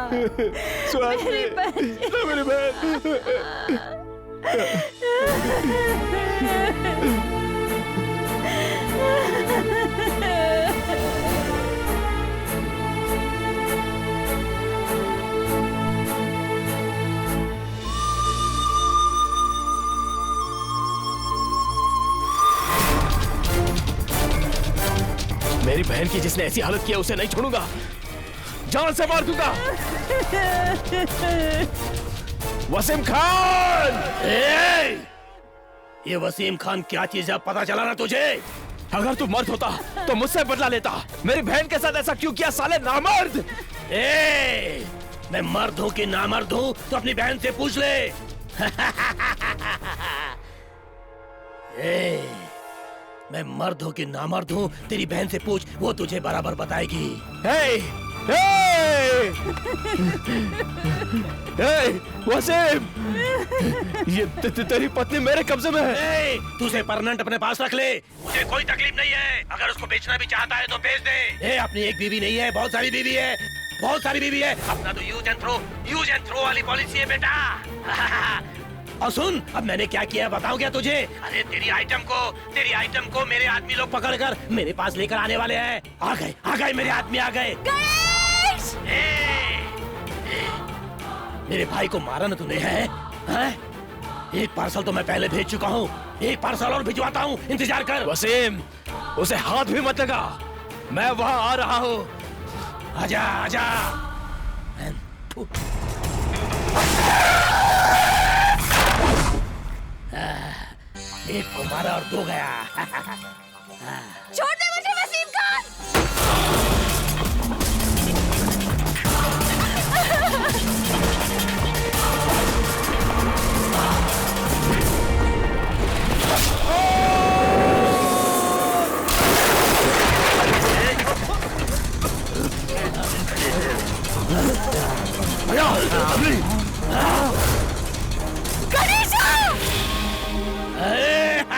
स्वाति, मेरी बच्ची, मेरी बहन। मेरी बहन की जिसने ऐसी हालत किया उसे नहीं छोड़ूंगा, जान से मार दूंगा। वसीम खान! ये वसीम खान क्या चीज है, पता चला ना तुझे? अगर तू मर्द होता तो मुझसे बदला लेता। मेरी बहन के साथ ऐसा क्यों किया साले नामर्द? मैं मर्द हूँ कि नामर्द हूँ तो अपनी बहन से पूछ ले। मैं मर्द हूँ कि नामर्द हूँ तेरी बहन से पूछ, वो तुझे बराबर बताएगी। वसीम, ये तेरी पत्नी मेरे कब्जे में है। तू उसे परमानेंट अपने पास रख ले, मुझे कोई तकलीफ नहीं है। अगर उसको बेचना भी चाहता है तो बेच दे। अपनी एक बीवी नहीं है, बहुत सारी बीवी है, बहुत सारी बीवी है। अपना तो यूज एंड थ्रो वाली पॉलिसी है बेटा। और सुन, अब मैंने क्या किया बताऊं क्या तुझे? अरे तेरी आइटम को मेरे आदमी लोग पकड़कर मेरे पास लेकर आने वाले हैं। आ गए मेरे आदमी आ गए। मेरे भाई को मारा ना तूने, है? एक पार्सल तो मैं पहले भेज चुका हूँ, एक पार्सल और भिजवाता हूँ, इंतजार कर। वसीम, उसे हाथ भी मत लगा, मैं वहाँ आ रहा हूँ। आजा आजा। एक को मारा और दो गया। छोड़ दे मुझे वसीम खान।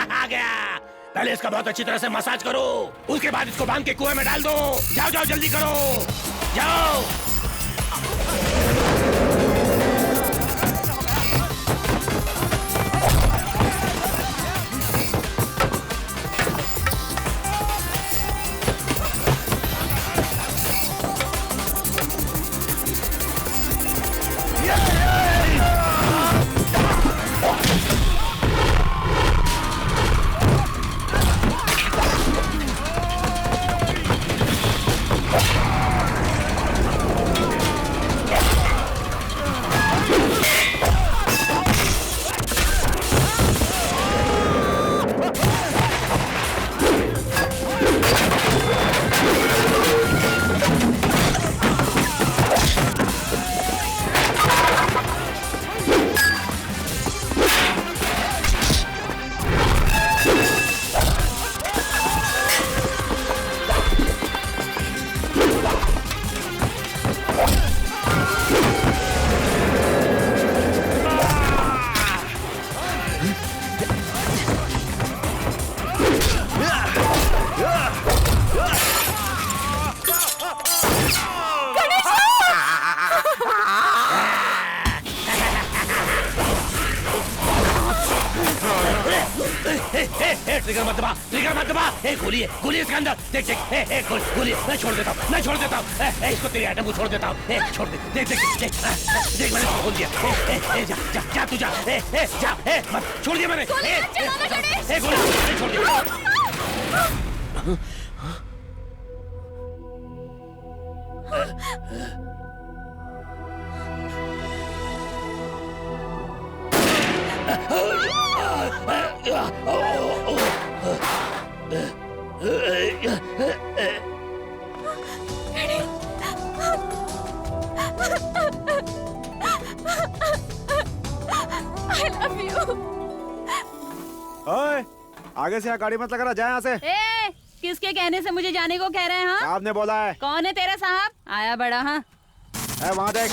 आ गया। पहले इसका बहुत अच्छी तरह से मसाज करो, उसके बाद इसको बांध के कुएं में डाल दो। जाओ जाओ जल्दी करो, जाओ। ट्रिगर मत दबा, ट्रिगर मत दबा। गोली है, गोली इसके अंदर। देख देख, गोली। मैं छोड़ देता हूँ, मैं छोड़ देता हूँ। इसको तेरे आइटम को छोड़ देता हूँ। छोड़ दे, देख देख देख देख, मैंने इसको खोल दिया। जा जा जा, तू जा। जा, मत छोड़ दिया मैंने। गोली छोड़ दिया। I love you. ओए, आगे से यहाँ गाड़ी मत लगा, जाए यहाँ से। ए, किसके कहने से मुझे जाने को कह रहे हैं? हाँ, साहब ने बोला है। कौन है तेरा साहब? आया बड़ा। हाँ, वहाँ देख।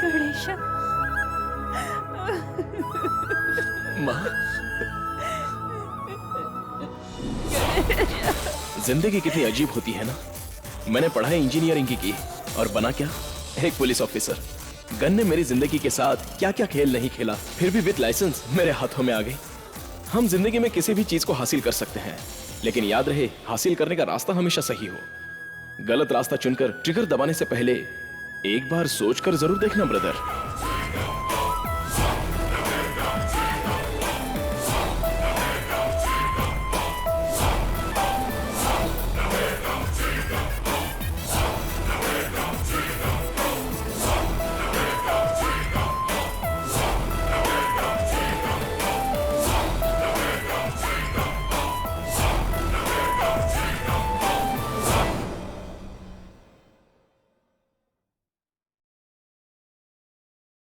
गणेशा, माँ, जिंदगी कितनी अजीब होती है ना। मैंने पढ़ाई इंजीनियरिंग की और बना क्या, एक पुलिस ऑफिसर। गन ने मेरी जिंदगी के साथ क्या क्या खेल नहीं खेला, फिर भी विद लाइसेंस मेरे हाथों में आ गई। हम जिंदगी में किसी भी चीज को हासिल कर सकते हैं, लेकिन याद रहे हासिल करने का रास्ता हमेशा सही हो। गलत रास्ता चुनकर ट्रिगर दबाने से पहले एक बार सोचकर जरूर देखना ब्रदर।